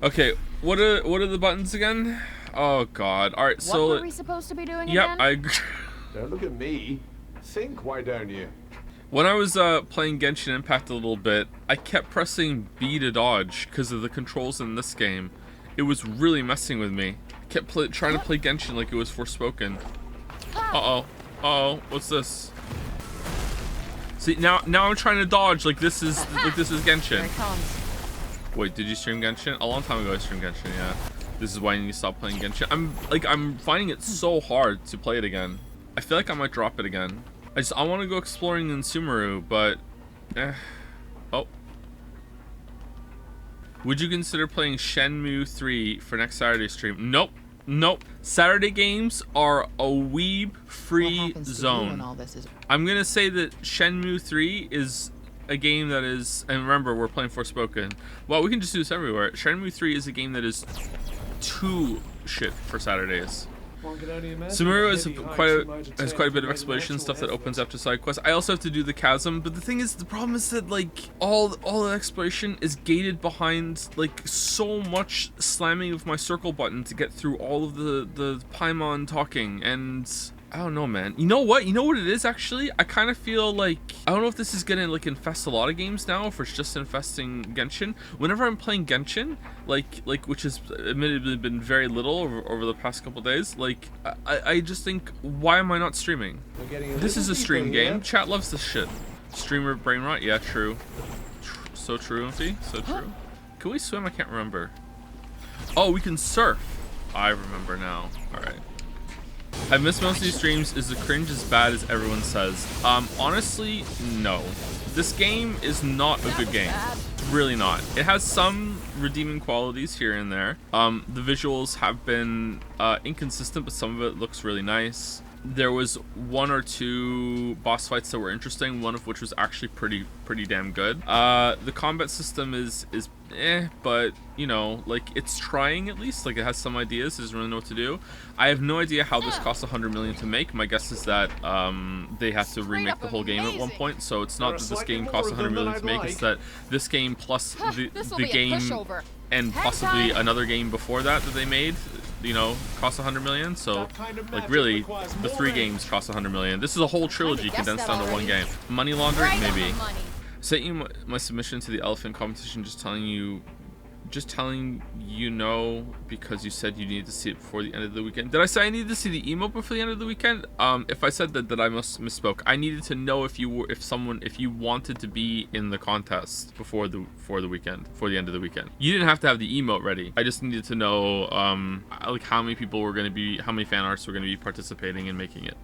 Okay, what are the buttons again? Oh god. All right, so what were we supposed to be doing yep, again? I agree. Don't look at me. Think, why don't you? When I was playing Genshin Impact a little bit, I kept pressing B to dodge because of the controls in this game. It was really messing with me. I kept trying to play Genshin like it was Forspoken. Uh-oh. Uh-oh. What's this? See, now I'm trying to dodge like this is Genshin. Here it comes. Wait, did you stream Genshin? A long time ago I streamed Genshin, yeah. This is why I need to stop playing Genshin. I'm finding it so hard to play it again. I feel like I might drop it again. I want to go exploring in Sumeru, but oh. Would you consider playing Shenmue 3 for next Saturday stream? Nope. Nope. Saturday games are a weeb free zone. I'm gonna say that Shenmue 3 is a game that is, and remember we're playing Forspoken. Well, we can just do this everywhere. Shenmue 3 is a game that is too shit for Saturdays. Sumeru has quite a bit of exploration stuff that opens after side quests. I also have to do the chasm, but the thing is, the problem is that like all the exploration is gated behind like so much slamming of my circle button to get through all of the Paimon talking, and I don't know, man. You know what? You know what it is, actually? I kind of feel like, I don't know if this is gonna like infest a lot of games now, or if it's just infesting Genshin. Whenever I'm playing Genshin, like which has admittedly been very little over the past couple days, like I just think, why am I not streaming? This is a stream game. Chat loves this shit. Streamer brain rot? Yeah, true. So true, Umphy. So true. Can we swim? I can't remember. Oh, we can surf. I remember now. All right. I've missed most of these streams. Is the cringe as bad as everyone says? Honestly, no. This game is not a good game. Really not. It has some redeeming qualities here and there. The visuals have been inconsistent, but some of it looks really nice. There was one or two boss fights that were interesting, one of which was actually pretty damn good. The combat system is but you know, like it's trying at least. Like it has some ideas, it doesn't really know what to do. I have no idea how this costs 100 million to make. My guess is that they have to remake the whole game at one point. So it's not that this game costs 100 million to make, it's that this game plus the game and possibly another game before that they made, you know, cost 100 million. So like really the 3 games cost 100 million. This is a whole trilogy condensed down to one game. Money laundering, maybe. Sent you my submission to the elephant competition, just telling you no, because you said you needed to see it before the end of the weekend. Did I say I needed to see the emote before the end of the weekend? If I said that, I misspoke. I needed to know if you wanted to be in the contest before the weekend, before the end of the weekend. You didn't have to have the emote ready. I just needed to know like how many people were going to be, how many fan arts were going to be participating in making it.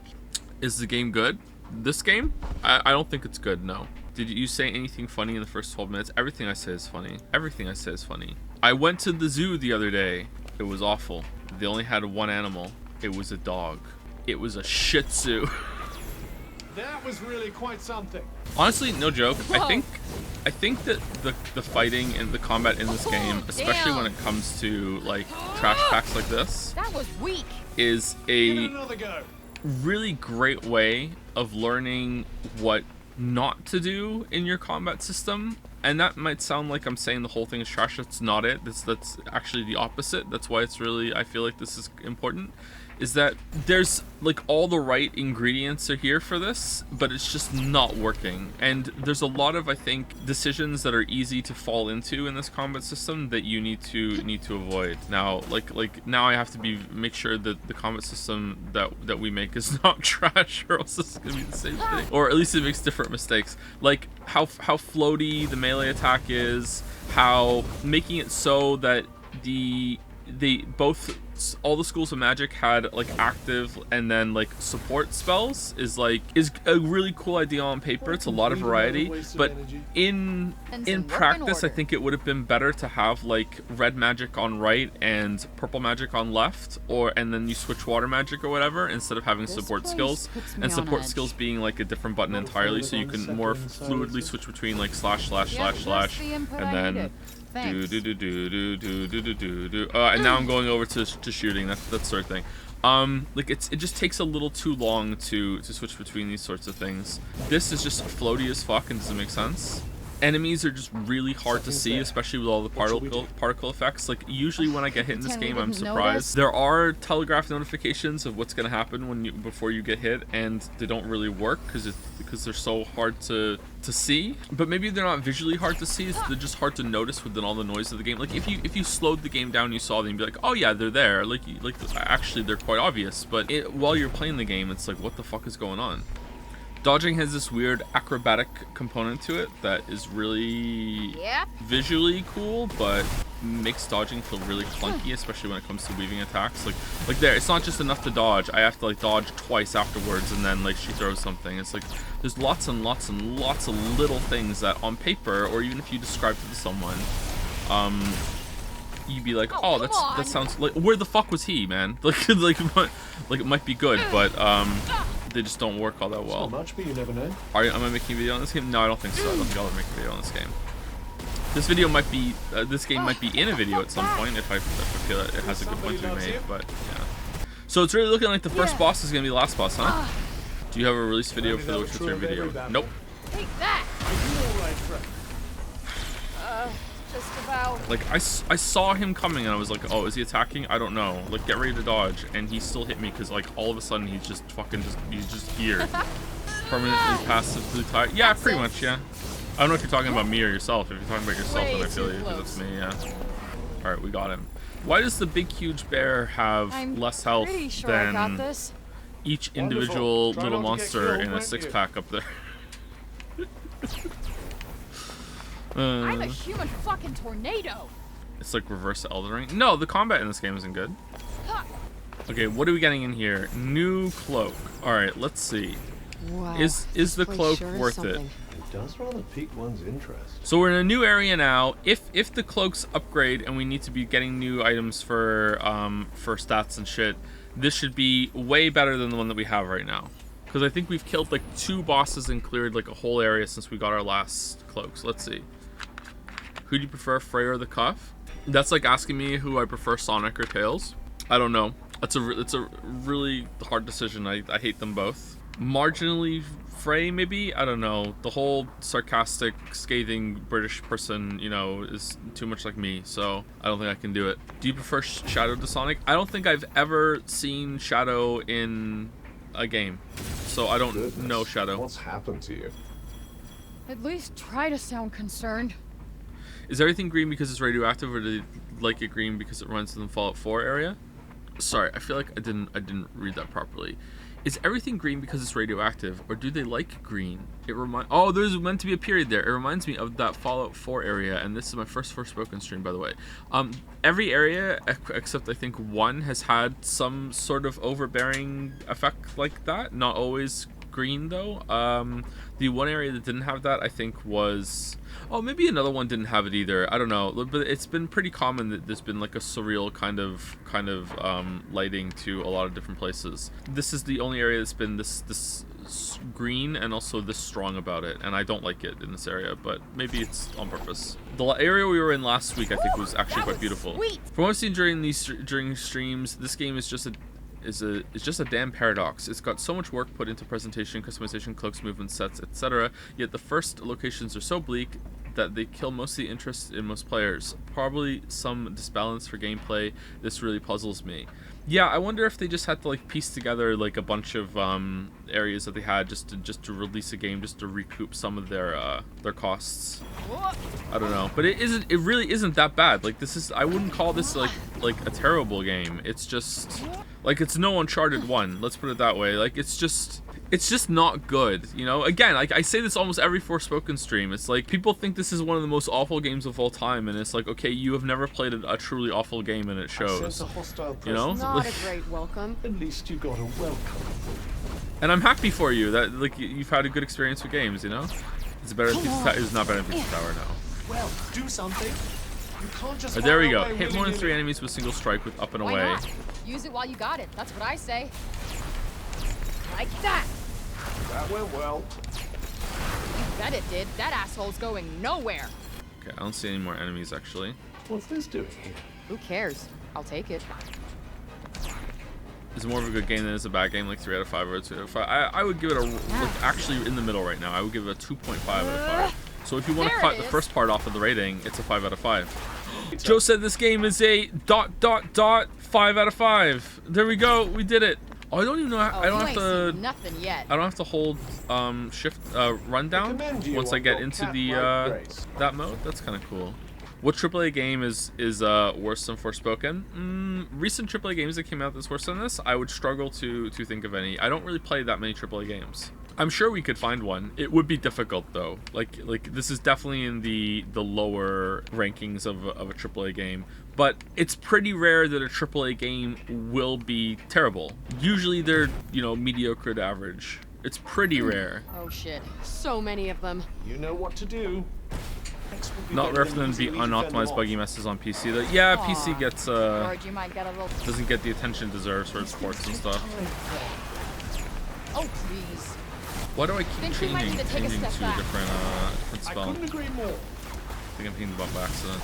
Is the game good? This game? I don't think it's good, no. Did you say anything funny in the first 12 minutes? Everything I say is funny. Everything I say is funny. I went to the zoo the other day. It was awful. They only had one animal. It was a dog. It was a Shih Tzu. That was really quite something. Honestly, no joke. I think that the fighting and the combat in this game, especially when it comes to like trash packs like this, that was weak. Is a really great way of learning what not to do in your combat system. And that might sound like I'm saying the whole thing is trash. That's not it. That's actually the opposite. That's why it's really, I feel like this is important, is that there's like all the right ingredients are here for this, but it's just not working. And there's a lot of, I think, decisions that are easy to fall into in this combat system that you need to avoid. Now, like now I have to make sure that the combat system that we make is not trash, or else it's gonna be the same thing. Or at least it makes different mistakes. Like how floaty the melee attack is, how making it so that all the schools of magic had like active and then like support spells is a really cool idea on paper. It's a lot of variety, but in practice I think it would have been better to have like red magic on right and purple magic on left, and then you switch water magic or whatever, instead of having support skills, and support skills being like a different button entirely, so you can more fluidly switch between like slash and then and now I'm going over to shooting, that sort of thing. Like it just takes a little too long to switch between these sorts of things. This is just floaty as fuck and doesn't make sense. enemies are just really hard to see, especially with all the particle effects. Like, usually when I get hit in this game, I'm surprised. There are telegraph notifications of what's going to happen before you get hit, and they don't really work because they're so hard to see. But maybe they're not visually hard to see, they're just hard to notice within all the noise of the game. Like, if you slowed the game down, you saw them, you'd be like, oh yeah, they're there. Like actually they're quite obvious. But while you're playing the game, it's like, what the fuck is going on? Dodging has this weird acrobatic component to it that is really visually cool, but makes dodging feel really clunky, especially when it comes to weaving attacks. Like there, it's not just enough to dodge. I have to like dodge twice afterwards, and then like she throws something. It's like there's lots and lots and lots of little things that on paper, or even if you describe it to someone, you'd be like, oh, that sounds like, where the fuck was he, man? Like it might be good, but they just don't work all that well. Not much, but you never know. Am I making a video on this game? No, I don't think so. I don't think I'll ever make a video on this game. This video might be, this game might be in a video at some point if I feel that it has a good point to be made, but yeah. So it's really looking like the first boss is going to be the last boss, huh? Do you have a release video for the Witcher 3 video? Nope. Take that! Just about. Like, I saw him coming and I was like, oh, is he attacking? I don't know. Like, get ready to dodge. And he still hit me because, like, all of a sudden he's just here. Permanently passive blue tie. Yeah, pretty much, yeah. I don't know if you're talking about me or yourself. If you're talking about yourself, then I feel you, because it's me, yeah. Alright, we got him. Why does the big, huge bear have less health than each individual little monster in a six-pack up there? I'm a human fucking tornado. It's like reverse Elden Ring. No, the combat in this game isn't good. Okay, what are we getting in here? New cloak. All right, let's see. Wow, is the cloak worth it? It does rather pique one's interest. So we're in a new area now. If the cloaks upgrade and we need to be getting new items for stats and shit, this should be way better than the one that we have right now. Because I think we've killed like 2 bosses and cleared like a whole area since we got our last cloaks. Let's see. Who do you prefer, Freya or the Cuff? That's like asking me who I prefer, Sonic or Tails. I don't know. It's a really hard decision. I hate them both. Marginally Frey, maybe? I don't know. The whole sarcastic, scathing British person, you know, is too much like me, so I don't think I can do it. Do you prefer Shadow to Sonic? I don't think I've ever seen Shadow in a game, so I don't know Shadow. What's happened to you? At least try to sound concerned. Is everything green because it's radioactive, or do they like it green because it runs in the Fallout 4 area? Sorry, I feel like I didn't read that properly. Is everything green because it's radioactive, or do they like green? Oh, there's meant to be a period there. It reminds me of that Fallout 4 area, and this is my first Forspoken stream, by the way. Every area, except I think 1, has had some sort of overbearing effect like that. Not always green, though. The one area that didn't have that, I think, was... Oh, maybe another one didn't have it either. I don't know, but it's been pretty common that there's been like a surreal kind of lighting to a lot of different places. This is the only area that's been this green and also this strong about it, and I don't like it in this area, but maybe it's on purpose. The area we were in last week, I think, was actually quite beautiful. Sweet. From what I've seen during streams, this game is just a damn paradox. It's got so much work put into presentation, customization, cloaks, movement sets, etc. Yet the first locations are so bleak that they kill most of the interest in most players. Probably some disbalance for gameplay. This really puzzles me. Yeah, I wonder if they just had to like piece together like a bunch of areas that they had just to release a game, just to recoup some of their costs. I don't know, but it really isn't that bad. Like, this is, I wouldn't call this like a terrible game. It's just like, it's no Uncharted 1, let's put it that way. Like, it's just not good, you know? Again, like, I say this almost every Forspoken stream. It's like, people think this is one of the most awful games of all time, and it's like, okay, you have never played a truly awful game, and it shows. You know? Not a great welcome. At least you got a welcome. And I'm happy for you that, like, you've had a good experience with games, you know? It's better than Pizza Tower. It's not better than Pizza Tower now. Well, do something. You can't just there we go. Hit more than 3 enemies with a single strike with up and away. Why not? Use it while you got it. That's what I say. Like that. That went well. You bet it did. That asshole's going nowhere. Okay, I don't see any more enemies, actually. What's this doing here? Who cares? I'll take it. It's more of a good game than it's a bad game, like 3 out of 5 or 2 out of 5. I would give it a, like, actually in the middle right now. I would give it a 2.5 out of 5. So if you want to There cut it the is. first part off of the rating, it's a 5 out of 5. Joe said this game is a ... 5 out of 5. There we go. We did it. Oh, I don't even know. Oh, I don't you have ain't to. seen nothing yet. I don't have to hold shift run down Commend you once I on get your into the cat-like grace. that mode. That's kind of cool. What AAA game is worse than Forspoken? Recent AAA games that came out that's worse than this, I would struggle to think of any. I don't really play that many AAA games. I'm sure we could find one. It would be difficult though. Like this is definitely in the lower rankings of a AAA game. But it's pretty rare that a AAA game will be terrible. Usually they're, you know, mediocre to average. It's pretty rare. Oh shit, so many of them. You know what to do. Next will be Not better rare for them to be easily defend unoptimized them buggy messes on PC. Though, yeah, Aw. PC gets George, you might get a little. doesn't get the attention it deserves for its ports and stuff. Oh please. Why do I keep Think we might changing need to take a to a step back. different I spell? couldn't agree more. I think I'm hitting the button by accident.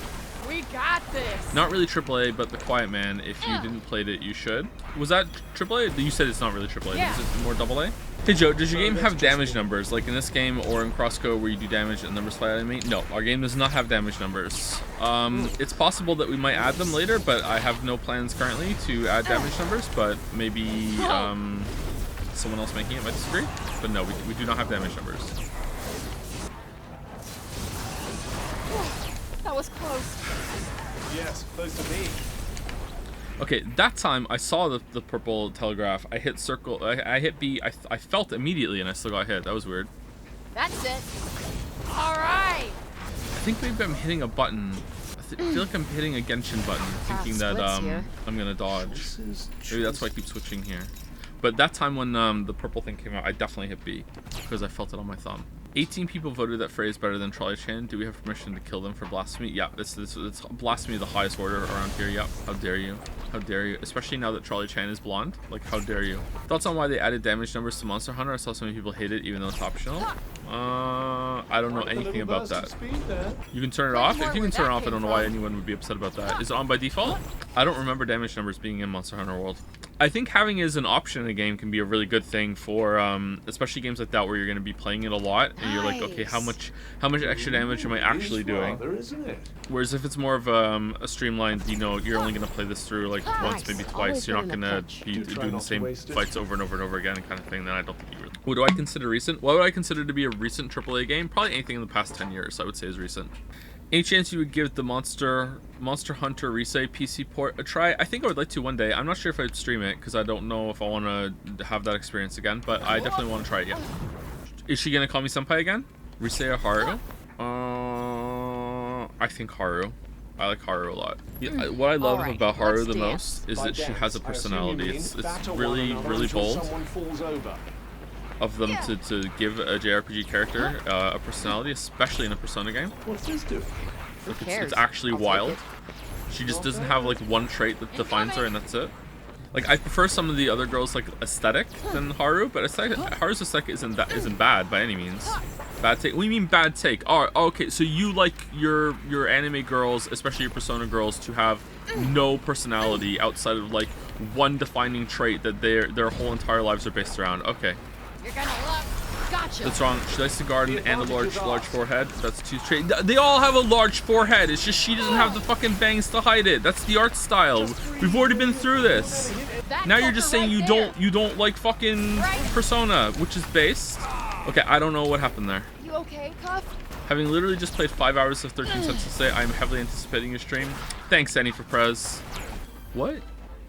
We got this. Not really AAA, but The Quiet Man. If you didn't play it, you should. Was that AAA? You said it's not really AAA. Yeah. Is it more AA? Hey Joe, does your No, game that's have just damage me. numbers, like in this game or in Crosscode where you do damage and numbers fly out at me? No, our game does not have damage numbers. It's possible that we might add them later, but I have no plans currently to add damage numbers. But maybe someone else making it might disagree. But no, we do not have damage numbers. That was close. Yes, close to me. Okay, that time I saw the purple telegraph. I hit circle. I hit B. I felt immediately, and I still got hit. That was weird. That's it. All right. I think maybe I'm hitting a button. I feel like I'm hitting a Genshin button, thinking that splits here. I'm gonna dodge. Choices, Maybe that's why I keep switching here. But that time when the purple thing came out, I definitely hit B because I felt it on my thumb. 18 people voted that phrase better than Charlie Chan. Do we have permission to kill them for blasphemy? Yeah, it's blasphemy the highest order around here. Yep. How dare you? How dare you? Especially now that Charlie Chan is blonde. Like, how dare you? Thoughts on why they added damage numbers to Monster Hunter? I saw so many people hate it, even though it's optional. I don't know Quite a anything little about burst of that. speed there. You can turn it Not off. sure If you where can turn it that off, I came don't know why from. anyone would be upset about that. Is it on by default? I don't remember damage numbers being in Monster Hunter World. I think having it as an option in a game can be a really good thing for, especially games like that where you're going to be playing it a lot, and you're like, okay, how much extra damage am I actually doing? Rather, isn't it? Whereas if it's more of a streamlined, you know, you're only going to play this through like once, maybe twice. Always You're not good in going a to pinch. be Do try doing the not to same waste it. fights over and over and over again kind of thing. Then I don't think you really. What do I consider recent? What would I consider to be a recent AAA game? Probably anything in the past 10 years, I would say is recent. Any chance you would give the Monster Hunter Resay PC port a try? I think I would like to one day. I'm not sure if I'd stream it because I don't know if I want to have that experience again, but I definitely want to try it, yeah. Is she going to call me senpai again? Resay or Haru? I think Haru. I like Haru a lot. Yeah, what I love Alright, about Haru let's the dance. most is By that she dance, has a I assume you personality. mean It's batter one really, another really until bold someone falls over. of them to give a JRPG character a personality, especially in a Persona game. What's this doing? Like, cares? it's actually I'll take wild. it. She just doesn't have like one trait that defines her, and that's it. Like, I prefer some of the other girls' like aesthetic than Haru, but Haru's aesthetic isn't bad by any means. Bad take? What do you mean bad take? Oh, okay. So you like your anime girls, especially your Persona girls, to have no personality outside of like one defining trait that their whole entire lives are based around. Okay, You're gonna love. Gotcha. that's wrong. She likes the garden and a large forehead. That's two traits. They all have a large forehead. It's just she doesn't have the fucking bangs to hide it. That's the art style. We've already been through this. That Now you're fucker just saying right you there. don't like fucking Right. Persona, which is based. Okay, I don't know what happened there. You okay, Cuff? Having literally just played 5 hours of 13 Cents to say, I'm heavily anticipating your stream. Thanks, Annie, for Prez. What?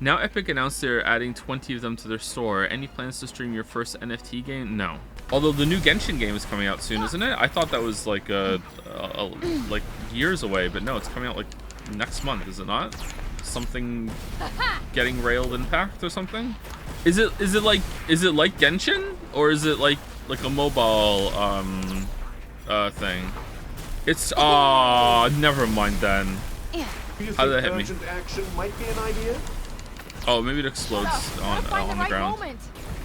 Now Epic announced they're adding 20 of them to their store. Any plans to stream your first NFT game? No. Although the new Genshin game is coming out soon, isn't it? I thought that was like like years away, but no, it's coming out like next month, is it not? Something getting railed impact or something? Is it like Genshin, or is it like a mobile thing? It's never mind then. Do you How did that think hit me? urgent action might be an idea? Oh, maybe it explodes on Find the the right ground. moment.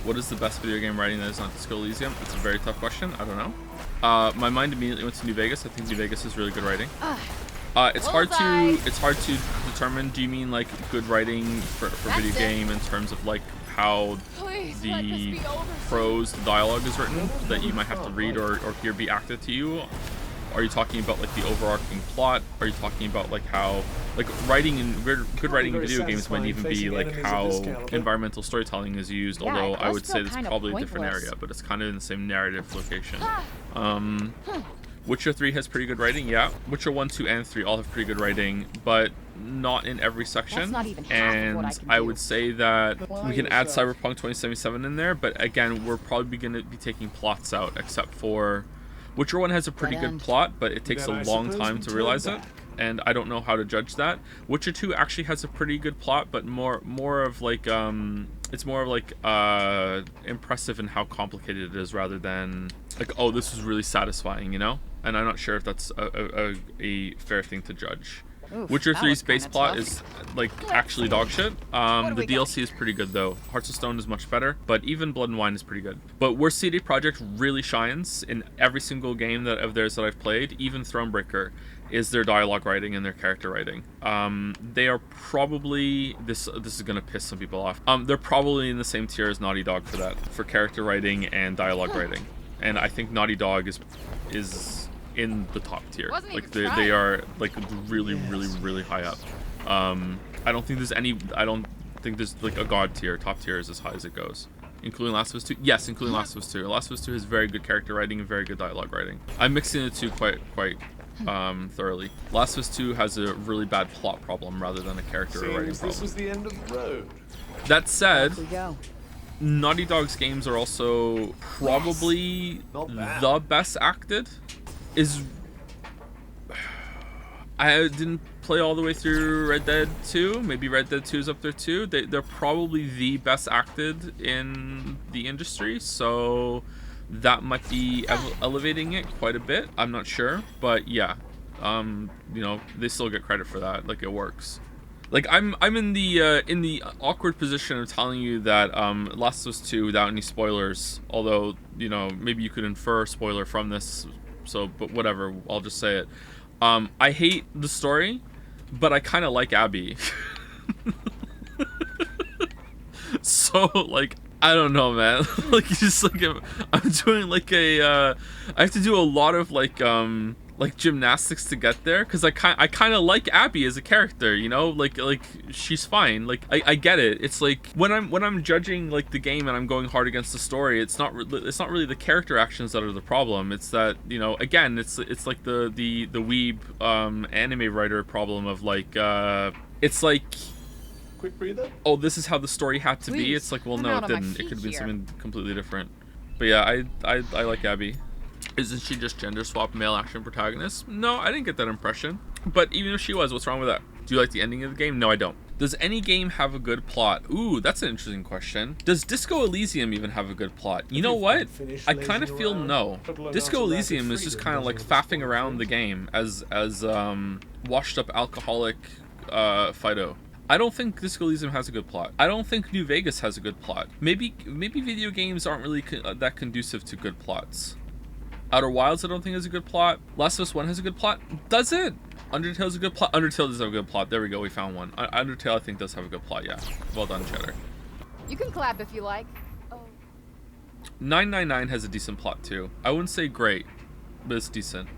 What is the best video game writing that is not Disco Elysium? It's a very tough question. I don't know. My mind immediately went to New Vegas. I think New Vegas is really good writing. It's hard to determine. Do you mean like good writing for video That's it. game in terms of like how Please, let this the be over. prose, the dialogue is written that you might have to read or hear be acted to you? Are you talking about like the overarching plot? Are you talking about like how like writing and good writing in video games might even be like how environmental storytelling is used, Yeah, although it I does would feel say that's kind of probably a different pointless. area, but it's kind of in the same narrative location. Witcher 3 has pretty good writing, yeah. Witcher 1, 2, and 3 all have pretty good writing, but not in every section. That's not even half of what I And can I do. would say that we can add Cyberpunk 2077 in there, but again, we're probably going to be taking plots out, except for Witcher 1 has a pretty Dead good end. plot, but it takes Then a I long suppose time we to turn realize it. back. And I don't know how to judge that. Witcher 2 actually has a pretty good plot, but more of like it's more of like impressive in how complicated it is rather than like, oh, this is really satisfying, you know? And I'm not sure if that's a fair thing to judge. Oof, Witcher that 3's was base kinda plot tough. is like actually dog shit. The we got? DLC is pretty good though. Hearts of Stone is much better, but even Blood and Wine is pretty good. But where CD Projekt really shines in every single game of theirs that I've played, even Thronebreaker, is their dialogue writing and their character writing. They are probably this is gonna piss some people off. They're probably in the same tier as Naughty Dog for that, for character writing and dialogue writing. And I think Naughty Dog is in the top tier. Wasn't Like even they trying. are like really high up. I don't think there's like a god tier. Top tier is as high as it goes, including Last of Us 2. Yes, including Last of Us 2. Last of Us 2 has very good character writing and very good dialogue writing. I'm mixing the two quite thoroughly. Last of Us 2 has a really bad plot problem rather than a character writing Seems problem. this was the end of the road. That said, Off we go. Naughty Dog's games are also probably Not bad. the best acted. I didn't play all the way through Red Dead 2. Maybe Red Dead 2 is up there too. They're probably the best acted in the industry, so that might be elevating it quite a bit. I'm not sure, but yeah, you know, they still get credit for that. Like, it works. Like, I'm in the awkward position of telling you that Last of Us 2 without any spoilers, although, you know, maybe you could infer a spoiler from this, so, but whatever, I'll just say it. I hate the story, but I kind of like Abby. So, like, I don't know, man. Like, just like, I'm doing like I have to do a lot of like gymnastics to get there, because I kind of like Abby as a character, you know, like she's fine. Like, I get it. It's like when I'm judging like the game and I'm going hard against the story, it's not really the character actions that are the problem. It's that, you know, again, it's like the weeb anime writer problem of like it's like, Quick breather. oh, this is how the story had to be. Please, It's like, well, I'm no, out it on my didn't. It feet could have been here. something completely different. But yeah, I like Abby. Isn't she just gender swap male action protagonist? No, I didn't get that impression. But even if she was, what's wrong with that? Do you like the ending of the game? No, I don't. Does any game have a good plot? Ooh, that's an interesting question. Does Disco Elysium even have a good plot? You know what? I kind of feel no. Disco Elysium is just kind of like faffing around the game as washed up alcoholic Fido. I don't think Disco Elysium has a good plot. I don't think New Vegas has a good plot. Maybe video games aren't really that conducive to good plots. Outer Wilds I don't think has a good plot. Last of Us 1 has a good plot. Does it? Undertale has a good plot. Undertale does have a good plot. There we go, we found one. Undertale I think does have a good plot, yeah. Well done, Cheddar. You can clap if you like. Oh. 999 has a decent plot too. I wouldn't say great, but it's decent.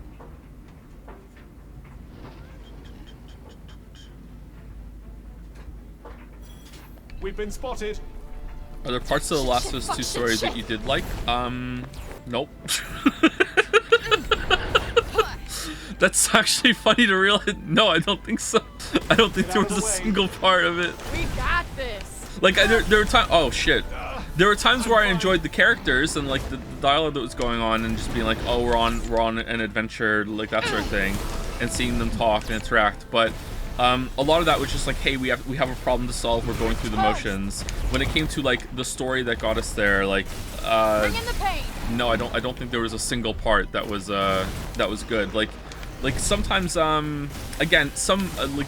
We've been spotted. Are there parts of the Last of Us 2 story that you did like? Nope. That's actually funny to realize. No, I don't think so. I don't think there was a single part of it. We got this. Like, there were times. Oh shit. There were times where I enjoyed the characters and like the dialogue that was going on, and just being like, oh, we're on an adventure, like that sort of thing, and seeing them talk and interact. But a lot of that was just like, hey, we have a problem to solve. We're going through the motions. When it came to like the story that got us there, like Bring in the pain. no, I don't think there was a single part that was good. Like sometimes again, some like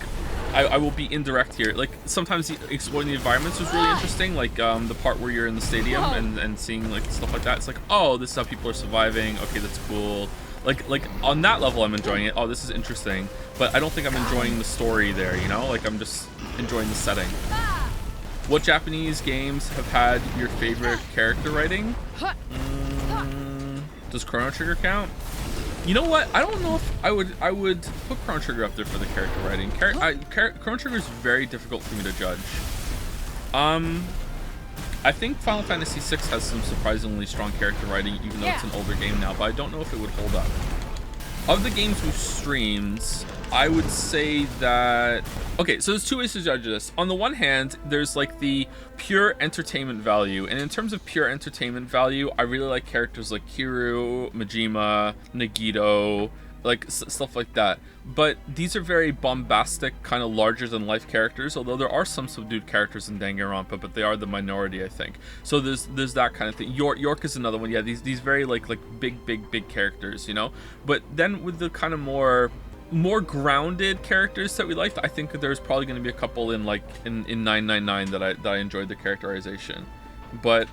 I will be indirect here. Like sometimes exploring the environments was really interesting. Like the part where you're in the stadium and seeing like stuff like that. It's like, oh, this is how people are surviving. Okay, that's cool. Like on that level, I'm enjoying it. Oh, this is interesting. But I don't think I'm enjoying the story there. You know, like I'm just enjoying the setting. What Japanese games have had your favorite character writing? Does Chrono Trigger count? You know what? I don't know if I would put Chrono Trigger up there for the character writing. Chrono Trigger is very difficult for me to judge. I think Final Fantasy VI has some surprisingly strong character writing, even though it's an older game now, but I don't know if it would hold up. Of the games we've streamed, I would say that... Okay, so there's two ways to judge this. On the one hand, there's like the pure entertainment value. And in terms of pure entertainment value, I really like characters like Kiryu, Majima, Nagito, like stuff like that. But these are very bombastic, kind of larger than life characters, although there are some subdued characters in Danganronpa, but they are the minority, I think. So there's that kind of thing. York is another one. Yeah, these very like big characters, you know. But then with the kind of more grounded characters that we liked, I think that there's probably going to be a couple in 999 that I enjoyed the characterization. But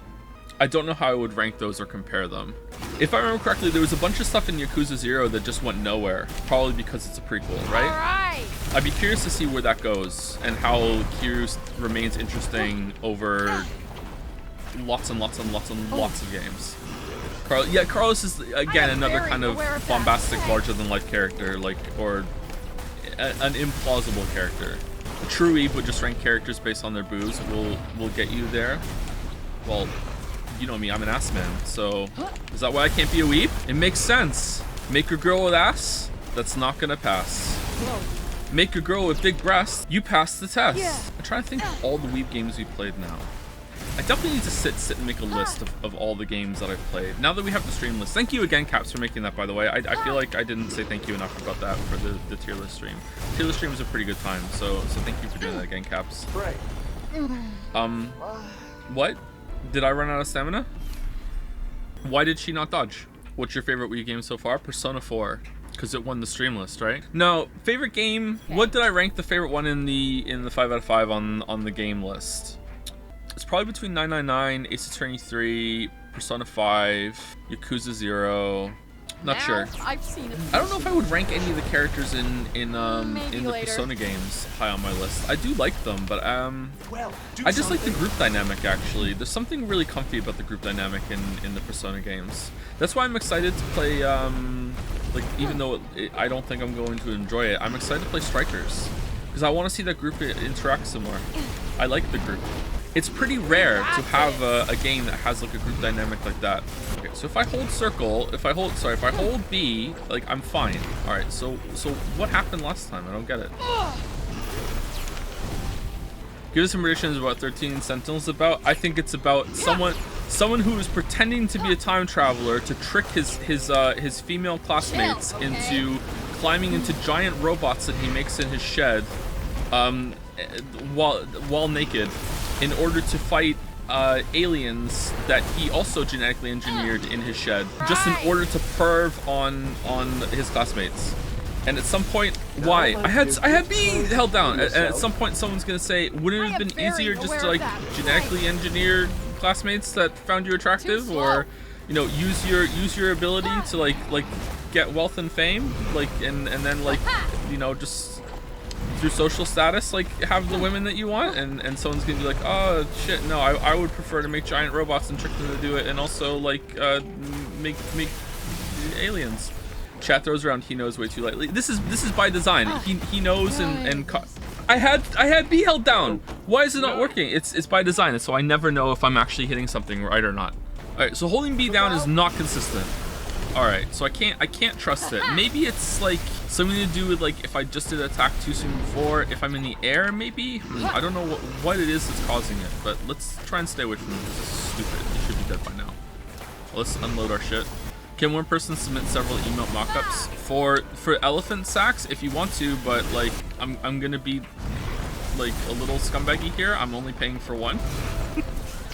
I don't know how I would rank those or compare them. If I remember correctly, there was a bunch of stuff in Yakuza 0 that just went nowhere, probably because it's a prequel, right? Alright. I'd be curious to see where that goes and how Kiryu remains interesting over lots and lots of games. Carlos is again another kind of bombastic, larger than life character, or an implausible character. True Eve would just rank characters based on their boobs. Will get you there. Well, you know me, I'm an ass man, so is that why I can't be a weeb? It makes sense. Make a girl with ass, that's not gonna pass. Make a girl with big breasts, you pass the test. I'm trying to think of all the weeb games we played now. I definitely need to sit and make a list of all the games that I've played. Now that we have the stream list. Thank you again, Caps, for making that, by the way. I feel like I didn't say thank you enough about that for the tier list stream. Tier list stream was a pretty good time, so thank you for doing that again, Caps. Right. What? Did I run out of stamina? Why did she not dodge? What's your favorite Wii game so far? Persona 4. Because it won the stream list, right? No, favorite game. What did I rank the favorite one in the 5 out of 5 on the game list? It's probably between 999, Ace Attorney 3, Persona 5, Yakuza 0. Not sure. I've seen it. I don't know if I would rank any of the characters in the Persona games high on my list. I do like them, but I just like the group dynamic, actually. There's something really comfy about the group dynamic in the Persona games. That's why I'm excited to play, like, even though I don't think I'm going to enjoy it, I'm excited to play Strikers. Because I want to see that group interact some more. I like the group. It's pretty rare to have a game that has like a group dynamic like that. Okay, so if I hold circle, if I hold B, like I'm fine. All right, so what happened last time? I don't get it. Give us some predictions about 13 Sentinels about. I think it's about someone who is pretending to be a time traveler to trick his female classmates into climbing into giant robots that he makes in his shed, while naked, in order to fight aliens that he also genetically engineered in his shed, just in order to perv on his classmates. And at some point, why? I had B held down. And at some point, someone's gonna say, wouldn't it have been easier just to like genetically engineer classmates that found you attractive, or you know, use your ability to like get wealth and fame, like and then like, you know, just through social status, like have the women that you want, and someone's gonna be like, oh shit, no, I would prefer to make giant robots and trick them to do it, and also like make aliens. Chat throws around he knows way too lightly. This is by design. He knows and I had B held down. Why is it not working? It's by design, so I never know if I'm actually hitting something right or not. All right, so holding B down is not consistent. All right, so I can't trust it. Maybe it's like something to do with like if I just did attack too soon before, if I'm in the air, maybe. I don't know what it is that's causing it, but let's try and stay away from it. This is stupid. It should be dead by now. Let's unload our shit. Can one person submit several emote mockups for elephant sacks if you want to, but like I'm gonna be like a little scumbaggy here. I'm only paying for one.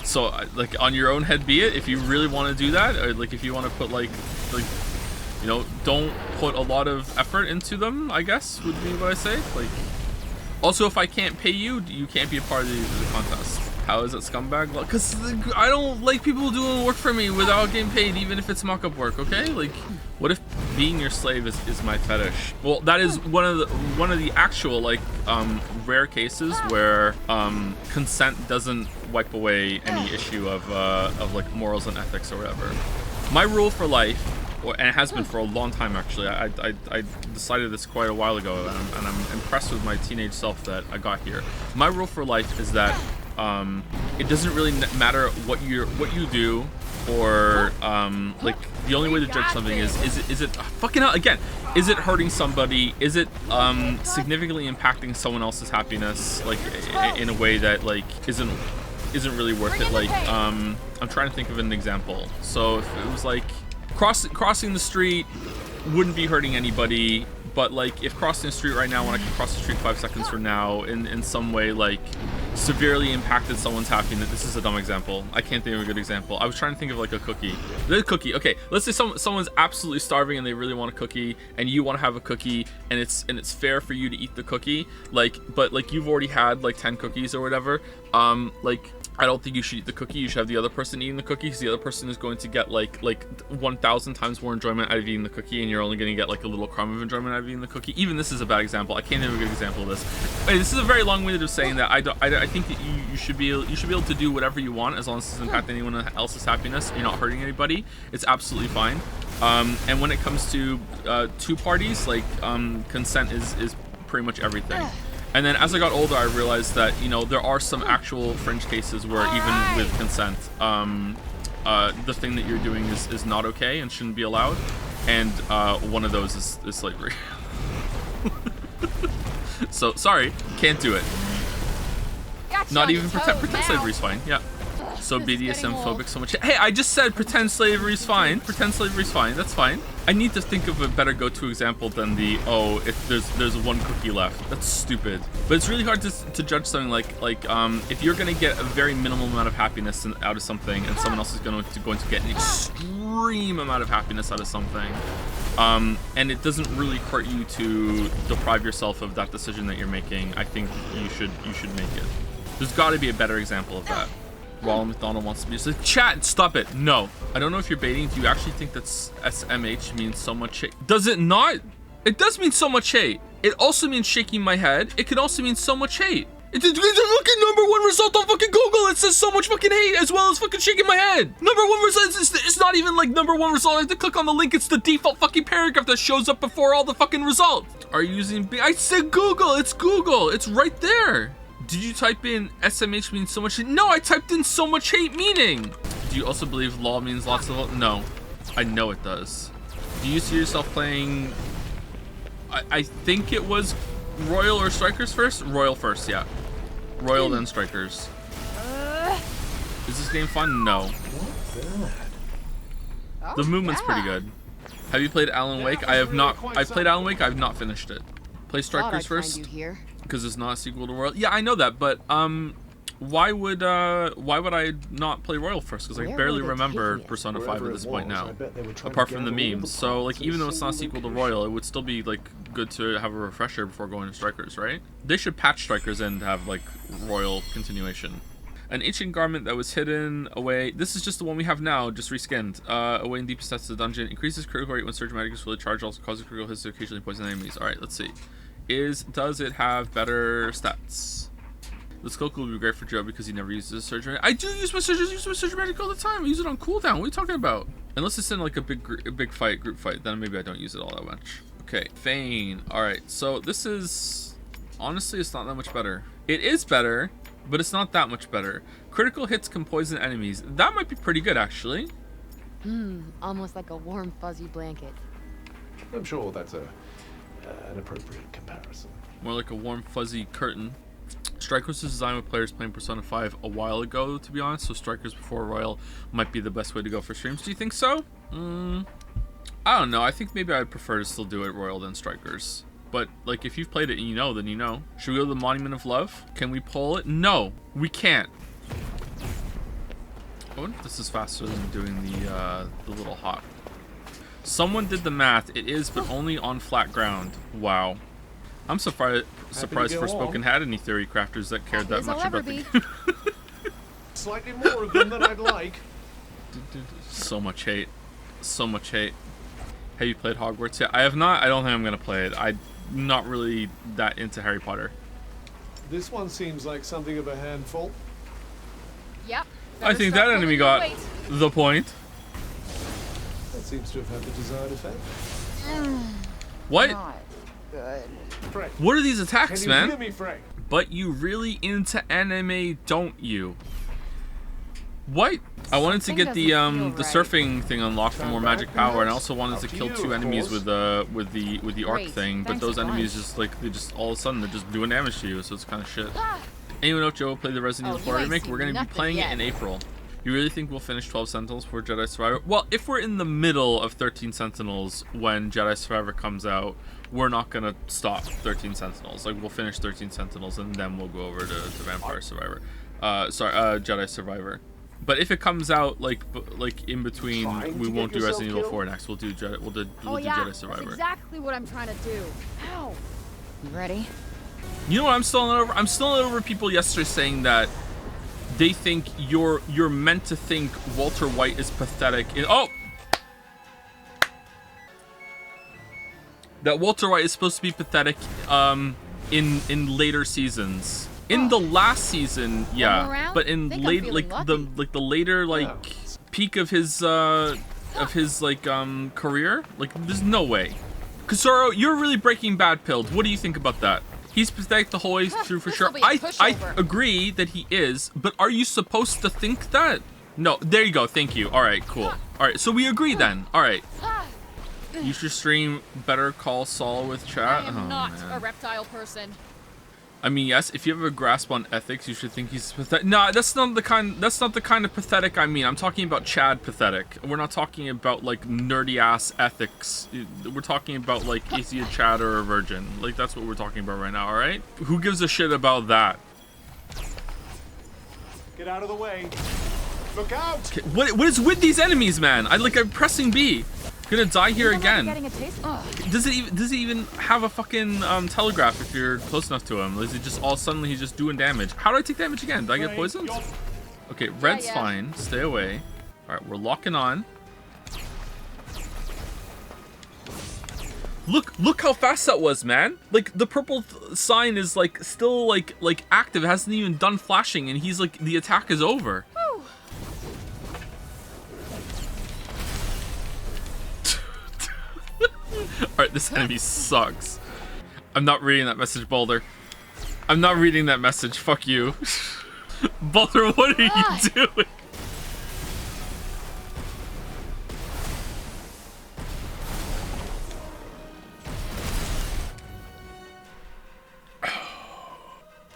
So like on your own head be it if you really want to do that, or like if you want to put like you know, don't put a lot of effort into them, I guess would be what I say. Like, also if I can't pay you, you can't be a part of the contest. How is it scumbag? Because I don't like people doing work for me without getting paid, even if it's mock-up work, okay? Like, what if being your slave is my fetish? Well, that is one of the actual like rare cases where consent doesn't wipe away any issue of like morals and ethics or whatever. My rule for life and it has been for a long time actually. I decided this quite a while ago, and I'm impressed with my teenage self that I got here. My rule for life is that it doesn't really matter what you do, or like the only way to judge something is it fucking hell again, is it hurting somebody, is it significantly impacting someone else's happiness, like in a way that like isn't really worth it. Like I'm trying to think of an example. So if it was like crossing the street wouldn't be hurting anybody, but like if crossing the street right now when I can cross the street 5 seconds from now in some way like severely impacted someone's happiness. This is a dumb example. I can't think of a good example. I was trying to think of like a cookie. The cookie. Okay, let's say someone's absolutely starving and they really want a cookie, and you want to have a cookie, and it's fair for you to eat the cookie. Like, but like you've already had like 10 cookies or whatever. Like I don't think you should eat the cookie. You should have the other person eating the cookie, because the other person is going to get like 1,000 times more enjoyment out of eating the cookie, and you're only going to get like a little crumb of enjoyment out of eating the cookie. Even this is a bad example. I can't think of a good example of this. Wait, this is a very long-winded of saying that I think that you should be able to do whatever you want as long as it doesn't impact anyone else's happiness. And you're not hurting anybody. It's absolutely fine. And when it comes to two parties, like consent is pretty much everything. And then as I got older, I realized that, you know, there are some actual fringe cases where even with consent, the thing that you're doing is not okay and shouldn't be allowed. And one of those is slavery. So, sorry, can't do it. Not even pretend slavery is fine, yeah. So BDSM phobic so much. Hey, I just said pretend slavery is fine. Pretend slavery is fine. That's fine. I need to think of a better go-to example than the if there's one cookie left. That's stupid. But it's really hard to judge something like if you're gonna get a very minimal amount of happiness out of something, and someone else is going to get an extreme amount of happiness out of something, and it doesn't really hurt you to deprive yourself of that decision that you're making. I think you should make it. There's got to be a better example of that. Ronald McDonald wants to be just chat. Stop it. No, I don't know if you're baiting. Do you actually think that SMH means so much hate? Does it not? It does mean so much hate. It also means shaking my head. It could also mean so much hate. It's a fucking #1 result on fucking Google. It says so much fucking hate as well as fucking shaking my head. #1 result. It's not even like #1 result. I have to click on the link. It's the default fucking paragraph that shows up before all the fucking results. Are you using? I said Google. It's Google. It's right there. Did you type in SMH means so much hate? No, I typed in so much hate meaning. Do you also believe law means lots of love? No, I know it does. Do you see yourself playing? I think it was Royal or Strikers first? Royal first, yeah. Royal then Strikers. Is this game fun? No. The movement's pretty good. Have you played Alan Wake? I have not. I played Alan Wake. I have not finished it. Play Strikers first. Because it's not a sequel to Royal. Yeah, I know that, but why would I not play Royal first? Because I barely remember Persona 5 at this point now, apart from the memes. So like, even though it's not a sequel to Royal, it would still be like good to have a refresher before going to Strikers, right? They should patch Strikers in to have like Royal continuation. An ancient garment that was hidden away. This is just the one we have now, just reskinned. Away in deepest depths of the dungeon. Increases critical rate when surge magic is fully charged. Also causes critical hits to occasionally poison enemies. All right, let's see. Does it have better stats? The skull will be great for Joe because he never uses surge magic. I do use my surge magic all the time. I use it on cooldown. What are you talking about? Unless it's in like a big fight, group fight, then maybe I don't use it all that much. Okay, Feign. All right, so this is honestly, it's not that much better. It is better, but it's not that much better. Critical hits can poison enemies. That might be pretty good actually. Almost like a warm fuzzy blanket. I'm sure that's an appropriate comparison. More like a warm fuzzy curtain. Strikers was designed with players playing Persona 5 a while ago, to be honest, so Strikers before Royal might be the best way to go for streams. Do you think so? I don't know. I think maybe I'd prefer to still do it Royal than Strikers. But like, if you've played it and you know, then you know. Should we go to the Monument of Love? Can we pull it? No, we can't. I wonder if this is faster than doing the little hop. Someone did the math. It is, but only on flat ground. Wow. I'm surprised Forspoken had any theory crafters that cared that much about the game. Slightly more of them than I'd like. So much hate. So much hate. Have you played Hogwarts yet? I have not. I don't think I'm going to play it. I'm not really that into Harry Potter. This one seems like something of a handful. Yep. I think that enemy got the point. Let's Seems to have had the desired effect. What? Not good. Frank, What are these attacks, can you man? hear me, Frank? But you really into anime, don't you? What? I wanted to get the surfing thing unlocked for more magic power, and I also wanted to kill 2 enemies with the arc Great. thing. But Thanks those a enemies bunch. just like they just all of a sudden they're just doing damage to you, so it's kind of shit. Anyone know if Joe will play the Resident Evil 4 you ain't remake? seen We're gonna be nothing playing it yet. in April. You really think we'll finish 12 Sentinels for Jedi Survivor? Well, if we're in the middle of 13 Sentinels when Jedi Survivor comes out, we're not gonna stop 13 Sentinels. Like, we'll finish 13 Sentinels and then we'll go over to Vampire Survivor. Jedi Survivor. But if it comes out like in between, Trying we to won't get do Resident yourself Evil 4 killed? next. We'll do Oh yeah, Jedi that's Survivor. exactly what I'm trying to do. Ow. You ready? You know what? I'm still not over. I'm still not over people yesterday saying that they think you're meant to think Walter White is pathetic. That Walter White is supposed to be pathetic in later seasons. In the last season, yeah, around? but in Think I'm late feeling lucky. the later peak of his career, like there's no way. Kasoro, you're really Breaking Bad pilled. What do you think about that? He's pathetic the whole way through for This sure. will be a I pushover. agree that he is, but are you supposed to think that? No, there you go. Thank you. All right, cool. All right, so we agree then. All right. You should stream Better Call Saul with chat. I am not man. a reptile person. I mean, yes, if you have a grasp on ethics, you should think he's pathetic. No, that's not the kind of pathetic I mean. I'm talking about Chad pathetic. We're not talking about like nerdy ass ethics. We're talking about like, is he a Chad or a virgin? Like, that's what we're talking about right now, all right? Who gives a shit about that? Get out of the way. Look out! Okay, what is with these enemies, man? I'm pressing B. Gonna die here again. Getting a taste? Ugh. Does it even have a fucking telegraph if you're close enough to him? Is it just all suddenly he's just doing damage? How do I take damage again? Do I get poisoned? Okay, red's yeah. fine. Stay away. All right, we're locking on. Look how fast that was, man. Like the purple sign is like still like active. It hasn't even done flashing, and he's like the attack is over. Whew. Alright, this enemy sucks. I'm not reading that message, Boulder. I'm not reading that message. Fuck you. Boulder, what are you doing?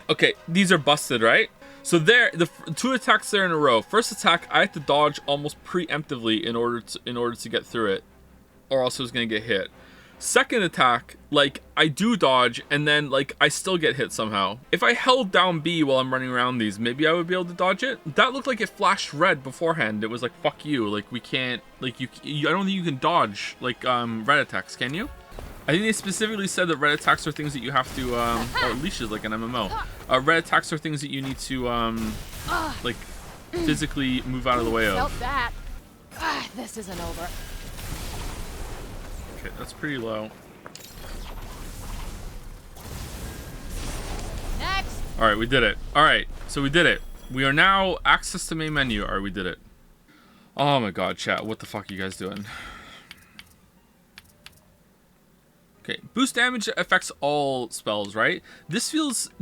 Okay, these are busted, right? So there, the 2 attacks there in a row. First attack, I had to dodge almost preemptively in order to get through it, or else it was gonna get hit. Second attack, like I do dodge, and then like I still get hit somehow. If I held down B while I'm running around these, maybe I would be able to dodge it. That looked like it flashed red beforehand. It was like, fuck you, like we can't, like you I don't think you can dodge like red attacks, can you? I think they specifically said that red attacks are things that you have to, or leashes like an MMO. Red attacks are things that you need to, like, physically move out of the way of. Felt that. This isn't over. Okay, that's pretty low. Next. All right, we did it. All right, so we did it. We are now access to main menu. All right, we did it. Oh my god, chat. What the fuck are you guys doing? Okay, boost damage affects all spells, right?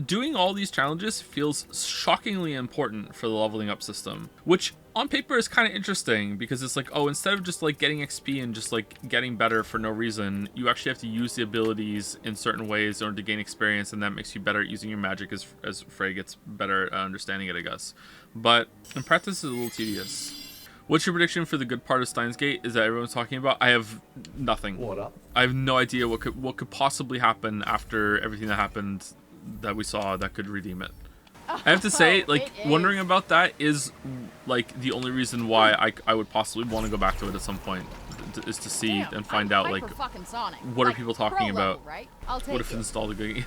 Doing all these challenges feels shockingly important for the leveling up system, which on paper is kind of interesting because it's like, oh, instead of just like getting XP and just like getting better for no reason, you actually have to use the abilities in certain ways in order to gain experience, and that makes you better at using your magic as Frey gets better at understanding it, I guess. But in practice, it's a little tedious. What's your prediction for the good part of Steins Gate? Is that everyone's talking about? I have nothing. What up? I have no idea what could possibly happen after everything that happened that we saw that could redeem it. I have to say, like, wondering about that is like the only reason why I would possibly want to go back to it at some point, is to see Damn, and find I'm out like hyper-fucking-sonic. what are Like, people pro talking level, about. right? I'll take What if it. installed a good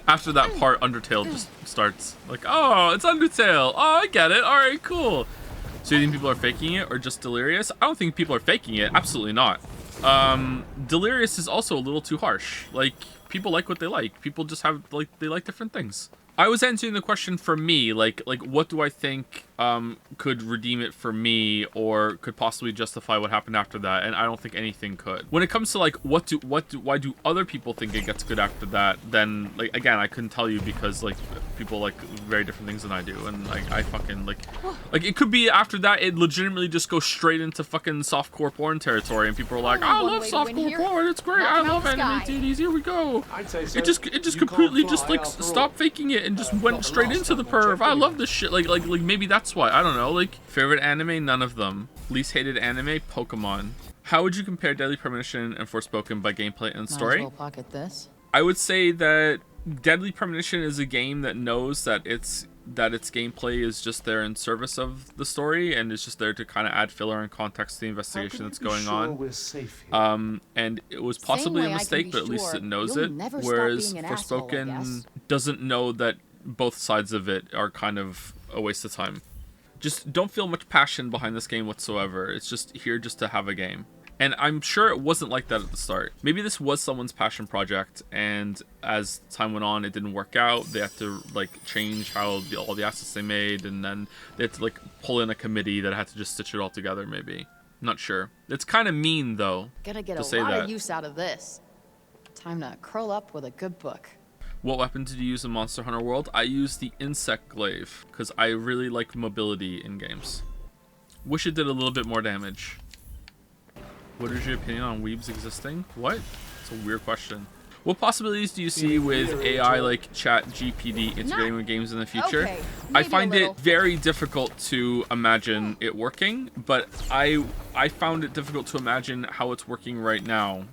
after that part Undertale just starts like, oh, it's Undertale. Oh, I get it. All right, cool. So you think people are faking it or just delirious? I don't think people are faking it. Absolutely not. Delirious is also a little too harsh. Like, people like what they like. People just have, like, they like different things. I was answering the question for me, like what do I think could redeem it for me or could possibly justify what happened after that, and I don't think anything could. When it comes to like why do other people think it gets good after that, then like again I couldn't tell you because like people like very different things than I do, and like I fucking like it could be after that it legitimately just goes straight into fucking softcore porn territory, and people are like, I love softcore porn, it's great, I love anime titties, here we go. I'd say so. It just completely just like stopped faking it and just went straight into the perv. I love this shit. Like maybe that's why. I don't know. Like favorite anime, none of them. Least hated anime, Pokemon. How would you compare Deadly Premonition and Forspoken by gameplay and story? Might as well pocket this. I would say that Deadly Premonition is a game that knows that its gameplay is just there in service of the story and is just there to kind of add filler and context to the investigation that's going on. And it was possibly a mistake, but at least it knows it. Whereas Forspoken doesn't know that both sides of it are kind of a waste of time. Just don't feel much passion behind this game whatsoever. It's just here just to have a game. And I'm sure it wasn't like that at the start. Maybe this was someone's passion project, and as time went on, it didn't work out. They had to like change how all the assets they made, and then they had to like pull in a committee that had to just stitch it all together. Maybe, not sure. It's kind of mean though. Gonna get a lot of use out of this. Time to curl up with a good book. What weapon did you use in Monster Hunter World? I used the Insect Glaive because I really like mobility in games. Wish it did a little bit more damage. What is your opinion on weebs existing? What? It's a weird question. What possibilities do you see with AI like ChatGPT integrating with games in the future? Okay, I find it very difficult to imagine it working, but I found it difficult to imagine how it's working right now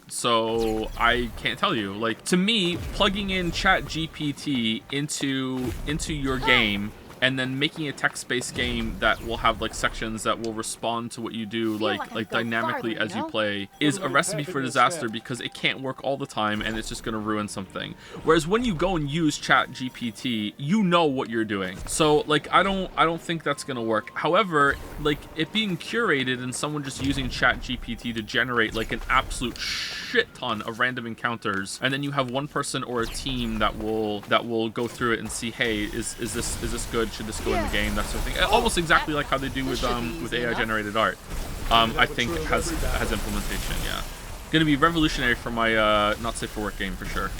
so I can't tell you. Like, to me, plugging in ChatGPT into your game and then making a text-based game that will have like sections that will respond to what you do like dynamically as you play is a recipe for disaster, because it can't work all the time and it's just going to ruin something. Whereas when you go and use ChatGPT, you know what you're doing. So like I don't think that's going to work. However, like it being curated and someone just using ChatGPT to generate like an absolute shit ton of random encounters, and then you have one person or a team that will go through it and see, hey, is this good? Should this go in the game? That sort of thing. Almost exactly like how they do with AI generated art. I think has implementation. Yeah, gonna be revolutionary for my not safe for work game for sure.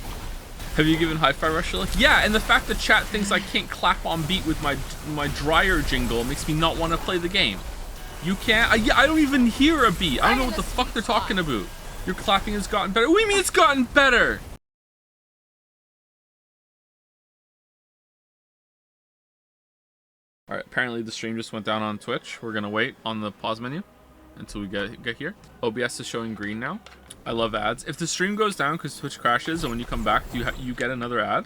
Have you given Hi-Fi Rush a look? Yeah, and the fact that chat thinks I can't clap on beat with my dryer jingle makes me not want to play the game. You can't? I don't even hear a beat. I don't know what the fuck they're talking about. Your clapping has gotten better. What do you mean it's gotten better? Alright, apparently the stream just went down on Twitch. We're gonna wait on the pause menu until we get here. OBS is showing green now. I love ads. If the stream goes down because Twitch crashes and when you come back, you get another ad?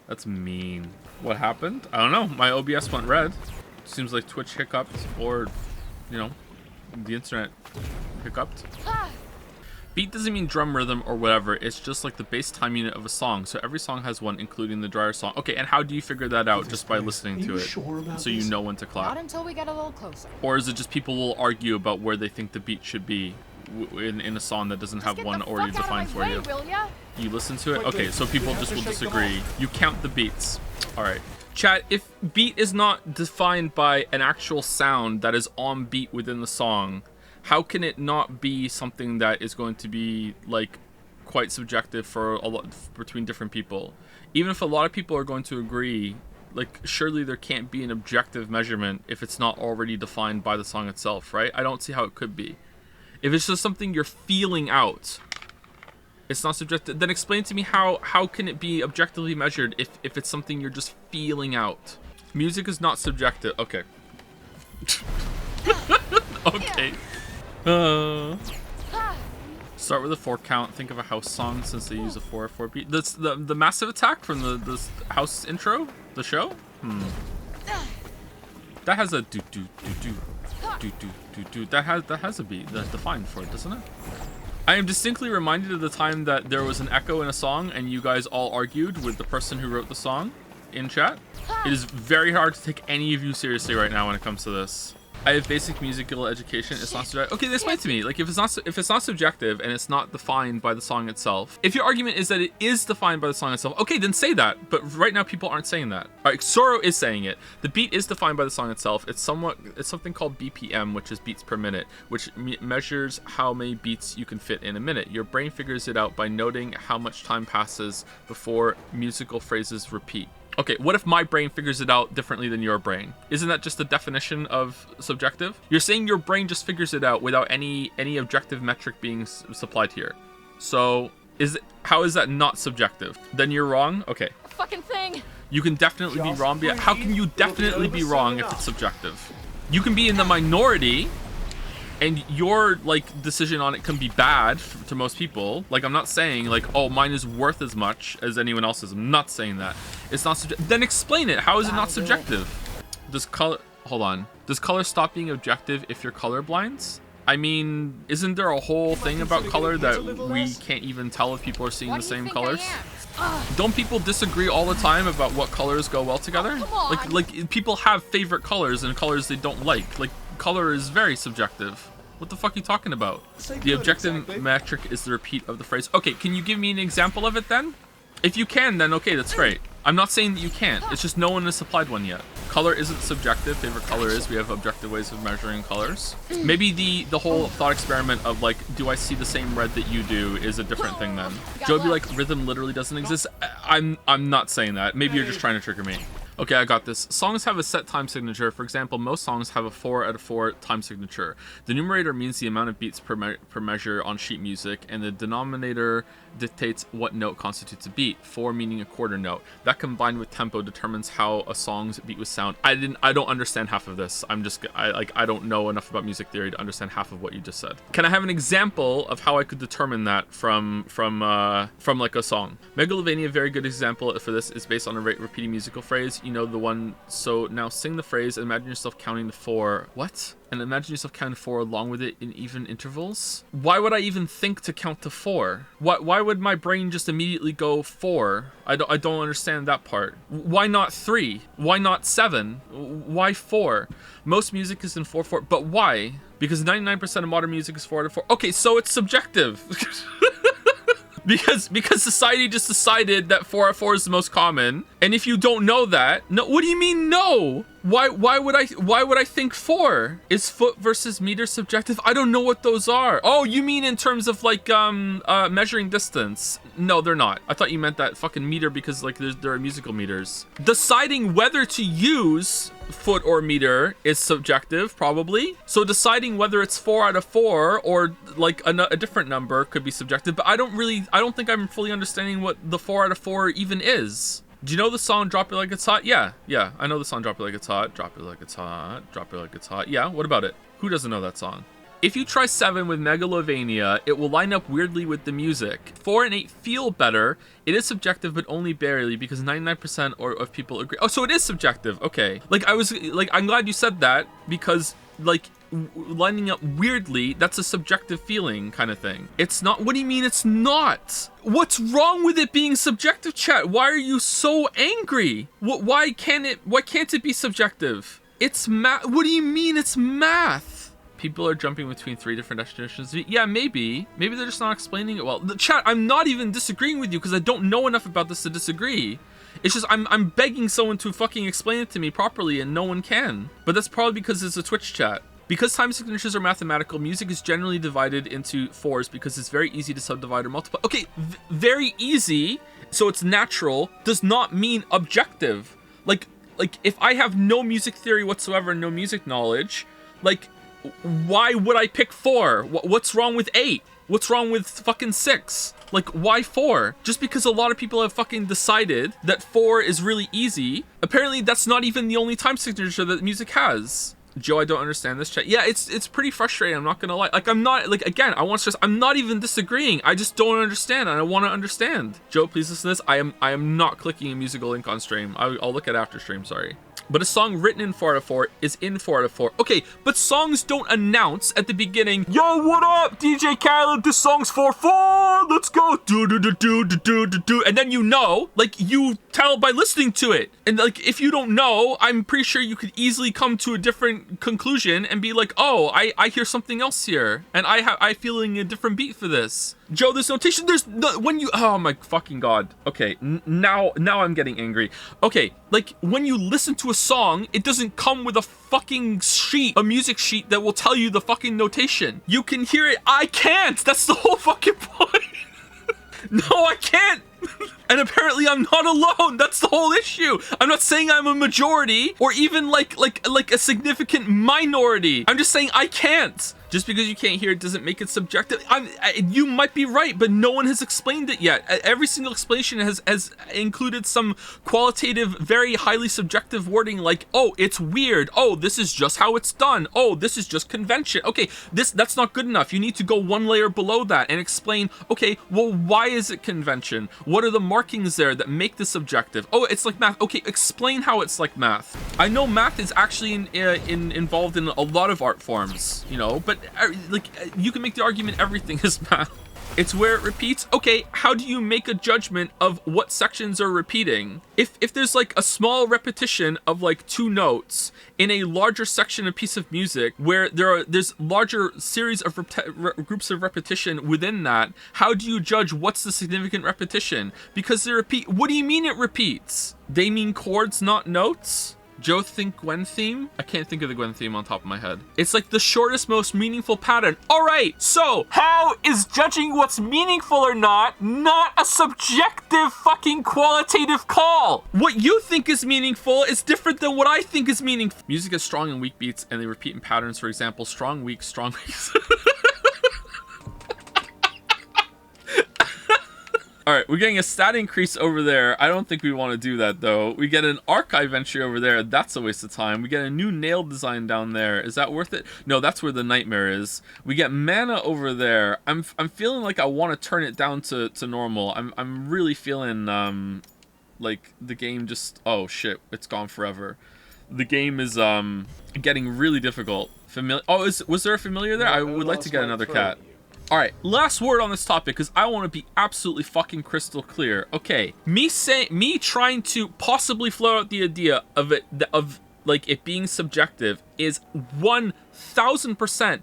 That's mean. What happened? I don't know. My OBS went red. Seems like Twitch hiccuped, or, you know, the internet hiccuped. Beat doesn't mean drum rhythm or whatever. It's just like the bass time unit of a song. So every song has one, including the dryer song. Okay, and how do you figure that out? Just by listening to it, so you know when to clap. Not until we get a little closer. Or is it just people will argue about where they think the beat should be in a song that doesn't have one already defined for you? You listen to it? Okay, so people just will disagree. You count the beats. All right. Chat, if beat is not defined by an actual sound that is on beat within the song, how can it not be something that is going to be like quite subjective for a lot between different people? Even if a lot of people are going to agree, like surely there can't be an objective measurement if it's not already defined by the song itself, right? I don't see how it could be. If it's just something you're feeling out, it's not subjective. Then explain to me how can it be objectively measured if it's something you're just feeling out? Music is not subjective. Okay. Okay. Start with a 4 count. Think of a house song since they use a 4/4 beat. That's the massive attack from the house intro, the show. That has a do do do do do do do do. That has a beat that's defined for it, doesn't it? I am distinctly reminded of the time that there was an echo in a song and you guys all argued with the person who wrote the song in chat. It is very hard to take any of you seriously right now when it comes to this. I have basic musical education. It's not subjective. Okay, explain to me. Like, if it's not subjective and it's not defined by the song itself. If your argument is that it is defined by the song itself, okay, then say that. But right now, people aren't saying that. All right, Soro is saying it. The beat is defined by the song itself. It's something called BPM, which is beats per minute, which measures how many beats you can fit in a minute. Your brain figures it out by noting how much time passes before musical phrases repeat. Okay, what if my brain figures it out differently than your brain? Isn't that just the definition of subjective? You're saying your brain just figures it out without any objective metric being supplied here. So, how is that not subjective? Then you're wrong? Okay. Fucking thing. You can definitely be wrong. But how can you definitely be wrong if it's subjective? You can be in the minority, and your decision on it can be bad to most people. Like, I'm not saying oh, mine is worth as much as anyone else's. I'm not saying that. It's not subjective. Then explain it. How is it not subjective? Does color stop being objective if you're colorblind? I mean, isn't there a whole thing about color that we can't even tell if people are seeing the same colors? Don't people disagree all the time about what colors go well together? Like people have favorite colors and colors they don't like. Like, color is very subjective. What the fuck are you talking about? The objective metric is the repeat of the phrase. Okay, can you give me an example of it then? If you can, then okay, that's great. I'm not saying that you can't. It's just no one has supplied one yet. Color isn't subjective. Favorite color is. We have objective ways of measuring colors. Maybe the whole thought experiment of do I see the same red that you do is a different thing then. Joe would be like, rhythm literally doesn't exist. I'm not saying that. Maybe you're just trying to trigger me. Okay, I got this. Songs have a set time signature. For example, most songs have a 4 out of 4 time signature. The numerator means the amount of beats per measure on sheet music, and the denominator dictates what note constitutes a beat. 4 meaning a quarter note. That combined with tempo determines how a song's beat would sound. I don't understand half of this. I don't know enough about music theory to understand half of what you just said. Can I have an example of how I could determine that from like a song? Megalovania, a very good example for this, is based on a repeating musical phrase. You know the one. So now sing the phrase and imagine yourself counting to 4. What? And imagine yourself counting to 4 along with it in even intervals? Why would I even think to count to 4? Why would my brain just immediately go 4? I don't understand that part. Why not 3? Why not 7? Why 4? Most music is in 4/4, but why? Because 99% of modern music is 4 out of 4. Okay, so it's subjective. Because society just decided that 4 out of 4 is the most common, and if you don't know that, no, what do you mean no? Why would I think 4? Is foot versus meter subjective? I don't know what those are. Oh, you mean in terms of measuring distance? No, they're not. I thought you meant that fucking meter because there are musical meters. Deciding whether to use foot or meter is subjective, probably. So deciding whether it's 4 out of 4 or a different number could be subjective, but I don't think I'm fully understanding what the 4 out of 4 even is. Do you know the song Drop It Like It's Hot? Yeah, I know the song Drop It Like It's Hot. Drop it like it's hot. Drop it like it's hot. Yeah, what about it? Who doesn't know that song? If you try 7 with Megalovania, it will line up weirdly with the music. 4 and 8 feel better. It is subjective, but only barely, because 99% of people agree. Oh, so it is subjective. Okay. I'm glad you said that, because lining up weirdly, that's a subjective feeling kind of thing. It's not. What do you mean it's not? What's wrong with it being subjective, chat? Why are you so angry? Why can't it be subjective? It's math. What do you mean it's math? People are jumping between 3 different definitions. Yeah, maybe they're just not explaining it well. The chat, I'm not even disagreeing with you because I don't know enough about this to disagree. It's just I'm begging someone to fucking explain it to me properly, and no one can. But that's probably because it's a Twitch chat. Because time signatures are mathematical, music is generally divided into 4s because it's very easy to subdivide or multiply. Okay, very easy, so it's natural, does not mean objective. Like if I have no music theory whatsoever, no music knowledge, why would I pick 4? What's wrong with 8? What's wrong with fucking 6? Why 4? Just because a lot of people have fucking decided that 4 is really easy. Apparently, that's not even the only time signature that music has. Joe, I don't understand this chat. Yeah, it's pretty frustrating. I'm not gonna lie. I'm not again. I want to stress. I'm not even disagreeing. I just don't understand, and I want to understand. Joe, please listen to this. I am not clicking a musical link on stream. I'll look at after stream. Sorry. But a song written in 4 out of 4 is in 4 out of 4. Okay, but songs don't announce at the beginning, yo, what up, DJ Khaled, this song's 4/4, let's go, do. And then you tell by listening to it. And like, if you don't know, I'm pretty sure you could easily come to a different conclusion and be like, oh, I hear something else here, and I feeling a different beat for this. Joe, this notation, there's no, when you, oh my fucking god. Okay, now I'm getting angry. Okay, like when you listen to a song, it doesn't come with a fucking sheet, a music sheet that will tell you the fucking notation. You can hear it. I can't. That's the whole fucking point. No, I can't. And apparently I'm not alone. That's the whole issue. I'm not saying I'm a majority or even like a significant minority. I'm just saying I can't. Just because you can't hear it doesn't make it subjective. You might be right, but no one has explained it yet. Every single explanation has included some qualitative, very highly subjective wording like, oh, it's weird. Oh, this is just how it's done. Oh, this is just convention. Okay, that's not good enough. You need to go one layer below that and explain, okay, well, why is it convention? What are the markings there that make this subjective? Oh, it's like math. Okay, explain how it's like math. I know math is actually involved in a lot of art forms, you know, but like you can make the argument everything is math. It's where it repeats. Okay, how do you make a judgment of what sections are repeating? If there's like a small repetition of like 2 notes in a larger section of piece of music where there's larger series of groups of repetition within that, how do you judge what's the significant repetition? Because they repeat. What do you mean it repeats? They mean chords, not notes? Joe, think Gwen theme? I can't think of the Gwen theme on top of my head. It's like the shortest, most meaningful pattern. All right, so how is judging what's meaningful or not a subjective fucking qualitative call? What you think is meaningful is different than what I think is meaningful. Music has strong and weak beats, and they repeat in patterns. For example, strong, weak, strong, weak. All right, we're getting a stat increase over there. I don't think we want to do that, though. We get an archive entry over there. That's a waste of time. We get a new nail design down there. Is that worth it? No, that's where the nightmare is. We get mana over there. I'm feeling like I want to turn it down to normal. I'm really feeling like the game just, oh shit, it's gone forever. The game is getting really difficult. Oh, was there a familiar there? I would like to get another cat. Alright, last word on this topic, because I want to be absolutely fucking crystal clear. Okay, me trying to possibly float out the idea of it being subjective is 1000%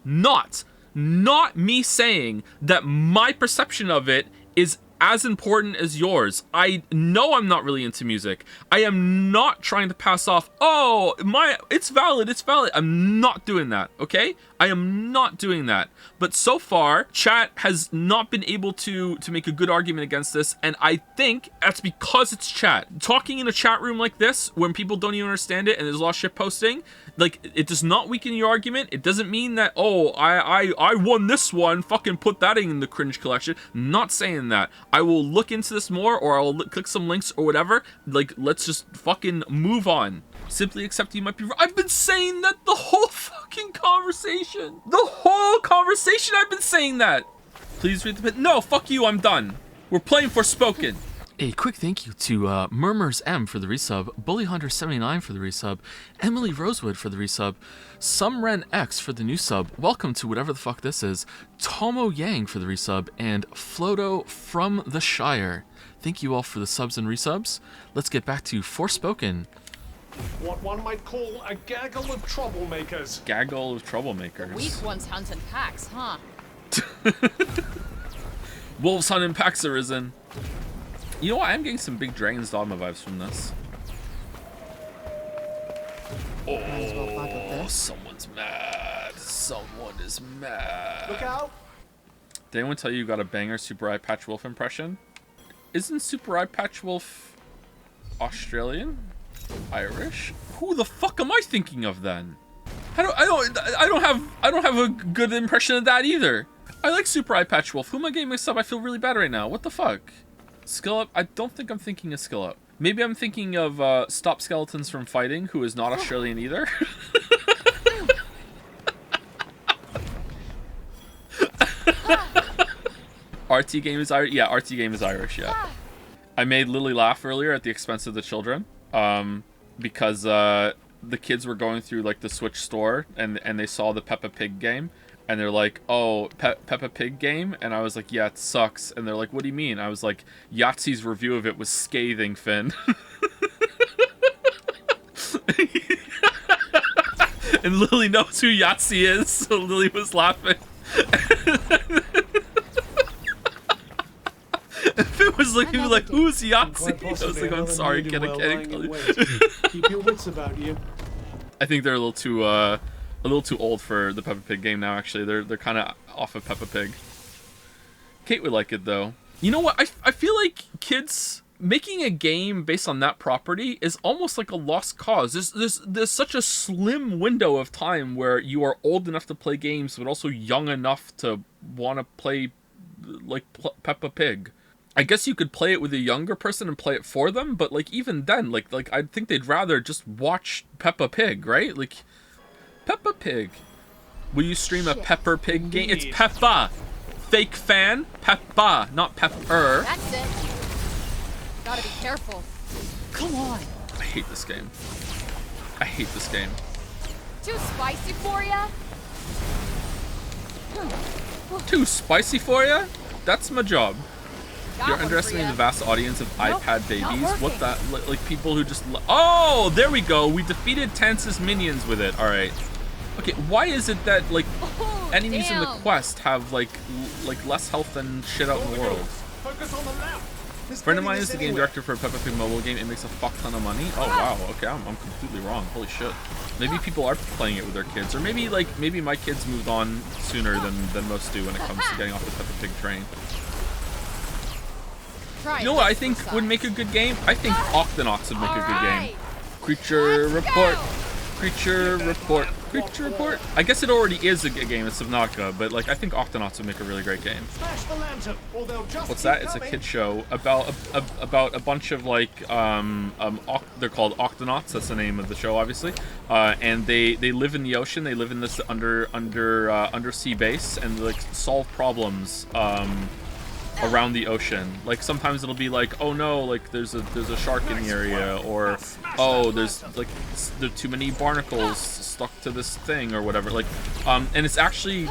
not me saying that my perception of it is as important as yours. I know I'm not really into music. I am not trying to pass off, oh, it's valid. I'm not doing that, okay? I am not doing that. But so far, chat has not been able to make a good argument against this, and I think that's because it's chat. Talking in a chat room like this, when people don't even understand it and there's a lot of shit posting, like, it does not weaken your argument. It doesn't mean that, oh, I won this one, fucking put that in the cringe collection. Not saying that. I will look into this more, or I'll click some links or whatever. Like, let's just fucking move on. Simply accept you might be wrong. I've been saying that the whole fucking conversation. The whole conversation I've been saying that. Please read the bit. No, fuck you, I'm done. We're playing Forspoken. A quick thank you to Murmurs M for the resub, Bully Hunter 79 for the resub, Emily Rosewood for the resub, Sumren X for the new sub, welcome to whatever the fuck this is, Tomo Yang for the resub, and Floto from the Shire. Thank you all for the subs and resubs. Let's get back to Forspoken. What one might call a gaggle of troublemakers. Gaggle of troublemakers. Weak ones hunt in packs, huh? Wolves hunt in packs arisen. You know what? I'm getting some big Dragon's Dogma vibes from this. Oh, someone's mad. Someone is mad. Look out! Did anyone tell you got a banger Super Eye Patch Wolf impression? Isn't Super Eye Patch Wolf Australian? Irish? Who the fuck am I thinking of then? I don't have a good impression of that either. I like Super Eye Patch Wolf. Who am I getting mixed up? I feel really bad right now. What the fuck? Skill Up? I don't think I'm thinking of Skill Up. Maybe I'm thinking of Stop Skeletons from Fighting, who is not Australian either. RT Game is Irish. Yeah, RT Game is Irish, yeah. I made Lily laugh earlier at the expense of the children. Because the kids were going through like the Switch store and they saw the Peppa Pig game. And they're like, oh, Peppa Pig game? And I was like, yeah, it sucks. And they're like, what do you mean? I was like, Yahtzee's review of it was scathing, Finn. And Lily knows who Yahtzee is, so Lily was laughing. If it was like, people like, who's Yahtzee? I was like, I'm sorry, kid, I can't call you. Keep your wits about you. I think they're a little too old for the Peppa Pig game now. Actually, they're kind of off of Peppa Pig. Kate would like it though. You know what? I feel like kids making a game based on that property is almost like a lost cause. There's such a slim window of time where you are old enough to play games, but also young enough to want to play like Peppa Pig. I guess you could play it with a younger person and play it for them, but like even then, like I think they'd rather just watch Peppa Pig, right? Like Peppa Pig. Will you stream a Pepper Pig game? It's Peppa. Fake fan. Peppa, not Pepper. That's it. Gotta be careful. Come on. I hate this game. I hate this game. Too spicy for ya? Too spicy for ya? That's my job. Got You're one underestimating for the ya. vast audience of Nope, iPad babies. not What working. that? Like people who just. Oh, there we go. We defeated Tantas minions with it. All right. Okay. Why is it that like Oh, enemies in the damn. quest have like less health than shit out in the world? Focus on the left. A friend of mine is the game director for a Peppa Pig mobile game. It makes a fuck ton of money. Oh wow. Okay, I'm completely wrong. Holy shit. Maybe people are playing it with their kids, or maybe my kids moved on sooner than most do when it comes to getting off the Peppa Pig train. Try You know and what I get think some would size. make a good game? I think Octonauts would make a good game. Alright. Creature Let's report. go. Creature report. Creature report. I guess it already is a game. It's Subnautica, but like I think Octonauts would make a really great game. Smash the lantern, or they'll just What's keep that? It's a coming. kid show about a bunch of like they're called Octonauts. That's the name of the show, obviously. And they live in the ocean. They live in this undersea base and like solve problems around the ocean. Like sometimes it'll be like, oh no, like there's a shark in the area, or oh there's too many barnacles stuck to this thing or whatever. Like and it's actually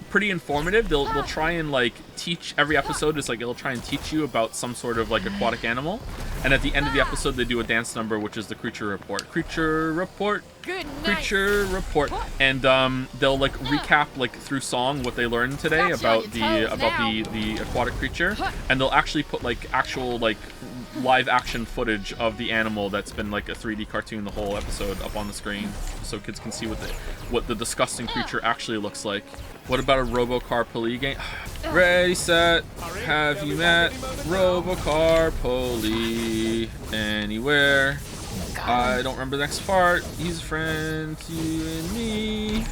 pretty informative. They'll try and like teach, every episode is like it'll try and teach you about some sort of like aquatic animal, and at the end of the episode they do a dance number, which is the creature report. Creature report. Good night. Creature report. And they'll like recap like through song what they learned today Got you on about your toes the aquatic creature, and they'll actually put like actual like live action footage of the animal that's been like a 3D cartoon the whole episode up on the screen, so kids can see what the disgusting creature actually looks like. What about a Robocar Poli game? Ready, set, have you met Robocar Poli anywhere? I don't remember the next part. He's a friend to you and me.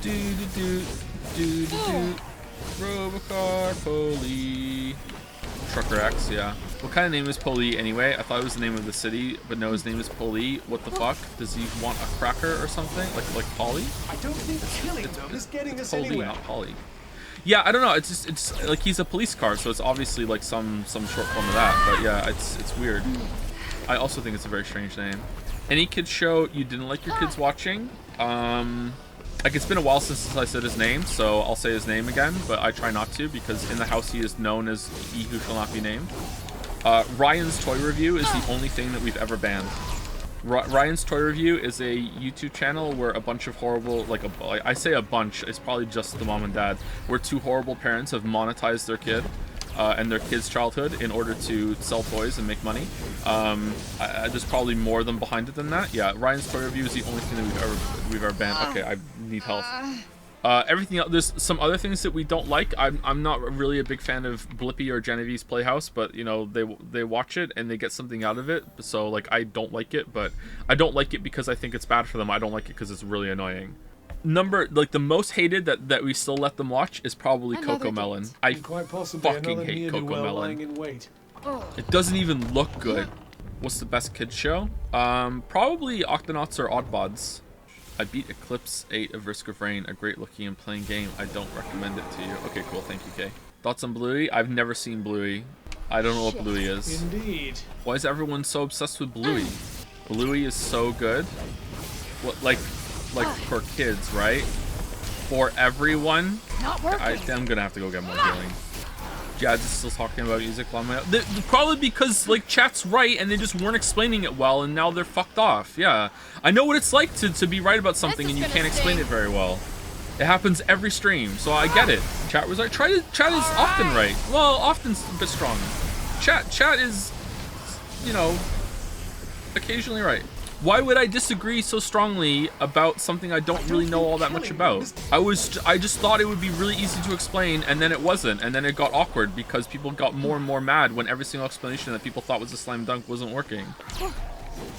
Do do do do do do. Robocar Poli. Trucker X, yeah. What kind of name is Poli anyway? I thought it was the name of the city, but no, his name is Poli. What the fuck? Does he want a cracker or something? Like Polly? I don't think killing them is getting us Poli, anywhere. not Polly. Yeah, I don't know. It's like he's a police car, so it's obviously like some short form of that. But yeah, it's weird. I also think it's a very strange name. Any kids show you didn't like your kids watching? Like it's been a while since I said his name, so I'll say his name again, but I try not to because in the house he is known as he who shall not be named. Ryan's Toy Review is the only thing that we've ever banned. Ryan's Toy Review is a YouTube channel where a bunch of horrible, like I say a bunch, it's probably just the mom and dad, where two horrible parents have monetized their kid and their kid's childhood in order to sell toys and make money. There's probably more of them behind it than that. Yeah, Ryan's Toy Review is the only thing that we've ever banned. Okay, I need help. Everything else, there's some other things that we don't like. I'm not really a big fan of Blippi or Genevieve's Playhouse, but you know they watch it and they get something out of it. So like I don't like it, but I don't like it because I think it's bad for them. I don't like it because it's really annoying. The most hated that we still let them watch is probably Another Coco Melon. date. I And quite possibly fucking another hate Coco ne'er-do-well lying Melon. in wait. It doesn't even look good. What's the best kids show? Probably Octonauts or Oddbods. I beat Eclipse 8 of Risk of Rain, a great looking and playing game. I don't recommend it to you. Okay, cool. Thank you, Kay. Thoughts on Bluey? I've never seen Bluey. I don't know what Bluey is. Indeed. Why is everyone so obsessed with Bluey? Bluey is so good. What, like for kids, right? for everyone. Not working. I'm gonna have to go get more healing. Jazz is still talking about music while probably because like chat's right and they just weren't explaining it well and now they're fucked off. Yeah, I know what it's like to be right about something and you can't explain it very well. It happens every stream, so I get it. Chat was like, chat is often right. Well, often's a bit strong. Chat is, you know, occasionally right. Why would I disagree so strongly about something I don't really know all that much about? I just thought it would be really easy to explain, and then it wasn't, and then it got awkward because people got more and more mad when every single explanation that people thought was a slam dunk wasn't working.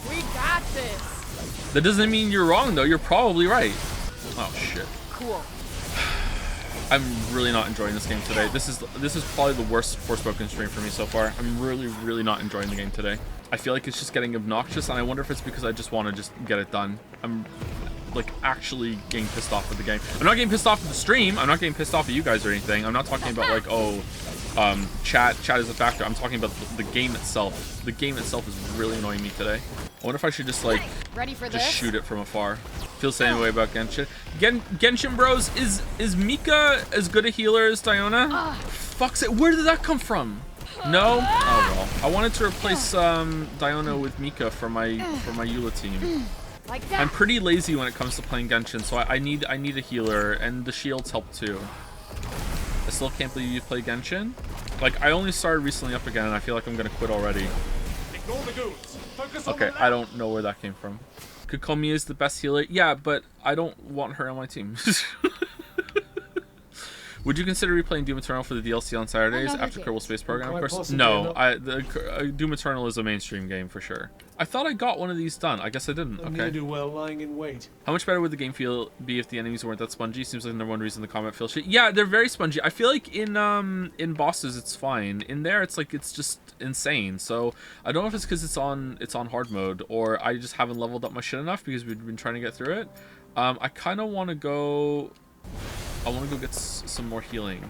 We got this. That doesn't mean you're wrong though. You're probably right. Oh shit. Cool. I'm really not enjoying this game today. This is probably the worst Forspoken stream for me so far. I'm really not enjoying the game today. I feel like it's just getting obnoxious, and I wonder if it's because I just want to just get it done. I'm like actually getting pissed off with the game. I'm not getting pissed off at the stream. I'm not getting pissed off at you guys or anything. I'm not talking about like, oh, chat is a factor. I'm talking about the game itself. The game itself is really annoying me today. I wonder if I should just like shoot it from afar. Feel the same way about Genshin. Genshin Bros, is Mika as good a healer as Diona? Fuck's it. Where did that come from? No? Oh well. I wanted to replace Diona with Mika for my Eula team. Like that. I'm pretty lazy when it comes to playing Genshin, so I need a healer, and the shields help too. I still can't believe you play Genshin. Like, I only started recently up again, and I feel like I'm gonna quit already. Ignore the goons. Focus on Okay, the I don't know where that came from. Kokomi is the best healer. Yeah, but I don't want her on my team. Would you consider replaying Doom Eternal for the DLC on Saturdays after Kerbal Space Program? Of course, no. Doom Eternal is a mainstream game for sure. I thought I got one of these done. I guess I didn't. Okay. You do well lying in wait. How much better would the game be if the enemies weren't that spongy? Seems like the number one reason the combat feels shit. Yeah, they're very spongy. I feel like in bosses it's fine. In there it's like it's just insane. So I don't know if it's because it's on hard mode or I just haven't leveled up my shit enough because we've been trying to get through it. I kind of want to go. I want to go get some more healing.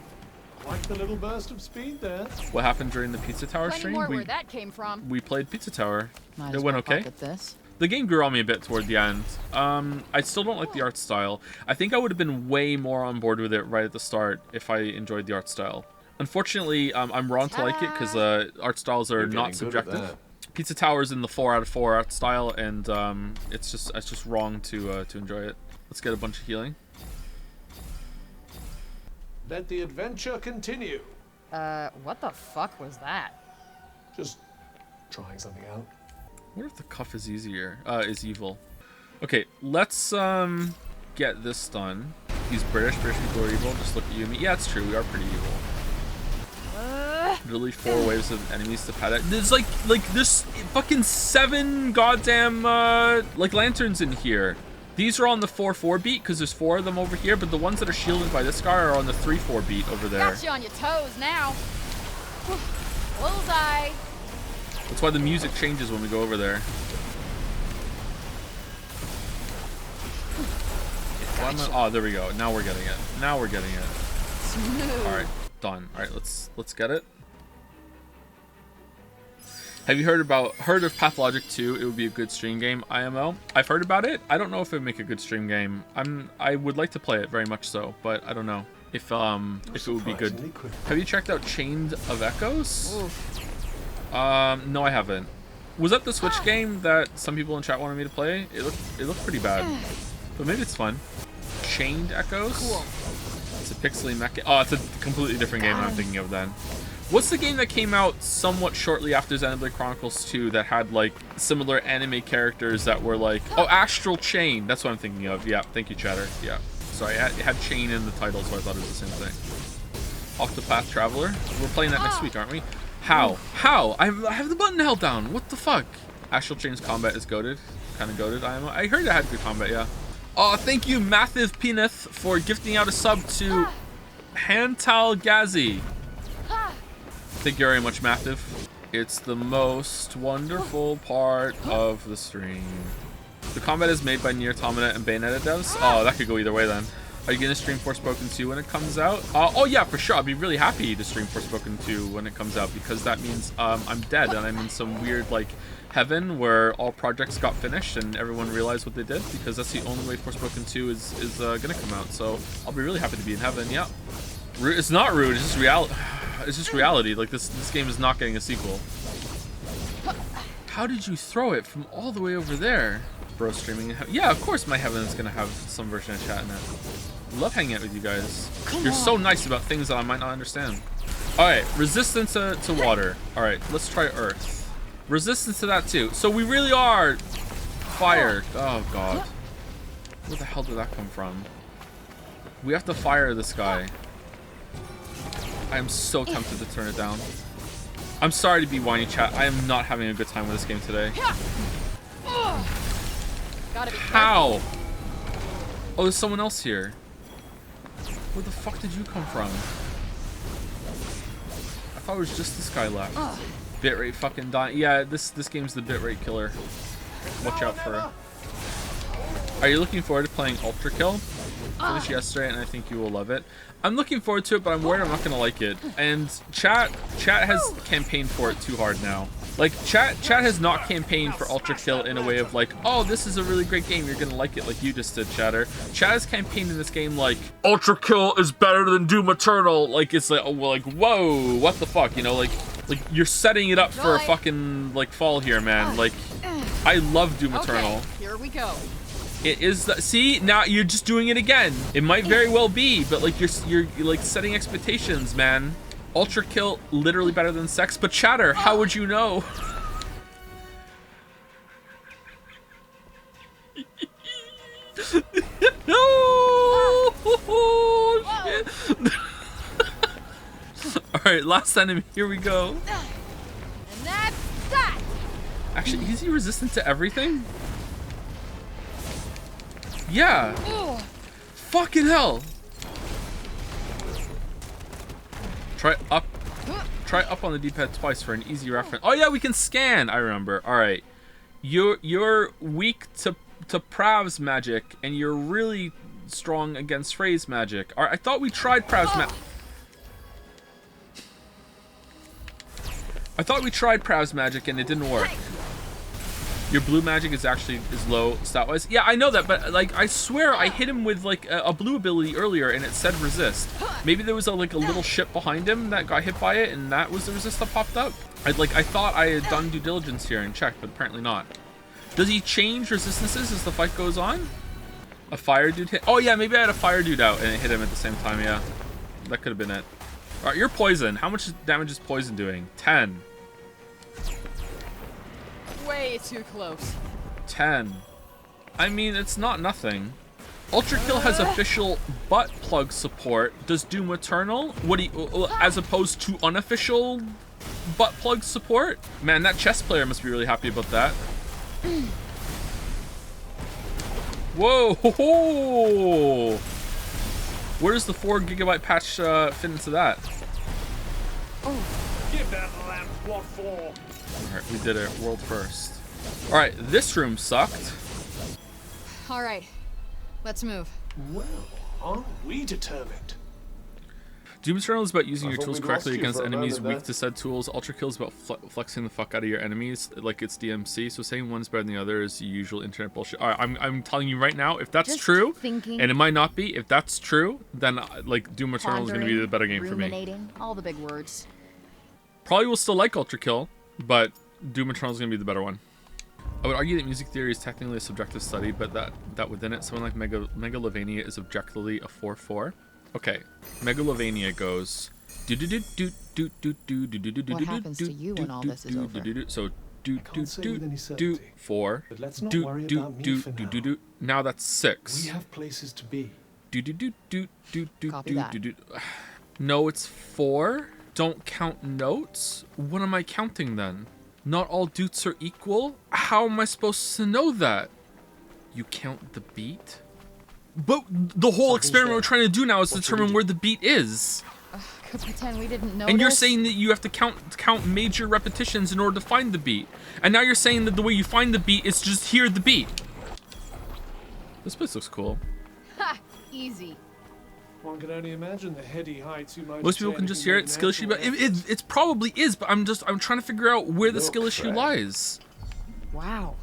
Like the little burst of speed there. What happened during the Pizza Tower Plenty stream? more where that came from. We played Pizza Tower. Might It as went well okay. pocket this. The game grew on me a bit toward the end. I still don't like the art style. I think I would have been way more on board with it right at the start if I enjoyed the art style. Unfortunately, I'm wrong to like it because art styles are not subjective. Pizza Tower's in the 4 out of 4 art style, and it's just wrong to enjoy it. Let's get a bunch of healing. Let the adventure continue. What the fuck was that? Just trying something out. What if the cuff is easier? Is evil. Okay, let's get this done. He's British people are evil. Just look at you and me. Yeah, it's true. We are pretty evil. Literally 4 waves of enemies to pet at. There's like this fucking 7 goddamn like lanterns in here. These are on the 4-4 beat because there's 4 of them over here, but the ones that are shielded by this guy are on the 3-4 beat over there. Got you on your toes now. Bullseye. That's why the music changes when we go over there. Oh, there we go. Now we're getting it. Now we're getting it. Smooth. All right, done. All right, let's get it. Have you heard of Pathologic 2? It would be a good stream game, IMO. I've heard about it. I don't know if it would make a good stream game. I would like to play it very much so, but I don't know if it would be good. Have you checked out Chained of Echoes? No, I haven't. Was that the Switch game that some people in chat wanted me to play? It looked pretty bad, but maybe it's fun. Chained Echoes. Cool. It's a pixely mech. Oh, it's a completely different game than I'm thinking of then. What's the game that came out somewhat shortly after Xenoblade Chronicles 2 that had like similar anime characters that were like, oh, Astral Chain. That's what I'm thinking of. Yeah, thank you, Chatter. Yeah, sorry, it had Chain in the title, so I thought it was the same thing. Octopath Traveler. We're playing that next week, aren't we? How? I have the button held down. What the fuck? Astral Chain's combat is goated. Kind of goated. I heard it had good combat. Yeah. Oh, thank you, Mathiv Peneth, for gifting out a sub to Hantal Gazi. Thank you very much, Mathiv. It's the most wonderful part of the stream. The combat is made by Nier Automata and Bayonetta devs. Oh, that could go either way then. Are you gonna stream Forspoken 2 when it comes out? Oh yeah, for sure. I'd be really happy to stream Forspoken 2 when it comes out because that means I'm dead and I'm in some weird like heaven where all projects got finished and everyone realized what they did, because that's the only way Forspoken 2 is gonna come out. So I'll be really happy to be in heaven. Yeah, it's not rude. It's just reality. It's just reality. Like this game is not getting a sequel. How did you throw it from all the way over there? Bro streaming. Yeah, of course my heaven is gonna have some version of chat in it. Love hanging out with you guys. You're so nice about things that I might not understand. Alright, resistance to water. Alright, let's try earth. Resistance to that too. So we really are fire. Oh god. Where the hell did that come from? We have to fire this guy. I am so tempted to turn it down. I'm sorry to be whiny, chat. I am not having a good time with this game today. How? Oh, there's someone else here. Where the fuck did you come from? I thought it was just this guy left. Bitrate fucking dying. Yeah, this game's the bitrate killer. Watch out for it. Are you looking forward to playing Ultra Kill? Finished yesterday and I think you will love it. I'm looking forward to it, but I'm worried I'm not gonna like it. And chat has campaigned for it too hard now. Like chat has not campaigned for Ultra Kill in a way of like, oh, this is a really great game, you're gonna like it, like you just did, Chatter. Chat has campaigned in this game like Ultra Kill is better than Doom Eternal. Like it's like, oh, like whoa, what the fuck, you know, like you're setting it up for a fucking like fall here, man. Like I love Doom Eternal. Here we go. It is the, see, now you're just doing it again. It might very well be, but like you're like setting expectations, man. Ultra Kill literally better than sex, but Chatter, how would you know? No! Oh, shit. All right, last enemy. Here we go. And that's that. Actually, is he resistant to everything? Yeah. Fucking hell. Try up on the D-pad twice for an easy reference. Oh yeah, we can scan. I remember. All right. You're weak to Prav's magic, and you're really strong against Frey's magic. All right, I thought we tried Prav's magic. I thought we tried Prav's magic and it didn't work. Your blue magic is low stat-wise. Yeah, I know that, but like I swear I hit him with like a blue ability earlier and it said resist. Maybe there was like a little ship behind him that got hit by it and that was the resist that popped up. I thought I had done due diligence here and checked, but apparently not. Does he change resistances as the fight goes on? A fire dude hit? Oh yeah, maybe I had a fire dude out and it hit him at the same time. Yeah, that could have been it. All right, you're poison. How much damage is poison doing? 10. Way too close. 10. I mean, it's not nothing. Ultra Kill has official butt plug support. Does Doom Eternal? As opposed to unofficial butt plug support? Man, that chess player must be really happy about that. Whoa! Ho, ho. Where does the 4 GB patch fit into that? Give that lamp what for. Alright, we did it. World first. Alright, this room sucked. Alright, let's move. Well, aren't we determined? Doom Eternal is about using I your thought tools we'd correctly lost you against for a enemies moment weak to said tools. Ultra Kill is about flexing the fuck out of your enemies like it's DMC. So saying one's better than the other is the usual internet bullshit. Alright, I'm telling you right now, if that's Just true, thinking, and it might not be, if that's true, then like Doom Eternal is going to be the better game for me. ruminating, all the big words. Probably will still like Ultra Kill, but Doom Eternal is going to be the better one. I would argue that music theory is technically a subjective study, but that within it, someone like Megalovania is objectively a 4-4. Okay, Megalovania goes. What happens to you when all this is over? So Can't say with any certainty, 4. but let's not worry about me for now. Now that's 6. We have places to be. Copy that. No, it's 4. Don't count notes. What am I counting then? Not all dutes are equal? How am I supposed to know that? You count the beat? But the whole experiment we're trying to do now is determine where the beat is. Could pretend we didn't know. And you're saying that you have to count major repetitions in order to find the beat. And now you're saying that the way you find the beat is to just hear the beat. This place looks cool. Ha! Easy. One can only imagine the heady heights you might. Most people can just hear it. Skill issue, but it probably is. But I'm trying to figure out where the skill issue lies. Wow.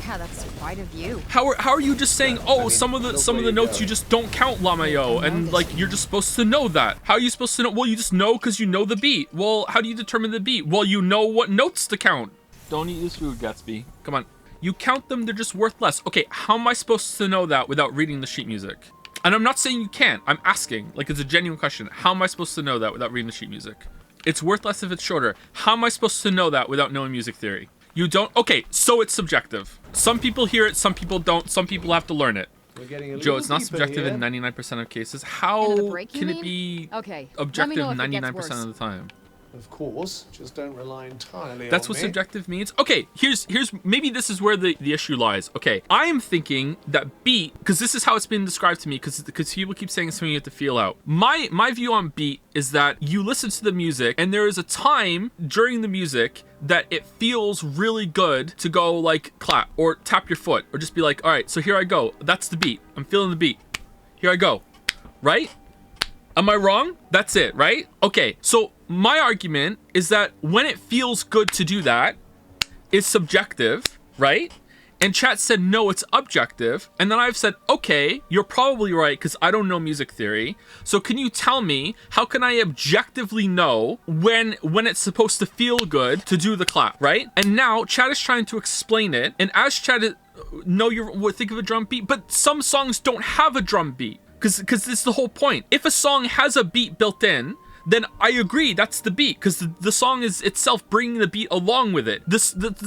Yeah, that's quite a view. How are you just saying, oh, I mean, some of the look where you're notes going. you just don't count, Lamayo, and like you're just supposed to know that? How are you supposed to know? Well, you just know because you know the beat. Well, how do you determine the beat? Well, you know what notes to count. Don't eat this food, Gatsby. Come on. You count them, they're just worth less. Okay, how am I supposed to know that without reading the sheet music? And I'm not saying you can't. I'm asking, like it's a genuine question. How am I supposed to know that without reading the sheet music? It's worth less if it's shorter. How am I supposed to know that without knowing music theory? You don't? Okay, so it's subjective. Some people hear it, some people don't. Some people have to learn it. We're getting a Joe, little it's not deeper subjective here. in 99% of cases. End of How the break, you can it mean? be Okay, let me objective know if it gets 99% worse. of the time? Of course, just don't rely entirely That's on what me. subjective means. Okay, here's maybe this is where the issue lies. Okay, I am thinking that beat, because this is how it's been described to me, because people keep saying it's something you have to feel out. My view on beat is that you listen to the music and there is a time during the music that it feels really good to go like clap or tap your foot or just be like, all right, so here I go. That's the beat. I'm feeling the beat. Here I go. Right? Am I wrong? That's it, right? Okay, so my argument is that when it feels good to do that, it's subjective, right? And chat said, no, it's objective. And then I've said, okay, you're probably right because I don't know music theory. So can you tell me, how can I objectively know when it's supposed to feel good to do the clap, right? And now chat is trying to explain it. And as chat is, no, you think of a drum beat, but some songs don't have a drum beat. Because this is the whole point. If a song has a beat built in, then I agree, that's the beat, because the song is itself bringing the beat along with it. The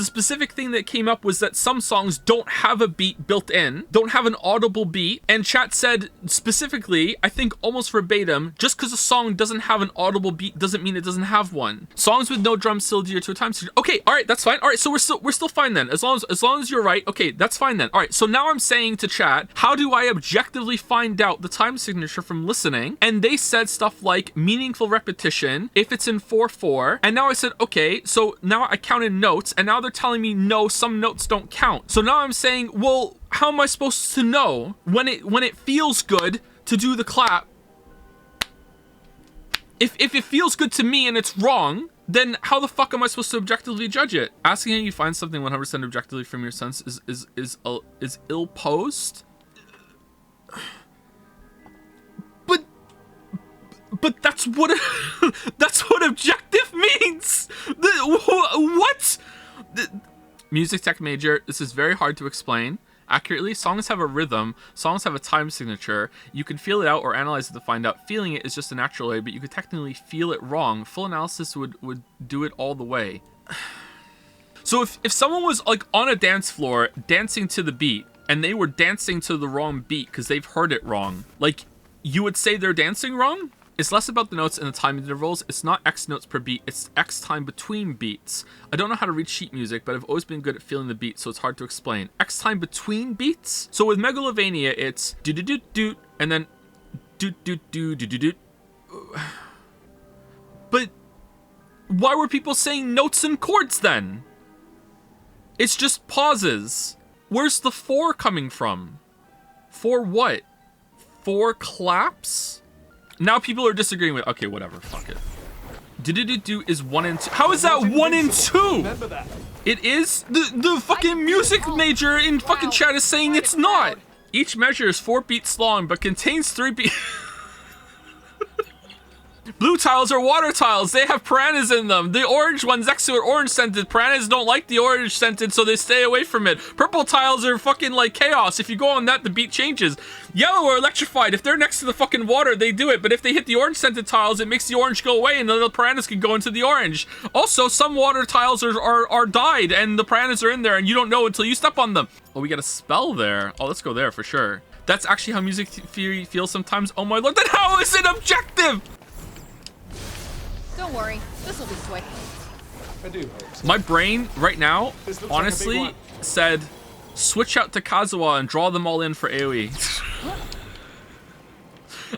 specific thing that came up was that some songs don't have a beat built in, don't have an audible beat, and chat said specifically, I think almost verbatim, just because a song doesn't have an audible beat doesn't mean it doesn't have one. Songs with no drums still adhere to a time signature. Okay, all right, that's fine. All right, so we're still fine then. As long as you're right, okay, that's fine then. All right, so now I'm saying to chat, how do I objectively find out the time signature from listening? And they said stuff like meaningful repetition if it's in 4/4, and now I said, okay, so now I counted notes, and now they're telling me no, some notes don't count. So now I'm saying, well, how am I supposed to know when it feels good to do the clap? If it feels good to me and it's wrong, then how the fuck am I supposed to objectively judge it? Asking how you find something 100% objectively from your sense is ill-posed. But that's what that's what objective means. What? Music tech major. This is very hard to explain accurately. Songs have a rhythm. Songs have a time signature. You can feel it out or analyze it to find out. Feeling it is just a natural way, but you could technically feel it wrong. Full analysis would do it all the way. So if someone was like on a dance floor dancing to the beat and they were dancing to the wrong beat because they've heard it wrong, like you would say they're dancing wrong? It's less about the notes and the time intervals. It's not X notes per beat, it's X time between beats. I don't know how to read sheet music, but I've always been good at feeling the beat, so it's hard to explain. X time between beats? So with Megalovania, it's do-do-do-do, and then do-do-do-do-do-do. But why were people saying notes and chords then? It's just pauses. Where's the 4 coming from? For what? 4 claps? Now people are disagreeing with, okay, whatever, fuck it. Do-do-do-do is 1 and 2. How is that 1 and 2? Remember that. It is? The fucking music major in fucking chat is saying it's not. Each measure is 4 beats long, but contains 3 beats. Blue tiles are water tiles. They have piranhas in them. The orange ones next to it, orange scented. Piranhas don't like the orange scented, so they stay away from it. Purple tiles are fucking like chaos. If you go on that, the beat changes. Yellow are electrified. If they're next to the fucking water, they do it. But if they hit the orange scented tiles, it makes the orange go away, and the little piranhas can go into the orange. Also, some water tiles are dyed, and the piranhas are in there, and you don't know until you step on them. Oh, we got a spell there. Oh, let's go there for sure. That's actually how music theory feels sometimes. Oh my lord, then how is it objective? Don't worry, this will be quick. I do hope so. My brain right now, This looks like a big honestly, one. said, switch out to Kazuha and draw them all in for AoE.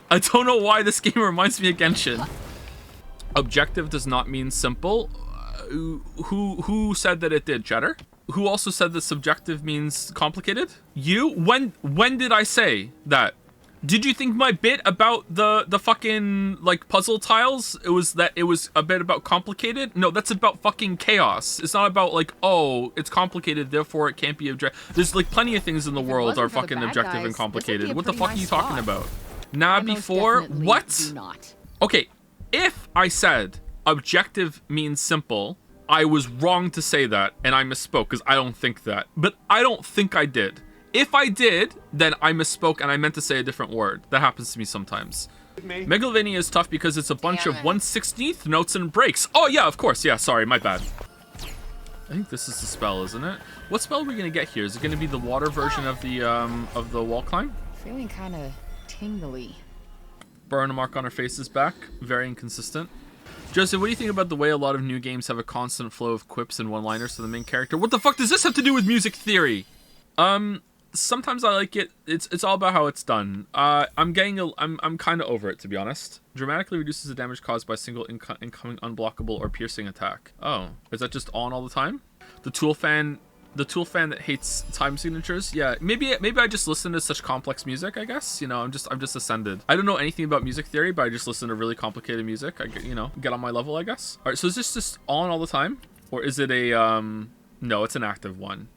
I don't know why this game reminds me of Genshin. Objective does not mean simple. Who said that it did, Cheddar? Who also said that subjective means complicated? You? When did I say that? Did you think my bit about the fucking, like, puzzle tiles, it was a bit about complicated? No, that's about fucking chaos. It's not about, like, oh, it's complicated, therefore it can't be objective. There's, like, plenty of things in the world are fucking objective and complicated. What the fuck are you talking about? Nah, before? What? Okay, if I said objective means simple, I was wrong to say that, and I misspoke, because I don't think that. But I don't think I did. If I did, then I misspoke and I meant to say a different word. That happens to me sometimes. Megalovania is tough because it's a bunch of 1/16th notes and breaks. Oh yeah, of course. Yeah, sorry, my bad. I think this is the spell, isn't it? What spell are we gonna get here? Is it gonna be the water version of the wall climb? Feeling kind of tingly. Burn mark on her face is back. Very inconsistent. Joseph, what do you think about the way a lot of new games have a constant flow of quips and one-liners to the main character? What the fuck does this have to do with music theory? Sometimes I like it. It's all about how it's done. I'm kind of over it, to be honest. Dramatically reduces the damage caused by a single incoming unblockable or piercing attack. Oh, is that just on all the time? The tool fan that hates time signatures. Yeah, maybe I just listen to such complex music, I guess. You know, I'm just ascended. I don't know anything about music theory, but I just listen to really complicated music. I get, you know, get on my level, I guess. All right, so is this just on all the time, or is it a no, it's an active one.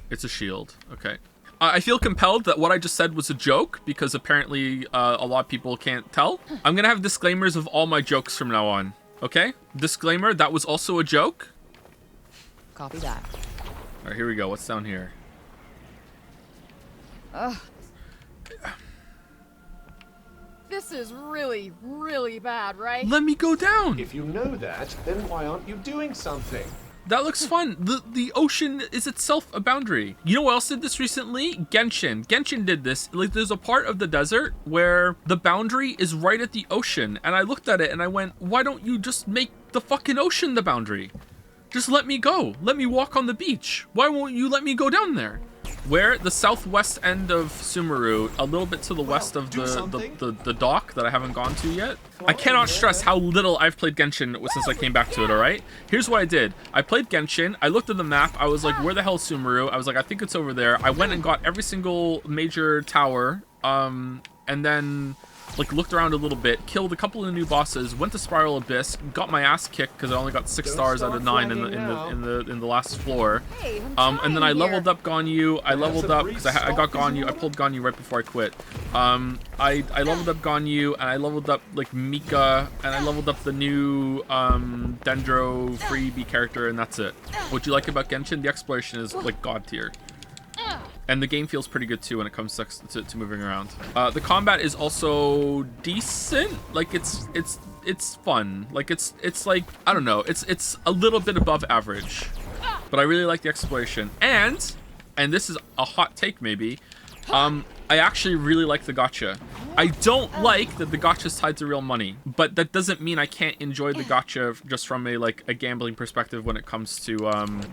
It's a shield. Okay. I feel compelled that what I just said was a joke because apparently a lot of people can't tell. I'm gonna have disclaimers of all my jokes from now on. Okay? Disclaimer, that was also a joke. Copy that. All right, here we go. What's down here? This is really, really bad, right? Let me go down. If you know that, then why aren't you doing something? That looks fun. The ocean is itself a boundary. You know what else did this recently? Genshin. Genshin did this. Like, there's a part of the desert where the boundary is right at the ocean. And I looked at it and I went, why don't you just make the fucking ocean the boundary? Just let me go. Let me walk on the beach. Why won't you let me go down there? Where the southwest end of Sumeru, a little bit to the west of the dock that I haven't gone to yet. I cannot stress how little I've played Genshin since I came back to it, alright? Here's what I did. I played Genshin, I looked at the map, I was like, where the hell is Sumeru? I was like, I think it's over there. I went and got every single major tower, and then like looked around a little bit, killed a couple of new bosses, went to Spiral Abyss, got my ass kicked because I only got 6 stars out of 9 in the last floor. Hey, And then I leveled up Ganyu. I leveled up because I got Ganyu. I pulled Ganyu right before I quit. I leveled up Ganyu and I leveled up like Mika and I leveled up the new Dendro freebie character and that's it. What you like about Genshin? The exploration is like god tier. And the game feels pretty good too when it comes to moving around. The combat is also decent. Like it's fun. Like it's like, I don't know. It's a little bit above average. But I really like the exploration. And this is a hot take maybe. I actually really like the gacha. I don't like that the gacha is tied to real money, but that doesn't mean I can't enjoy the gacha just from a gambling perspective when it comes to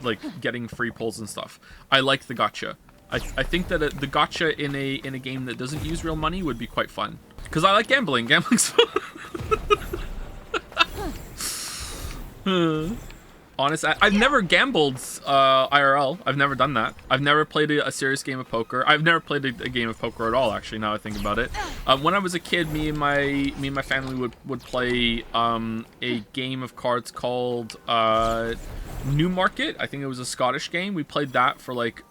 like getting free pulls and stuff. I like the gacha. I think that the gacha in a game that doesn't use real money would be quite fun. Because I like gambling. Gambling's fun. Honestly, I've never gambled IRL. I've never done that. I've never played a serious game of poker. I've never played a game of poker at all, actually, now I think about it. When I was a kid, me and my family would play a game of cards called Newmarket. I think it was a Scottish game. We played that for like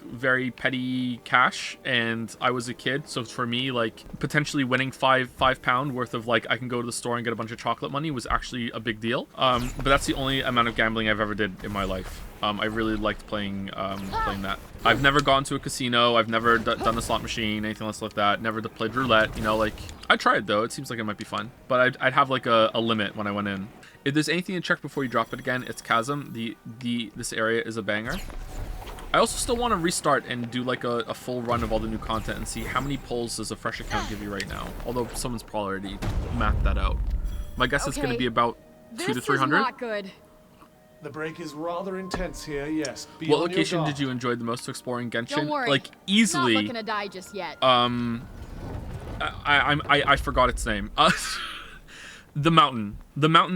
very petty cash, and I was a kid, so for me, like potentially winning £5 worth of like I can go to the store and get a bunch of chocolate money was actually a big deal. But that's the only amount of gambling I've ever did in my life. I really liked playing that. I've never gone to a casino. I've never done a slot machine, anything else like that. Never played roulette. You know, like I tried though. It seems like it might be fun, but I'd have like a limit when I went in. If there's anything to check before you drop it again, it's Chasm. This area is a banger. I also still want to restart and do like a full run of all the new content and see how many pulls does a fresh account give you right now. Although someone's probably already mapped that out. My guess is going to be about 200 to 300. This is not good. The break is rather intense here, yes. What location did you enjoy the most to explore in Genshin? Don't worry. Like easily. Not looking to die just yet. I forgot its name. The mountain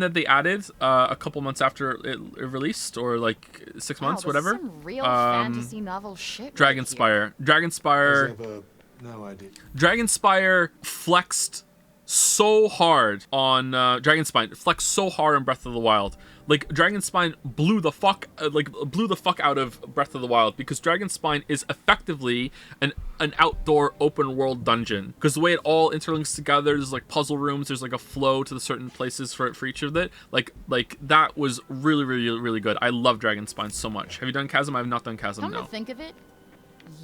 that they added a couple months after it released, or like 6 months, whatever. Some real fantasy novel shit. Dragonspire. Dragonspire. No idea. Dragonspire flexed so hard on Dragonspine flexed so hard in Breath of the Wild. Like Dragonspine blew the fuck out of Breath of the Wild, because Dragonspine is effectively an outdoor open world dungeon, because the way it all interlinks together, there's like puzzle rooms, there's like a flow to the certain places for each of it. Like that was really, really, really good. I love Dragonspine so much. Have you done Chasm? I have not done Chasm. Come No. to think of it,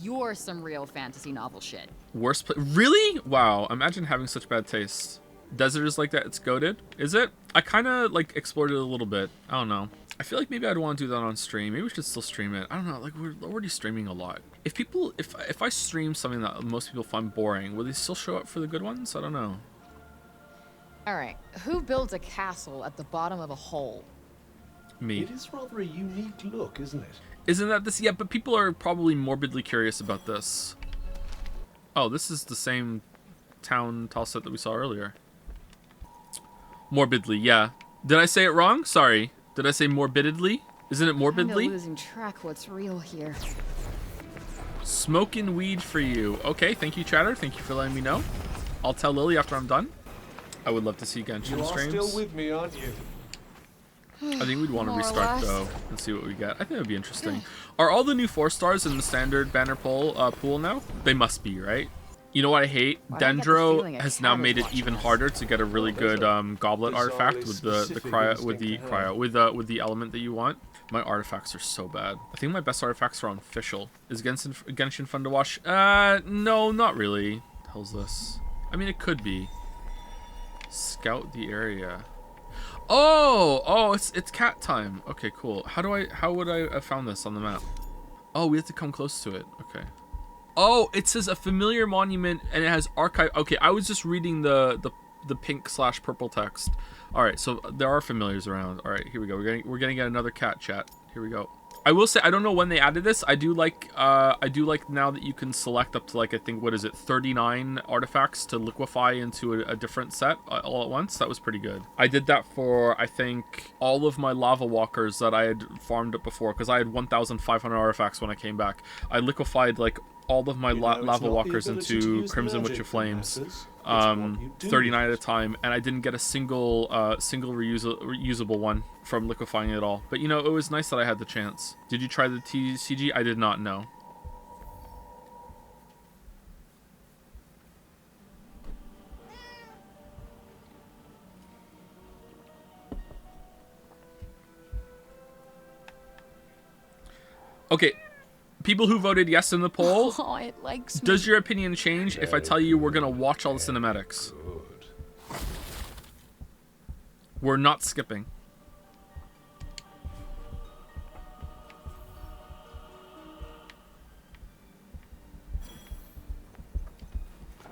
you're some real fantasy novel shit. Worst really? Wow. Imagine having such bad taste. Desert is like that. It's goated. Is it? I kind of like explored it a little bit. I don't know. I feel like maybe I'd want to do that on stream. Maybe we should still stream it. I don't know. Like, we're already streaming a lot. If I stream something that most people find boring, will they still show up for the good ones? I don't know. All right, who builds a castle at the bottom of a hole? Me. It is rather a unique look, isn't it? Isn't that this? Yeah, but people are probably morbidly curious about this. Oh, this is the same town tile set that we saw earlier. Morbidly, yeah. Did I say it wrong? Sorry. Did I say morbidly? Isn't it morbidly? I'm losing track what's real here. Smoking weed for you. Okay, thank you, Chatter. Thank you for letting me know. I'll tell Lily after I'm done. I would love to see Genshin streams. You are still with me, aren't you? I think we'd want to More or restart less. though and see what we get. I think it'd be interesting. Are all the new 4-stars in the standard banner pool now? They must be, right? You know what I hate? Why do I get the feeling Dendro a has now cat is made it watching even us? harder to get a really good goblet bizarrely artifact with the specific with the element that you want. My artifacts are so bad. I think my best artifacts are on official. Is Genshin fun to watch? No, not really. What the hell's this? I mean, it could be. Scout the area. Oh, it's cat time. Okay, cool. How would I have found this on the map? Oh, we have to come close to it. Okay. Oh, it says a familiar monument and it has archive. Okay, I was just reading the pink/purple text. All right, so there are familiars around. All right, here we go. We're gonna get another cat chat. Here we go. I will say I don't know when they added this. I do like now that you can select up to like I think what is it 39 artifacts to liquefy into a different set all at once. That was pretty good. I did that for I think all of my lava walkers that I had farmed up before because I had 1,500 artifacts when I came back. I liquefied like all of my lava walkers into Crimson Witch of Flames, 39 at a time, and I didn't get a single reusable one from liquefying it all. But you know, it was nice that I had the chance. Did you try the TCG? I did not know. Okay. People who voted yes in the poll, Oh, it likes me. does your opinion change if I tell you we're going to watch all the cinematics? Good. We're not skipping.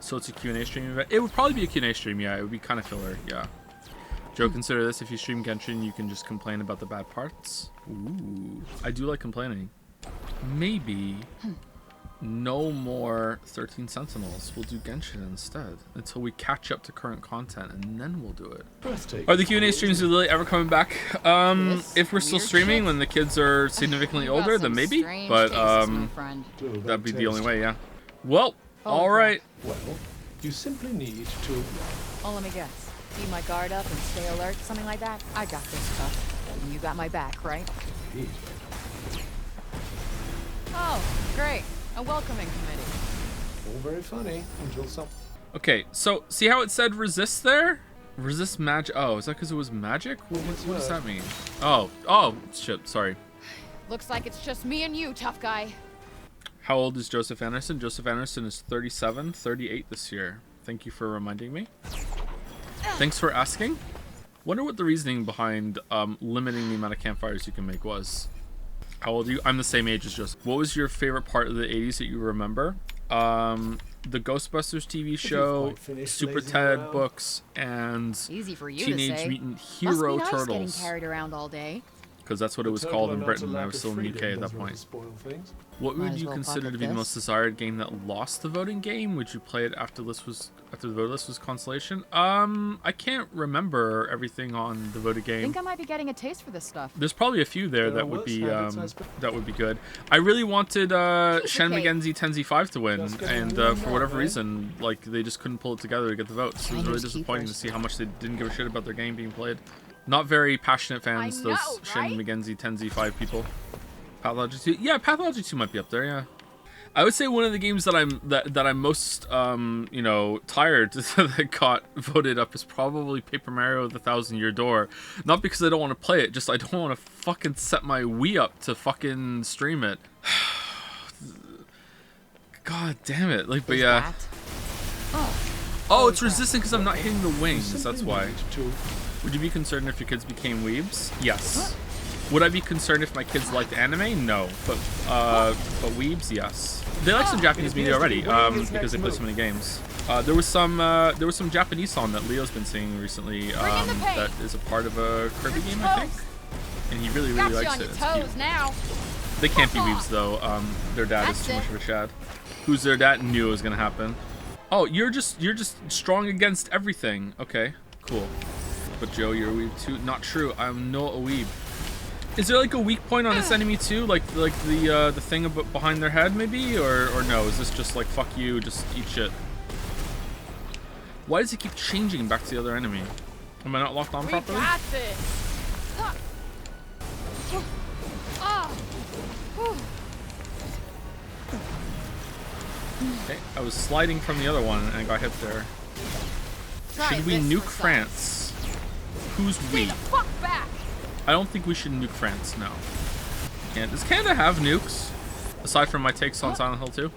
So it's a Q&A stream event? It would probably be a Q&A stream, yeah. It would be kind of filler, yeah. Joe, consider this. If you stream Genshin, you can just complain about the bad parts. Ooh. I do like complaining. Maybe no more 13 Sentinels. We'll do Genshin instead until we catch up to current content, and then we'll do it. Are the Q&A streams really ever coming back? If we're still weird streaming shit. when the kids are significantly You got older, then some maybe. strange But tastes, my friend. that'd be the only way, yeah. Well, Holy all crap. right. Well, you simply need to. Oh, let me guess. Keep my guard up and stay alert, something like that? I got this stuff. And you got my back, right? Oh, great. A welcoming committee. All very funny until some. Okay, so see how it said resist there? Resist magic. Oh, is that because it was magic? What does that mean? Oh, shit. Sorry. Looks like it's just me and you, tough guy. How old is Joseph Anderson? Joseph Anderson is 37, 38 this year. Thank you for reminding me. Thanks for asking. Wonder what the reasoning behind limiting the amount of campfires you can make was. How old are you? I'm the same age as Joseph. What was your favorite part of the 80s that you remember? The Ghostbusters TV show, quite finished Super lazing Ted around. books, and Easy for you Teenage to say. Mutant Must Hero be nice Turtles. getting carried around all day. because that's what it was called in Britain. I was still in the UK at that point. What would you consider to be the most desired game that lost the voting game? Would you play it after the vote list was consolation? I can't remember everything on the voted game. I think I might be getting a taste for this stuff. There's probably a few there that would be good. I really wanted Shen McGenzie Tenzi 5 to win, and for whatever reason, like they just couldn't pull it together to get the votes. It was really disappointing to see how much they didn't give a shit about their game being played. Not very passionate fans, those Shen McGenzie Tenzi 5 people. Pathology 2, yeah, Pathology 2 might be up there, yeah. I would say one of the games that I'm most you know, tired that got voted up is probably Paper Mario: The 1,000-Year Door. Not because I don't want to play it, just I don't want to fucking set my Wii up to fucking stream it. God damn it! Like, but yeah. Oh, it's resistant because I'm not hitting the wings. That's why. Would you be concerned if your kids became weebs? Yes. Would I be concerned if my kids liked anime? No. But weebs, yes. They like some Japanese media already, because they play so many games. There was some Japanese song that Leo's been singing recently, that is a part of a Kirby game, I think. And he really likes it. It's cute. Now. They can't be weebs though. Their dad is too much of a Chad. Who's their dad? Knew it was gonna happen. Oh, you're just strong against everything. Okay, cool. But Joe, you're a weeb too. Not true. I'm not a weeb. Is there like a weak point on this enemy too? Like the thing behind their head maybe, or no? Is this just like fuck you, just eat shit? Why does it keep changing back to the other enemy? Am I not locked on properly? We got this. Okay, I was sliding from the other one and I got hit there. Should we nuke France? Who's we? Fuck back. I don't think we should nuke France, no. Does Canada have nukes? Aside from my takes on Silent Hill 2?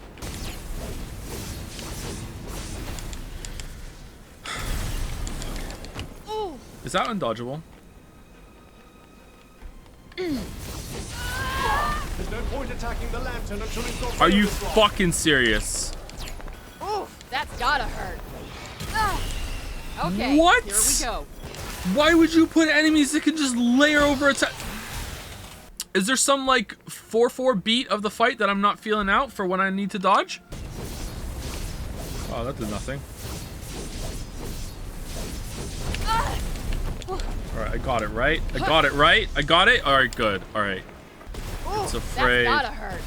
Is that undodgeable? There's no point attacking the lantern until you've got. Are you fucking serious? Oof, that's gotta hurt. Okay, what? Here we go. Why would you put enemies that can just layer over attack? Is there some like 4/4 beat of the fight that I'm not feeling out for when I need to dodge? Oh, that did nothing. Alright, I got it right. I got it right. I got it. Alright, good. Alright. It's afraid. That's gotta hurt.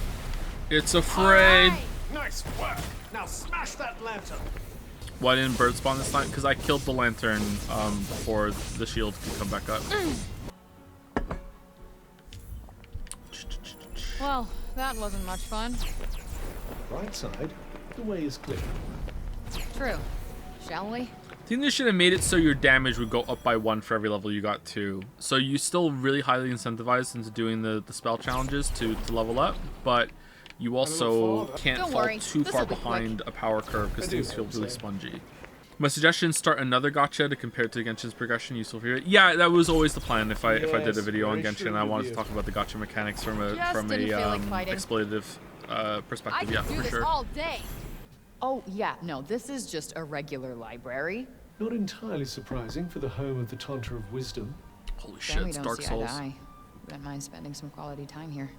It's afraid. Right. Nice work. Now smash that lantern. Why didn't bird spawn this time? Because I killed the lantern before the shield could come back up. Well, that wasn't much fun. Right side, the way is clear. True. Shall we? I think they should have made it so your damage would go up by 1 for every level you got to. So you still really highly incentivized into doing the spell challenges to level up, but you also can't fall too far behind a power curve because things feel really spongy. My suggestion: start another gacha to compare to Genshin's progression. Useful for you. Yeah, that was always the plan. If I did a video on Genshin, I wanted to talk about the gacha mechanics from a exploitative perspective. Yeah, for sure. All day. Oh yeah, no, this is just a regular library. Not entirely surprising for the home of the Tanta of Wisdom. Holy shit, it's Dark Souls. Wouldn't mind spending some quality time here.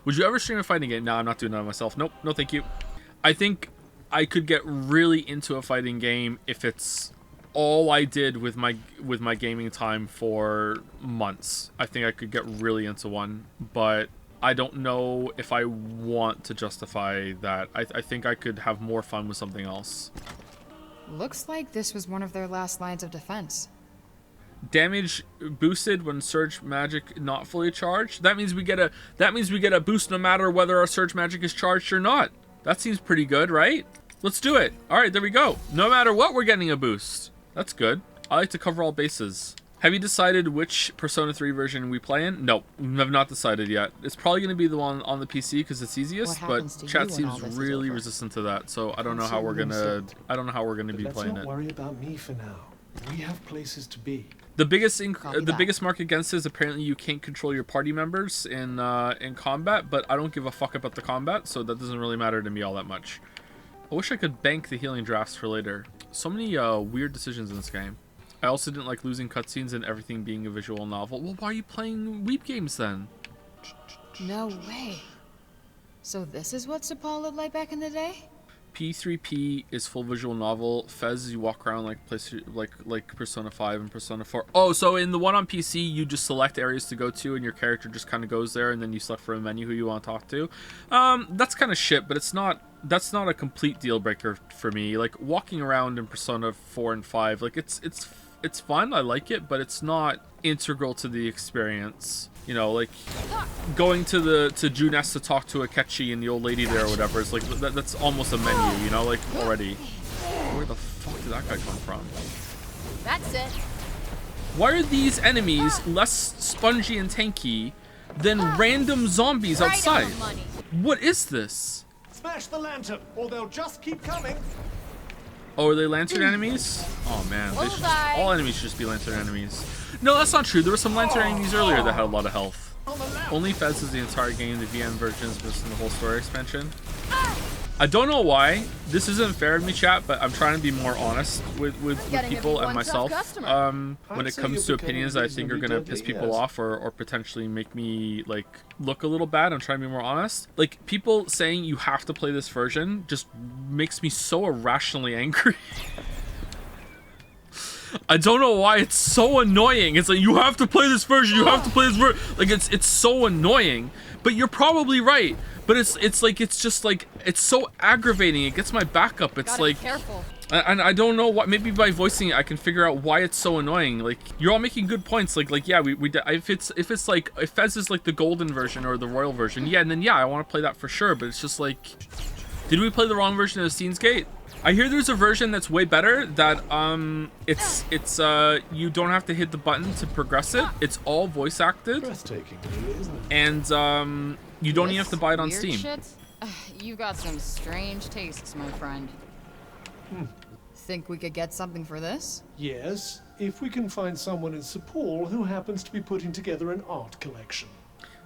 Would you ever stream a fighting game? No, I'm not doing that myself. Nope, no thank you. I think I could get really into a fighting game if it's all I did with my gaming time for months. I think I could get really into one, but I don't know if I want to justify that. I think I could have more fun with something else. Looks like this was one of their last lines of defense. Damage boosted when surge magic not fully charged. That means we get a boost no matter whether our surge magic is charged or not. That seems pretty good, right? Let's do it. All right, there we go. No matter what, we're getting a boost. That's good. I like to cover all bases. Have you decided which Persona 3 version we play in? Nope, have not decided yet. It's probably going to be the one on the PC because it's easiest, but chat seems really resistant to that. So I don't know how we're gonna be playing it. Let's not worry about me for now. We have places to be. The biggest mark against it is apparently you can't control your party members in combat, but I don't give a fuck about the combat, so that doesn't really matter to me all that much. I wish I could bank the healing drafts for later. So many weird decisions in this game. I also didn't like losing cutscenes and everything being a visual novel. Well, why are you playing Weep games then? No way. So this is what Sepal looked like back in the day? P3P is full visual novel. Fez, you walk around like Persona 5 and Persona 4. Oh, so in the one on PC, you just select areas to go to, and your character just kind of goes there, and then you select from a menu who you want to talk to. That's kind of shit, but it's not. That's not a complete deal breaker for me. Like walking around in Persona 4 and 5, like it's fun. I like it, but it's not integral to the experience. You know, like going to Junes to talk to Akechi and the old lady there or whatever. It's like that's almost a menu, you know, like already. Where the fuck did that guy come from? That's it. Why are these enemies less spongy and tanky than random zombies outside? What is this? Smash the lantern, or they'll just keep coming. Oh, are they lantern enemies? Oh man, they should all enemies should just be lantern enemies. No, that's not true. There were some lantern enemies earlier that had a lot of health. Only Fez is the entire game. The VN version is missing the whole story expansion. I don't know why. This isn't fair to me, chat, but I'm trying to be more honest with people and myself. When it comes to opinions that I think are going to piss people off or potentially make me like look a little bad, I'm trying to be more honest. Like, people saying you have to play this version just makes me so irrationally angry. I don't know why, it's so annoying. It's like, you have to play this version, you have to play this version. Like, it's so annoying. But you're probably right. But it's like, it's just like, it's so aggravating. It gets my back up. It's like, careful. And I don't know what, maybe by voicing it I can figure out why it's so annoying. Like, you're all making good points. Like yeah, if it's like, if Fez is like the golden version or the royal version, yeah, and then yeah, I want to play that for sure. But it's just like, did we play the wrong version of Steins Gate? I hear there's a version that's way better that it's you don't have to hit the button to progress it. It's all voice acted. Breathtaking, really, isn't it? And you don't even have to buy it on Weird Steam. Shit? You've got some strange tastes, my friend. Think we could get something for this? Yes, if we can find someone in Sepal who happens to be putting together an art collection.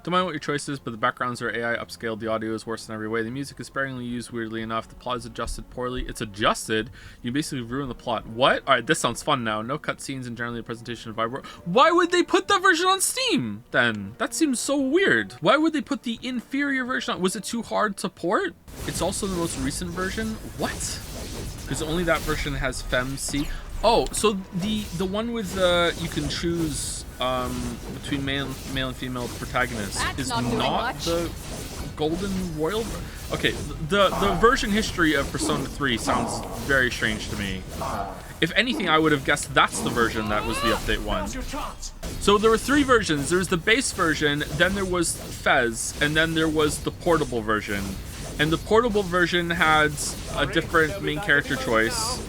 Don't mind what your choice is, but the backgrounds are AI upscaled, the audio is worse in every way, the music is sparingly used weirdly enough, the plot is adjusted poorly. It's adjusted? You basically ruin the plot. What? Alright, this sounds fun now. No cutscenes and generally the presentation of vibe. Why would they put that version on Steam then? That seems so weird. Why would they put the inferior version on? Was it too hard to port? It's also the most recent version? What? Because only that version has FemC. Oh, so the one with you can choose between male and female protagonists is not the golden royal. Okay, the version history of Persona 3 sounds very strange to me. If anything, I would have guessed that's the version that was the update one. So there were 3 versions. There was the base version, then there was Fez, and then there was the portable version. And the portable version had a different main character choice,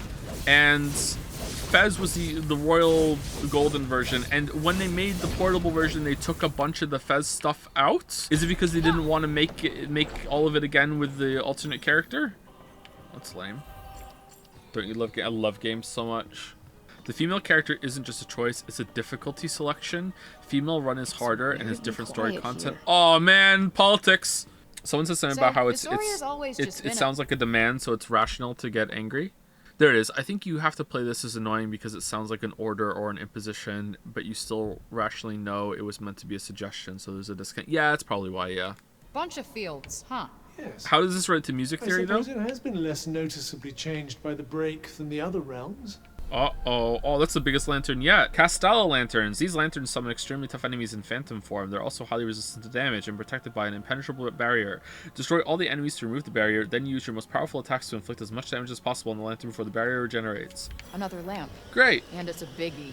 and Fez was the royal golden version. And when they made the portable version, they took a bunch of the Fez stuff out. Is it because they didn't want to make all of it again with the alternate character? That's lame. Don't you love games? I love games so much. The female character isn't just a choice, it's a difficulty selection. Female run is harder and has different story content. Oh man, politics. Someone said something about how it sounds like a demand, so it's rational to get angry. There it is. I think you have to play this as annoying because it sounds like an order or an imposition, but you still rationally know it was meant to be a suggestion, so there's a discount. Yeah, that's probably why, yeah. Bunch of fields, huh? Yes. How does this relate to music theory, though? I suppose it has been less noticeably changed by the break than the other realms. Uh-oh. Oh, that's the biggest lantern yet. Castella lanterns. These lanterns summon extremely tough enemies in phantom form. They're also highly resistant to damage and protected by an impenetrable barrier. Destroy all the enemies to remove the barrier, then use your most powerful attacks to inflict as much damage as possible on the lantern before the barrier regenerates. Another lamp. Great. And it's a biggie.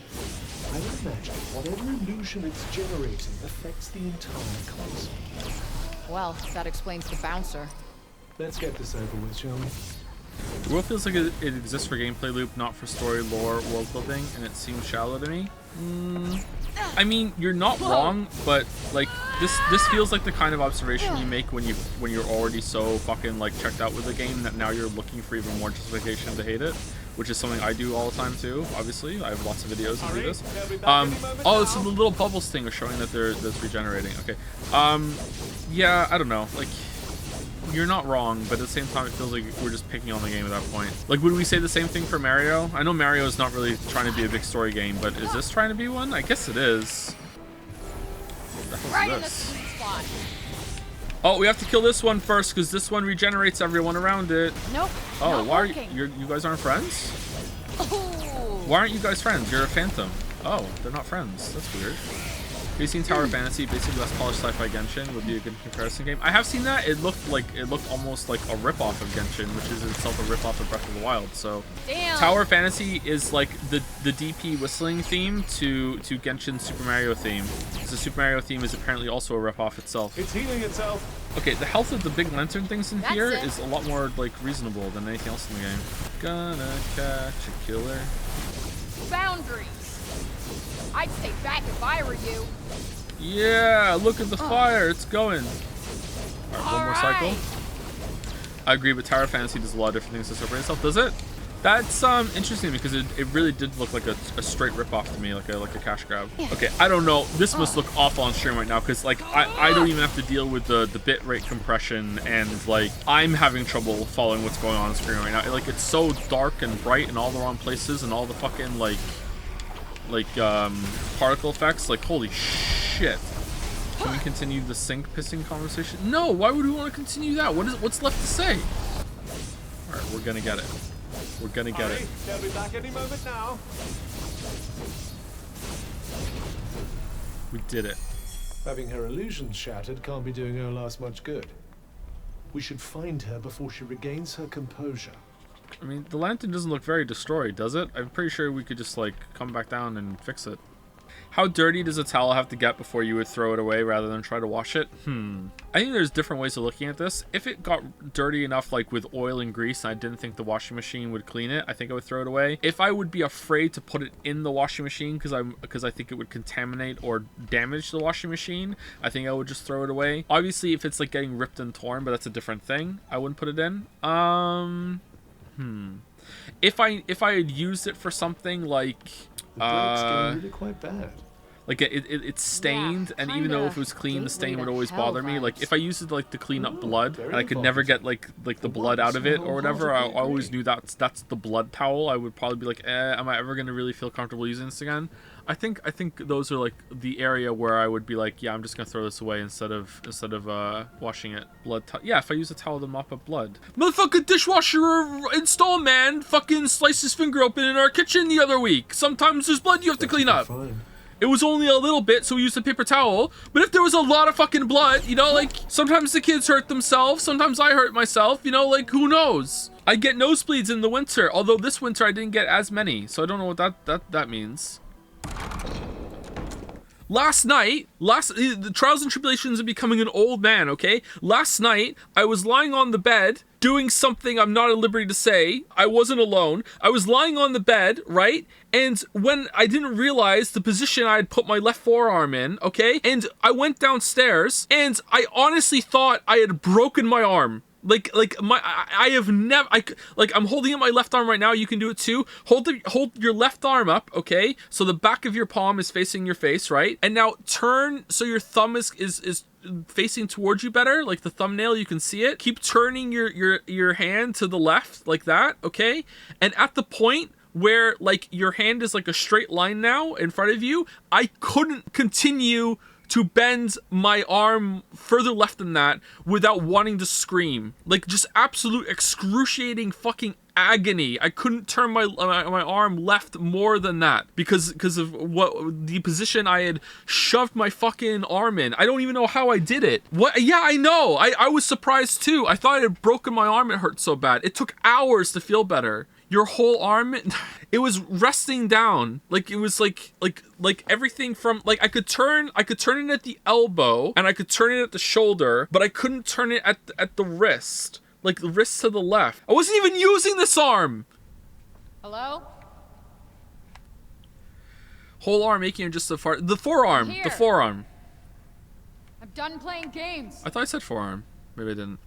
I would imagine whatever illusion it's generating affects the entire console. Well, that explains the bouncer. Let's get this over with, shall we? The world feels like it exists for gameplay loop, not for story, lore, world building, and it seems shallow to me. I mean, you're not wrong, but like this feels like the kind of observation you make when you're already so fucking like checked out with the game that now you're looking for even more justification to hate it, which is something I do all the time too. Obviously, I have lots of videos that do this. Oh, so the little bubbles thing is showing that that's regenerating. Okay. Yeah, I don't know. Like, you're not wrong, but at the same time, it feels like we're just picking on the game at that point. Like, would we say the same thing for Mario? I know Mario is not really trying to be a big story game, but is this trying to be one? I guess it is. What the hell is this? Oh, we have to kill this one first because this one regenerates everyone around it. Nope. Oh, not why are working. you guys aren't friends? Oh. Why aren't you guys friends? You're a phantom. Oh, they're not friends. That's weird. Have you seen Tower Fantasy? Basically, less polished sci-fi Genshin would be a good comparison game. I have seen that. It looked almost like a rip-off of Genshin, which is itself a rip-off of Breath of the Wild. So, Damn. Tower Fantasy is like the DP whistling theme to Genshin's Super Mario theme. The Super Mario theme is apparently also a rip-off itself. It's healing itself. Okay, the health of the big lantern things in That's here it. is a lot more like reasonable than anything else in the game. Gonna catch a killer. Boundaries. I'd stay back if I were you. Yeah, look at the fire. It's going. All right, one more cycle. I agree, but Tower Fantasy does a lot of different things to separate itself. Does it? That's interesting because it really did look like a straight rip-off to me, like a cash grab. Okay, I don't know. This must look awful on stream right now because like I don't even have to deal with the bit rate compression and like I'm having trouble following what's going on screen right now. Like it's so dark and bright in all the wrong places and all the fucking like particle effects. Like holy shit. Can we continue the sink pissing conversation? No, why would we want to continue that? What's left to say? All right, we're gonna get it. We're gonna get it. They'll be back any moment now. We did it. Having her illusions shattered can't be doing Olas much good. We should find her before she regains her composure. I mean, the lantern doesn't look very destroyed, does it? I'm pretty sure we could just like come back down and fix it. How dirty does a towel have to get before you would throw it away rather than try to wash it? I think there's different ways of looking at this. If it got dirty enough, like with oil and grease, and I didn't think the washing machine would clean it, I think I would throw it away. If I would be afraid to put it in the washing machine because I think it would contaminate or damage the washing machine, I think I would just throw it away. Obviously, if it's like getting ripped and torn, but that's a different thing, I wouldn't put it in. If I had used it for something like The break's getting really quite bad. like it's stained, and even though if it was clean, the stain would always bother me. Like if I used it like to clean up blood, and I could never get like the blood out of it or whatever, I always knew that's the blood towel. I would probably be like, am I ever gonna really feel comfortable using this again? I think those are like the area where I would be like, yeah, I'm just gonna throw this away instead of washing it. Yeah, if I use a towel to mop up blood. Motherfucking dishwasher install man fucking sliced his finger open in our kitchen the other week. Sometimes there's blood you have to clean up. Fine. It was only a little bit, so we used a paper towel. But if there was a lot of fucking blood, you know, like sometimes the kids hurt themselves, sometimes I hurt myself, you know, like who knows? I get nosebleeds in the winter, although this winter I didn't get as many, so I don't know what that means. Last night, the trials and tribulations of becoming an old man, okay? Last night, I was lying on the bed doing something I'm not at liberty to say. I wasn't alone. I was lying on the bed, right? And when I didn't realize the position I had put my left forearm in, okay? And I went downstairs, and I honestly thought I had broken my arm. I have never, I'm holding up my left arm right now. You can do it too. Hold your left arm up, okay? So the back of your palm is facing your face, right? And now turn so your thumb is facing towards you better, like the thumbnail, you can see it. Keep turning your hand to the left like that, okay? And at the point where like your hand is like a straight line now in front of you, I couldn't continue to bend my arm further left than that without wanting to scream. Like just absolute excruciating fucking agony. I couldn't turn my arm left more than that because of what the position I had shoved my fucking arm in. I don't even know how I did it. What? Yeah, I know. I was surprised too. I thought I had broken my arm. It hurt so bad. It took hours to feel better. Your whole arm, it was resting down. Like it was like everything from like I could turn it at the elbow and I could turn it at the shoulder, but I couldn't turn it at the wrist. Like the wrist to the left. I wasn't even using this arm. Hello? Whole arm making it just the forearm. Here. The forearm. I'm done playing games. I thought I said forearm. Maybe I didn't.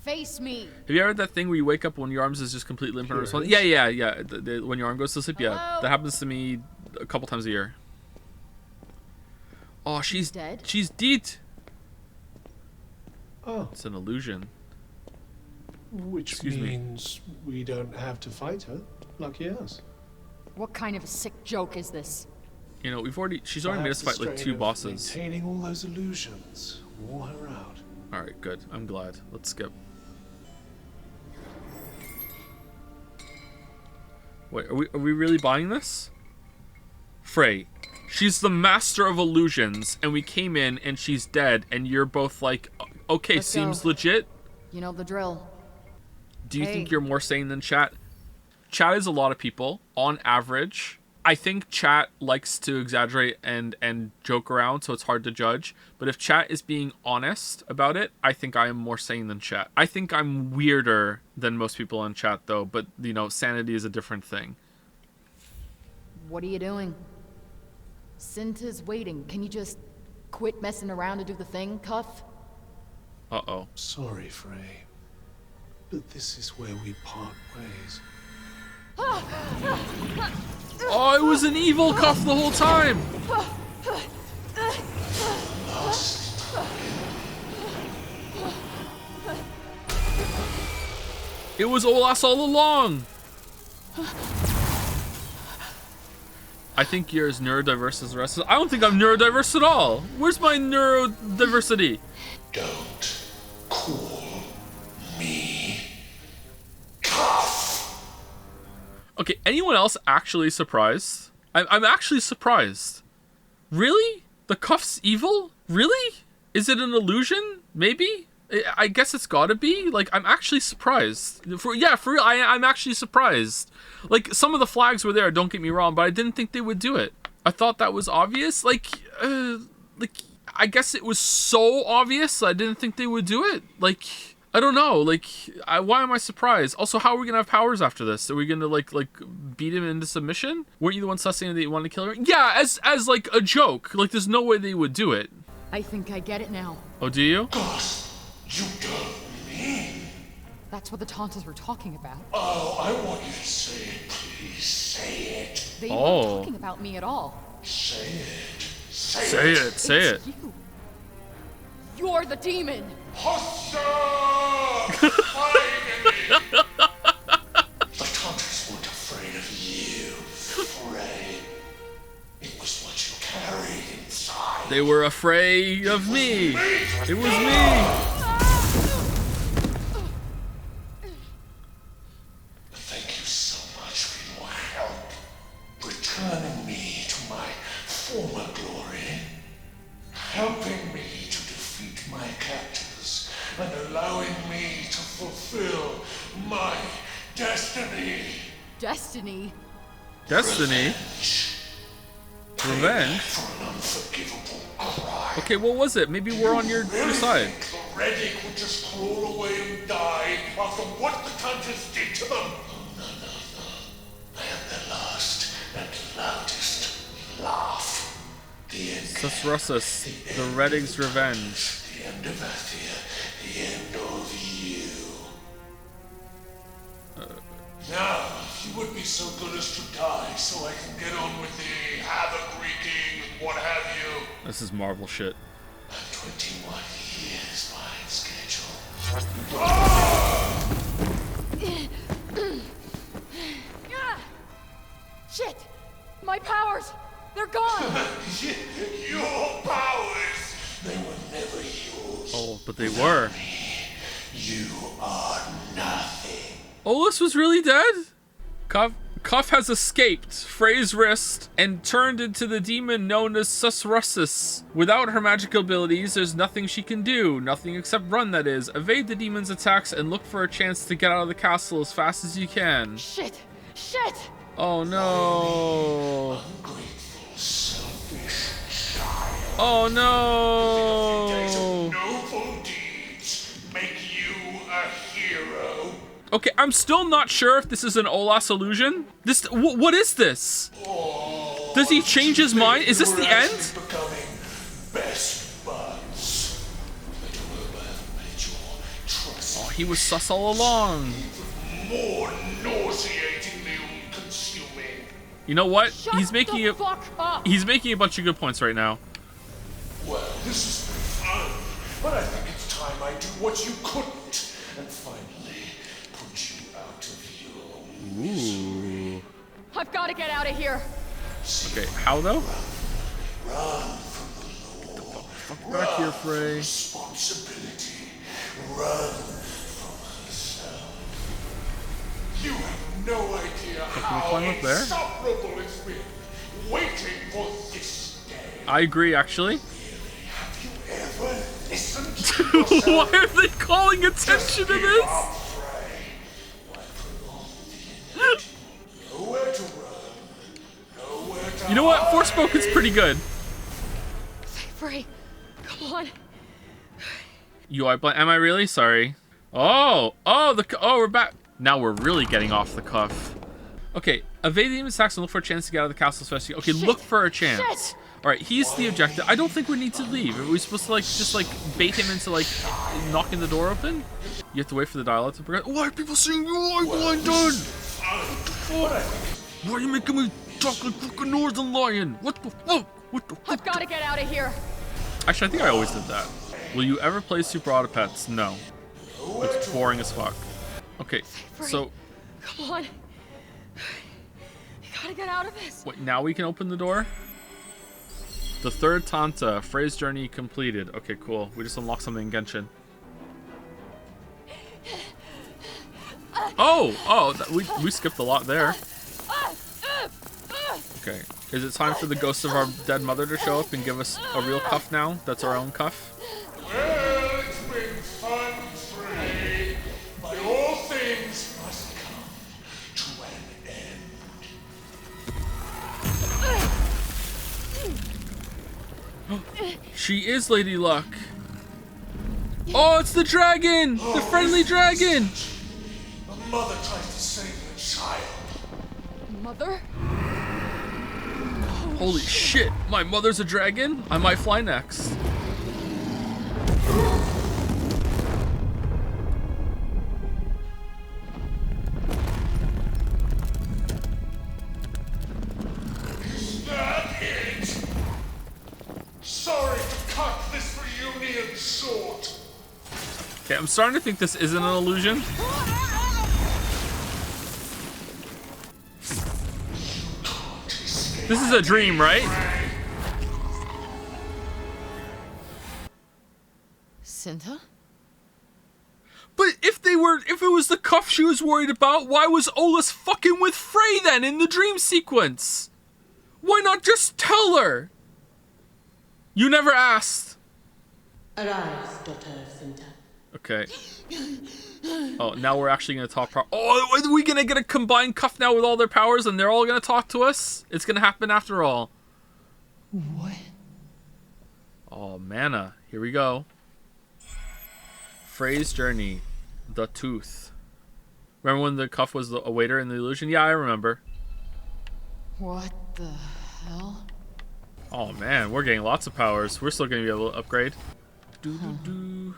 Face me. Have you ever had that thing where you wake up when your arms is just completely limp and responsive? Yeah. When your arm goes to sleep, Hello? yeah. That happens to me a couple times a year. Oh, she's dead. She's dead. Oh, It's an illusion. which Excuse me. means we don't have to fight her. Lucky us. What kind of a sick joke is this? You know, she's already made us fight like 2 bosses. Maintaining all those illusions wore her out. All right, good. I'm glad. Let's skip. Wait, are we really buying this? Frey, she's the master of illusions, and we came in and she's dead, and you're both like, okay, Let's seems go. legit. You know the drill. Do you think Hey. you're more sane than chat? Chat is a lot of people, on average. I think chat likes to exaggerate and joke around, so it's hard to judge. But if chat is being honest about it, I think I am more sane than chat. I think I'm weirder than most people on chat, though. But, you know, sanity is a different thing. What are you doing? Cinta's waiting. Can you just quit messing around and do the thing, Cuff? Uh-oh. Sorry, Frey. But this is where we part ways. Oh, it was an evil Cuff the whole time! It was Olas all along! I think you're as neurodiverse as the rest of us. I don't think I'm neurodiverse at all. Where's my neurodiversity? Don't call me Cuff. Okay, anyone else actually surprised? I'm actually surprised. Really? The Cuff's evil? Really? Is it an illusion? Maybe? I guess it's gotta be. Like, I'm actually surprised. For real, I'm actually surprised. Like, some of the flags were there, don't get me wrong, but I didn't think they would do it. I thought that was obvious. Like, I guess it was so obvious I didn't think they would do it. Like, I don't know. Like, why am I surprised? Also, how are we gonna have powers after this? Are we gonna like beat him into submission? Weren't you the one sussing that you wanted to kill her? Yeah, as like a joke. Like, there's no way they would do it. I think I get it now. Oh, do you? You don't mean? That's what the Tantas were talking about. Oh, I want you to say it, please. Say it. They Oh. weren't talking about me at all. Say it. Say it. Say it. It's you. You're the demon. Hussa! Finally! The Tantas weren't afraid of you, Frey. It was what you carried inside. They were afraid of me. It was me. Thank you so much for your help. Returning me to my former glory. Helping me to defeat my captors. And allowing me to fulfill my destiny. Destiny? Destiny. Revenge. For an unforgivable crime. Okay, what was it? Maybe we're on your side. Think the Reddick would just crawl away and die after what the Tantas did to them? No. I am their last and loudest laugh. The end. Susrussus, the Redding's revenge. The end of Athia. The end of you. Now, if you would be so good as to die so I can get on with the havoc wreaking and what have you. This is Marvel shit. I'm 21 years behind schedule. Shit! My powers! They're gone! Your powers! They were never yours. Oh, but they were. You are nothing. Olas was really dead? Cuff has escaped Frey's wrist and turned into the demon known as Susrussus. Without her magical abilities, there's nothing she can do. Nothing except run, that is. Evade the demon's attacks and look for a chance to get out of the castle as fast as you can. Shit! Oh no. Ungrateful, selfish child. Oh Days no. of noble deeds make you a hero. Okay, I'm still not sure if this is an Olas illusion. What is this? Does he change his mind? Is this the end? Becoming best buds. I don't hope I haven't made your trust Oh, he was sus all along. more nauseatingly consuming. You know what? Shut He's making the it. fuck up! He's making a bunch of good points right now. Well, this has been fun, but I think it's time I do what you couldn't, and finally put you out of your misery. I've got to get out of here. Okay, how though? Run from the law. Fuck back here, Frey. Responsibility. Run from herself. You have no idea how climb up there? insufferable it's been waiting for this day. I agree, actually. Have you ever listened to yourself? Why are they calling attention to this? Nowhere to run. Nowhere to You know what? hide. Forspoken's pretty good. Frey, come on. UI blind. Am I really? Sorry. Oh, we're back. Now we're really getting off the cuff. Okay, evade the demon attacks and look for a chance to get out of the castle. Especially. Okay, look for a chance. Shit. All right, he's the objective. I don't think we need to leave. Are we supposed to just bait him into knocking the door open? You have to wait for the dialogue to progress. Why are people saying UI blind done? Why are you making me talk like fucking Northern Lion? What the fuck? What the fuck? I've got to get out of here. Actually, I think I always did that. Will you ever play Super Auto Pets? No. It's boring as fuck. Okay, so... Come on. You gotta get out of this. Wait, now we can open the door? The third Tanta. Frey's journey completed. Okay, cool. We just unlocked something in Genshin. We skipped a lot there. Okay. Is it time for the ghost of our dead mother to show up and give us a real cuff now? That's our own cuff? Well, it's been fun, Frey. But all things must come to an end. She is Lady Luck. Oh, it's the dragon! The friendly dragon! A mother tries to save her child. Mother? Holy shit, my mother's a dragon? I might fly next. Is that it? Sorry to cut this reunion short. Okay, I'm starting to think this isn't an illusion. This is a dream, right? Cinta? But if it was the cuff she was worried about, why was Olaf fucking with Frey then in the dream sequence? Why not just tell her? You never asked. Arise, daughter of Cinta. Okay. Oh, now we're actually gonna talk. Oh, are we gonna get a combined cuff now with all their powers, and they're all gonna talk to us? It's gonna happen after all. What? Oh, mana. Here we go. Frey's journey, the tooth. Remember when the cuff was a waiter in the illusion? Yeah, I remember. What the hell? Oh man, we're getting lots of powers. We're still gonna be able to upgrade. Doo-doo-doo.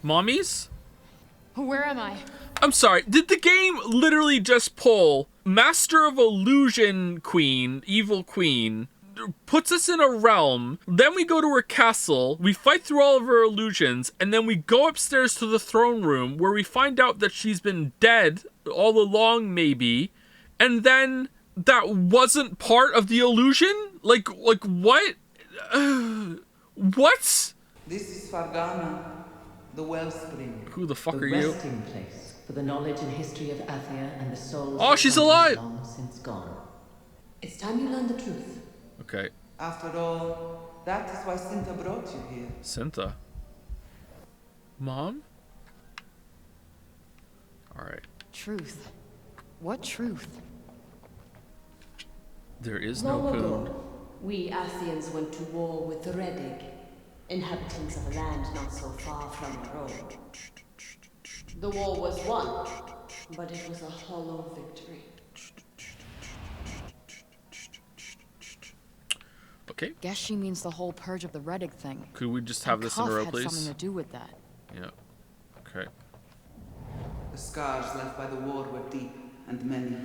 Mommies? Where am I? I'm sorry, did the game literally just pull Master of Illusion Queen, Evil Queen, puts us in a realm, then we go to her castle, we fight through all of her illusions, and then we go upstairs to the throne room where we find out that she's been dead all along, maybe, and then that wasn't part of the illusion? Like what? What? This is Fargana, the wellspring. Who the fuck the are you? resting place for the knowledge and history of Athia and the souls. Oh, of she's something alive! Long since gone. It's time you learn the truth. Okay. After all, that is why Cinta brought you here. Cinta. Mom? Alright. Truth. What truth? There is no Long poo. ago, we Athians went to war with the Redig, inhabitants of a land not so far from our own. The war was won, but it was a hollow victory. Okay. Guess she means the whole purge of the Redig thing. Could we just have this in a row, had please? something to do with that. Yeah. Okay. The scars left by the war were deep and many.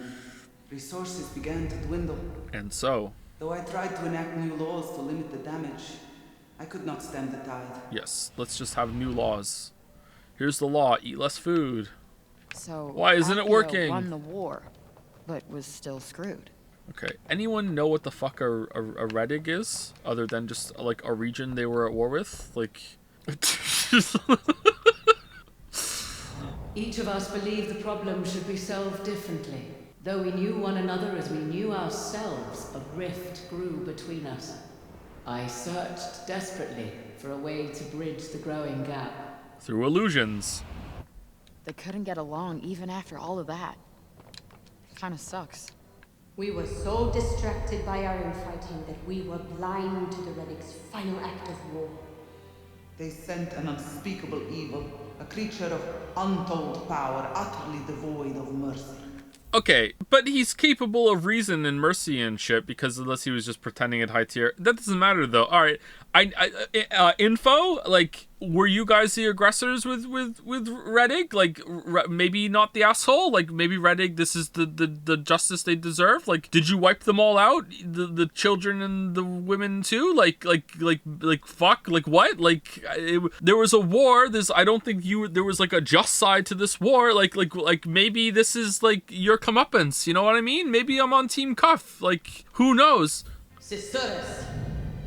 Resources began to dwindle. And so, Though I tried to enact new laws to limit the damage, I could not stem the tide. Yes, let's just have new laws. Here's the law, eat less food. So Why isn't it Athia working? won the war, but was still screwed. Okay, anyone know what the fuck a Redig is? Other than just, like, a region they were at war with? Like... Each of us believed the problem should be solved differently. Though we knew one another as we knew ourselves, a rift grew between us. I searched desperately for a way to bridge the growing gap. Through illusions. They couldn't get along even after all of that. Kinda sucks. We were so distracted by our infighting that we were blind to the Relic's final act of war. They sent an unspeakable evil, a creature of untold power, utterly devoid of mercy. Okay, but he's capable of reason and mercy and shit, because unless he was just pretending at high tier. That doesn't matter, though. Alright, info? Like, were you guys the aggressors with Redig? Like, maybe not the asshole? Like, maybe Redig, this is the justice they deserve? Like, did you wipe them all out? The children and the women, too? Like, fuck? Like, what? Like, there was a war. I don't think there was, like, a just side to this war. Like, maybe this is, like, your comeuppance. You know what I mean? Maybe I'm on Team Cuff. Like, who knows? Cisurus,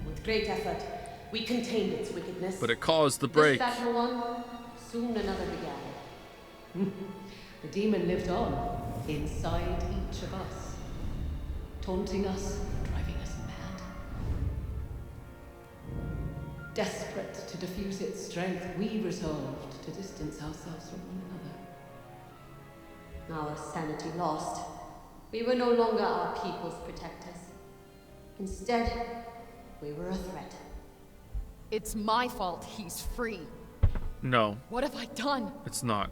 with great effort, we contained its wickedness. But it caused the break. This battle won, soon another began. The demon lived on, inside each of us, taunting us, driving us mad. Desperate to diffuse its strength, we resolved to distance ourselves from one another. Our sanity lost. We were no longer our people's protectors. Instead, we were a threat. It's my fault he's free. No. What have I done? It's not.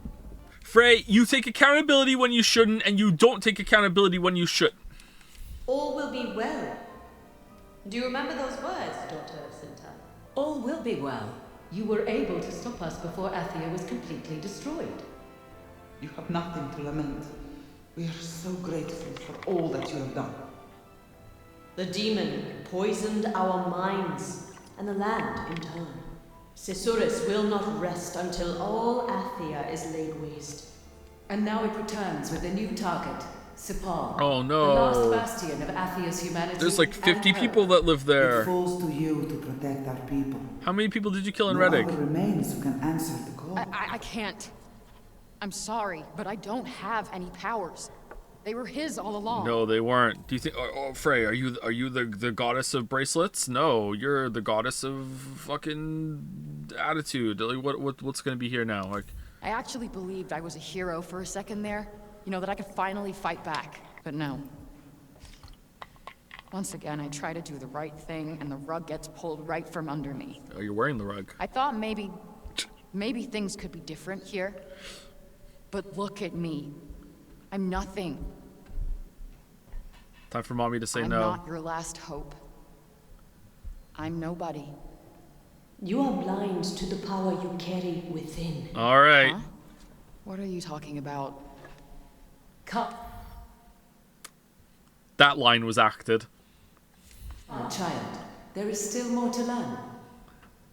Frey, you take accountability when you shouldn't, and you don't take accountability when you should. All will be well. Do you remember those words, daughter of Sinta? All will be well. You were able to stop us before Athia was completely destroyed. You have nothing to lament. We are so grateful for all that you have done. The demon poisoned our minds, and the land in turn. Cisurus will not rest until all Athia is laid waste. And now it returns with a new target, Sepal. Oh no. The last bastion of Athia's humanity. There's like 50 people that live It there. falls to you to protect our people. How many people did you kill in No Redig? other remains who can answer the call. I can't. I'm sorry, but I don't have any powers. They were his all along. No, they weren't. Do you think? Oh, Frey, are you the goddess of bracelets? No, you're the goddess of fucking attitude. Like, what's gonna be here now? Like, I actually believed I was a hero for a second there. You know, that I could finally fight back. But no. Once again, I try to do the right thing, and the rug gets pulled right from under me. oh, you're wearing the rug. I thought maybe things could be different here. But look at me. I'm nothing. Time for mommy to say I'm no. not your last hope. I'm nobody. You are blind to the power you carry within. All right. Huh? What are you talking about? Cut. That line was acted. My child, there is still more to learn.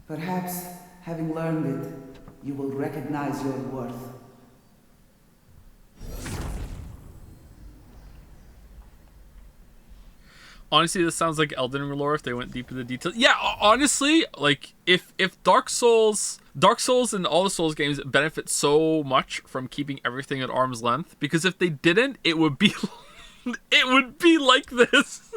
Perhaps, having learned it, you will recognize your worth. Honestly, this sounds like Elden Ring lore if they went deep into the details. Yeah, honestly, like if Dark Souls and all the Souls games benefit so much from keeping everything at arm's length, because if they didn't, it would be like this.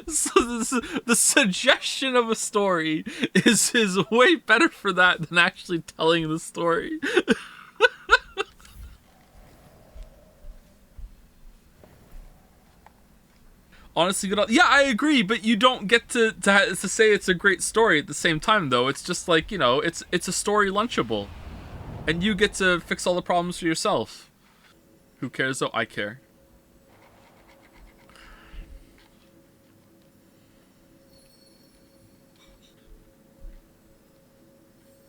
So the suggestion of a story is way better for that than actually telling the story. Honestly, yeah, I agree, but you don't get to say it's a great story at the same time, though. It's just like, you know, it's a story lunchable, and you get to fix all the problems for yourself. Who cares, though? I care.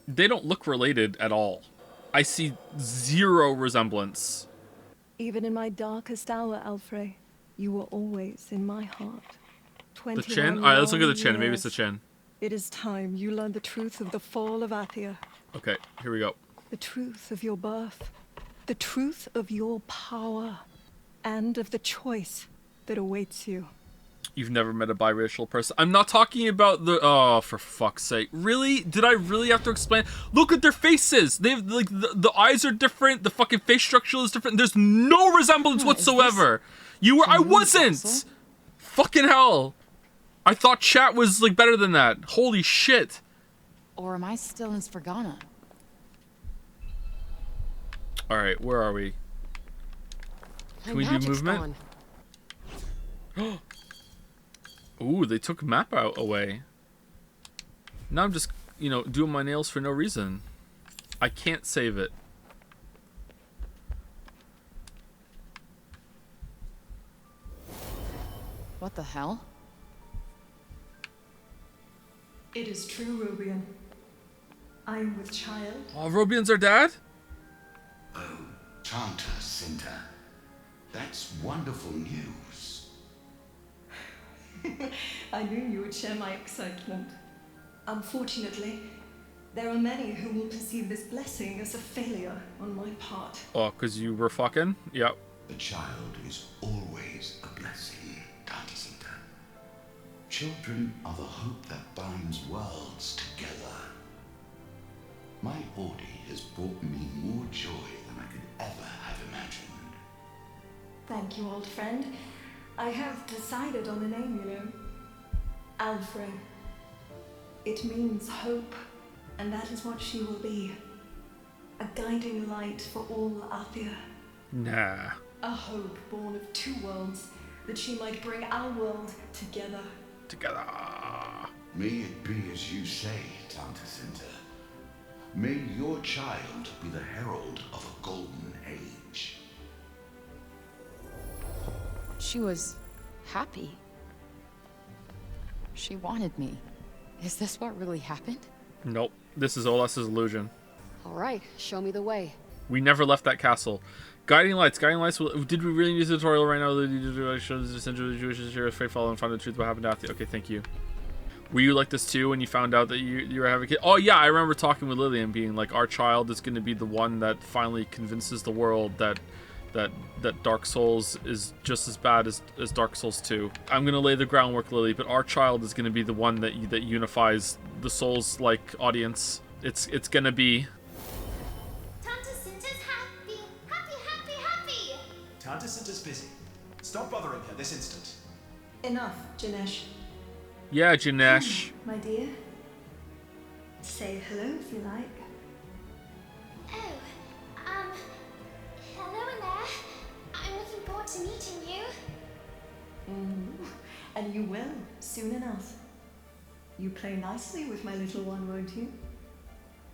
They don't look related at all. I see zero resemblance. Even in my darkest hour, Alfred, You were always in my heart. The chin? Alright, let's look at the chin. Maybe it's the years. chin. It is time you learned the truth of the fall of Athia. Okay, here we go. The truth of your birth. The truth of your power. And of the choice that awaits you. You've never met a biracial person. I'm not talking about the... Oh, for fuck's sake. Really? Did I really have to explain? Look at their faces! They've, like, the eyes are different. The fucking face structure is different. There's no resemblance whatsoever. You were... I wasn't! Castle? Fucking hell. I thought chat was, like, better than that. Holy shit. Or am I still in Sforgana? Alright, where are we? Can we do movement? Ooh, they took map out away. Now I'm just, you know, doing my nails for no reason. I can't save it. What the hell? It is true, Rubian. I am with child. Oh, Robian's our dad? Oh, Tantas, Cinta. That's wonderful news. I knew you would share my excitement. Unfortunately, there are many who will perceive this blessing as a failure on my part. Oh, because you were fucking? Yep. The child is always a blessing, Tantas, Cinta. Children are the hope that binds worlds together. My Ordi has brought me more joy than I could ever have imagined. Thank you, old friend. I have decided on a name, you know. Alfred. It means hope, and that is what she will be. A guiding light for all Athia. Nah. A hope born of two worlds, that she might bring our world together. Together. May it be as you say, Tantas, Cinta. May your child be the herald of a golden age. She was happy. She wanted me. Is this what really happened? Nope. This is Oles's illusion. All right, show me the way. We never left that castle. Guiding lights. Guiding lights. Did we really need a tutorial right now? Shows this Jewish is faithful and find the truth what happened after. Okay, thank you. Were you like this too when you found out that you were having a kid? Oh yeah, I remember talking with Lily and being like, our child is going to be the one that finally convinces the world that Dark Souls is just as bad as Dark Souls 2. I'm going to lay the groundwork, Lily, but our child is going to be the one that unifies the Souls-like audience. It's going to be... Tantas Cinta's happy, happy, happy, happy! Tantas Cinta's busy. Stop bothering her this instant. Enough, Janesh. Yeah, Janesh. My dear. Say hello if you like. Oh, hello in there. I'm looking forward to meeting you. And you will, soon enough. You play nicely with my little one, won't you?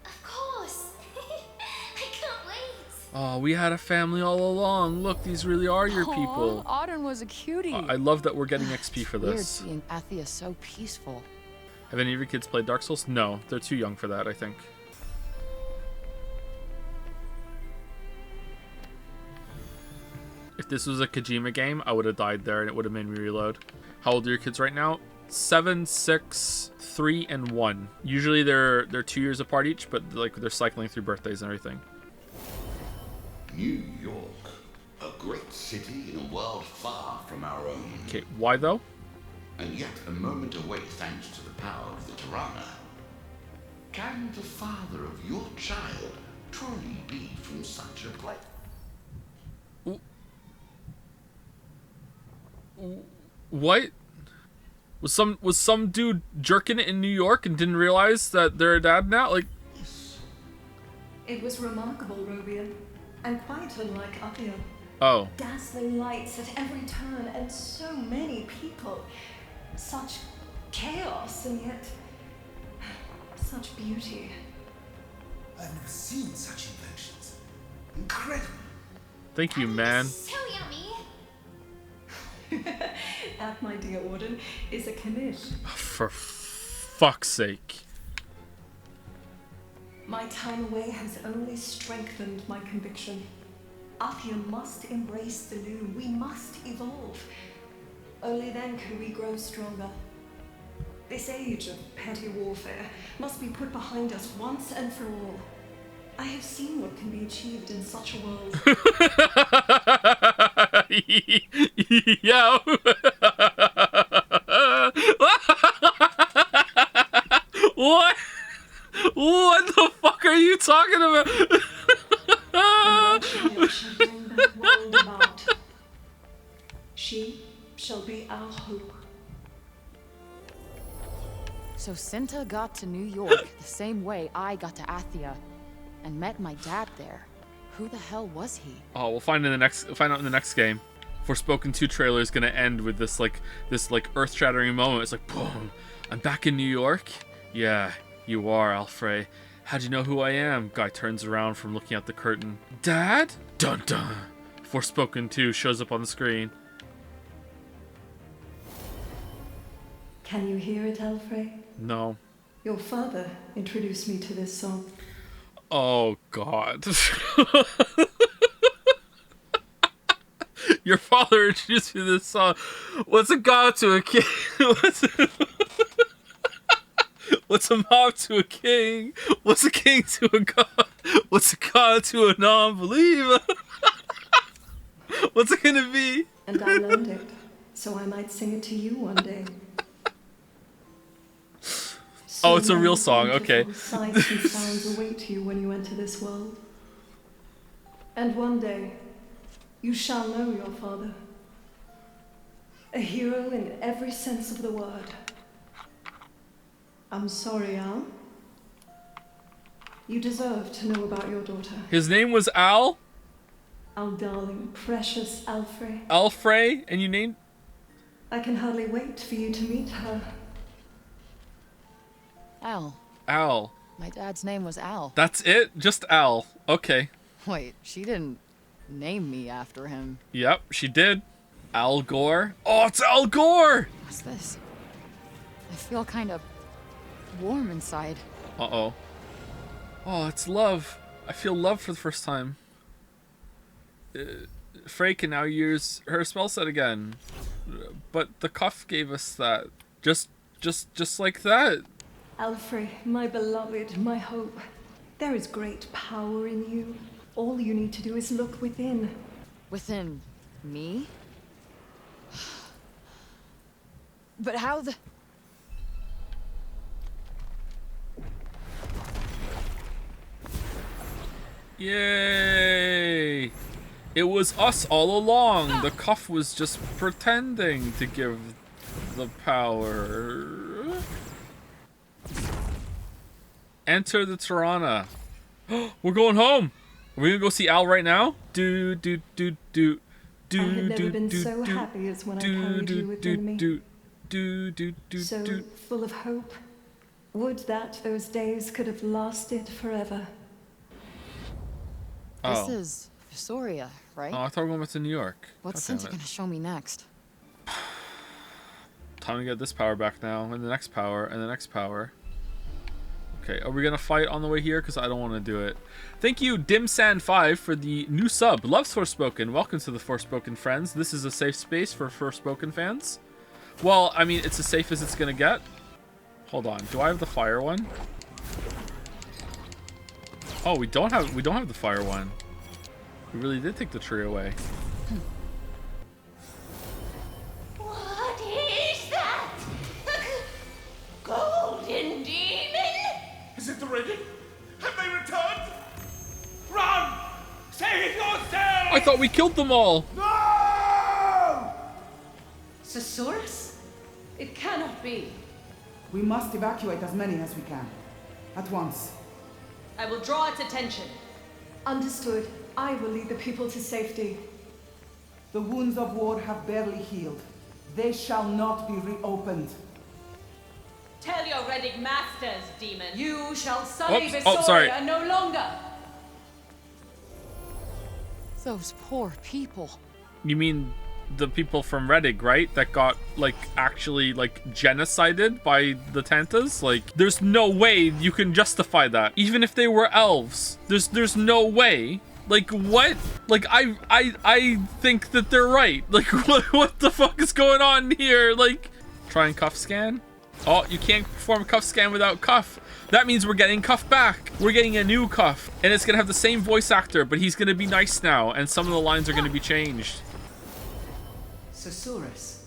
Of course. I can't wait. Oh, we had a family all along. Look, these really are your people. Auden was a cutie. I love that we're getting XP for Weird this. seeing Athia so peaceful. Have any of your kids played Dark Souls? No, they're too young for that, I think. If this was a Kojima game, I would have died there and it would have made me reload. How old are your kids right now? 7, 6, 3, and 1. Usually they're 2 years apart each, but like they're cycling through birthdays and everything. New York, a great city in a world far from our own. Okay, why though? And yet a moment away thanks to the power of the Tirana. Can the father of your child truly be from such a place? What? Was some dude jerking it in New York and didn't realize that they're a dad now? Like, It was remarkable, Robian, and quite unlike Athia. oh. Dazzling lights at every turn, and so many people. Such chaos, and yet such beauty. I've never seen such inventions. Incredible. Thank you, man. So yummy. That, my dear Auden, is a Knish. For fuck's sake. My time away has only strengthened my conviction. Athia must embrace the new. We must evolve. Only then can we grow stronger. This age of petty warfare must be put behind us once and for all. I have seen what can be achieved in such a world. Yo. What? What the fuck are you talking about? And one child shall bring that world about. She shall be our hope. So Cinta got to New York the same way I got to Athia, and met my dad there. Who the hell was he? Oh, we'll find out in the next game. Forspoken 2 trailer is gonna end with this earth-shattering moment. It's like, boom, I'm back in New York. Yeah, you are, Alfred. How'd you know who I am? Guy turns around from looking out the curtain. Dad? Dun dun. Forspoken 2 shows up on the screen. Can you hear it, Alfred? No. Your father introduced me to this song. Oh, God. Your father introduced you to this song. What's a god to a king? What's a mob to a king? What's a king to a god? What's a god to a non-believer? What's it gonna be? And I learned it, so I might sing it to you one day. Oh, it's a real song, okay. Sights and sounds await you when you enter this world. And one day, you shall know your father. A hero in every sense of the word. I'm sorry, Al. You deserve to know about your daughter. His name was Al? Al, darling, precious Alfred. Alfred? And you named... I can hardly wait for you to meet her. Al. Al. My dad's name was Al. That's it? Just Al. Okay. Wait, she didn't name me after him. Yep, she did. Al Gore. Oh, it's Al Gore! What's this? I feel kind of warm inside. Uh-oh. Oh, it's love. I feel love for the first time. Frey can now use her spell set again. But the cuff gave us that. Just like that. Alfred, my beloved, my hope. There is great power in you. All you need to do is look within. Within me? But how the... Yay! It was us all along. The cuff was just pretending to give the power. Enter the Tirana. We're going home. Are we gonna go see Al right now? I had never been so happy as when I carried you within me. So full of hope. Would that those days could have lasted forever. This is Visoria, right? Oh, I thought we were going back to New York. What's Cinta gonna show me next? Time to get this power back now, and the next power, and the next power. Okay, are we gonna fight on the way here? Because I don't want to do it. Thank you, Dimsan5, for the new sub. Loves Forspoken. Welcome to the Forspoken friends. This is a safe space for Forspoken fans. Well, I mean, it's as safe as it's gonna get. Hold on, do I have the fire one? Oh, we don't have the fire one. We really did take the tree away. What is that? A golden demon? Is it the Riddick? Have they returned? Run! Save yourself! I thought we killed them all! No! Susurrus? It cannot be. We must evacuate as many as we can. At once. I will draw its attention. Understood. I will lead the people to safety. The wounds of war have barely healed. They shall not be reopened. Tell your Reddick masters, demon. You shall sully Oops. Oh, sorry. Visoria no longer. Those poor people. You mean the people from Reddick, right? That got, like, actually, like, genocided by the Tantas? Like, there's no way you can justify that. Even if they were elves. There's no way Like, what? Like, I think that they're right. Like, what the fuck is going on here? Like, try and cuff scan? Oh, you can't perform a cuff scan without cuff. That means we're getting cuff back. We're getting a new cuff. And it's gonna have the same voice actor, but he's gonna be nice now, and some of the lines are gonna be changed. Susurrus,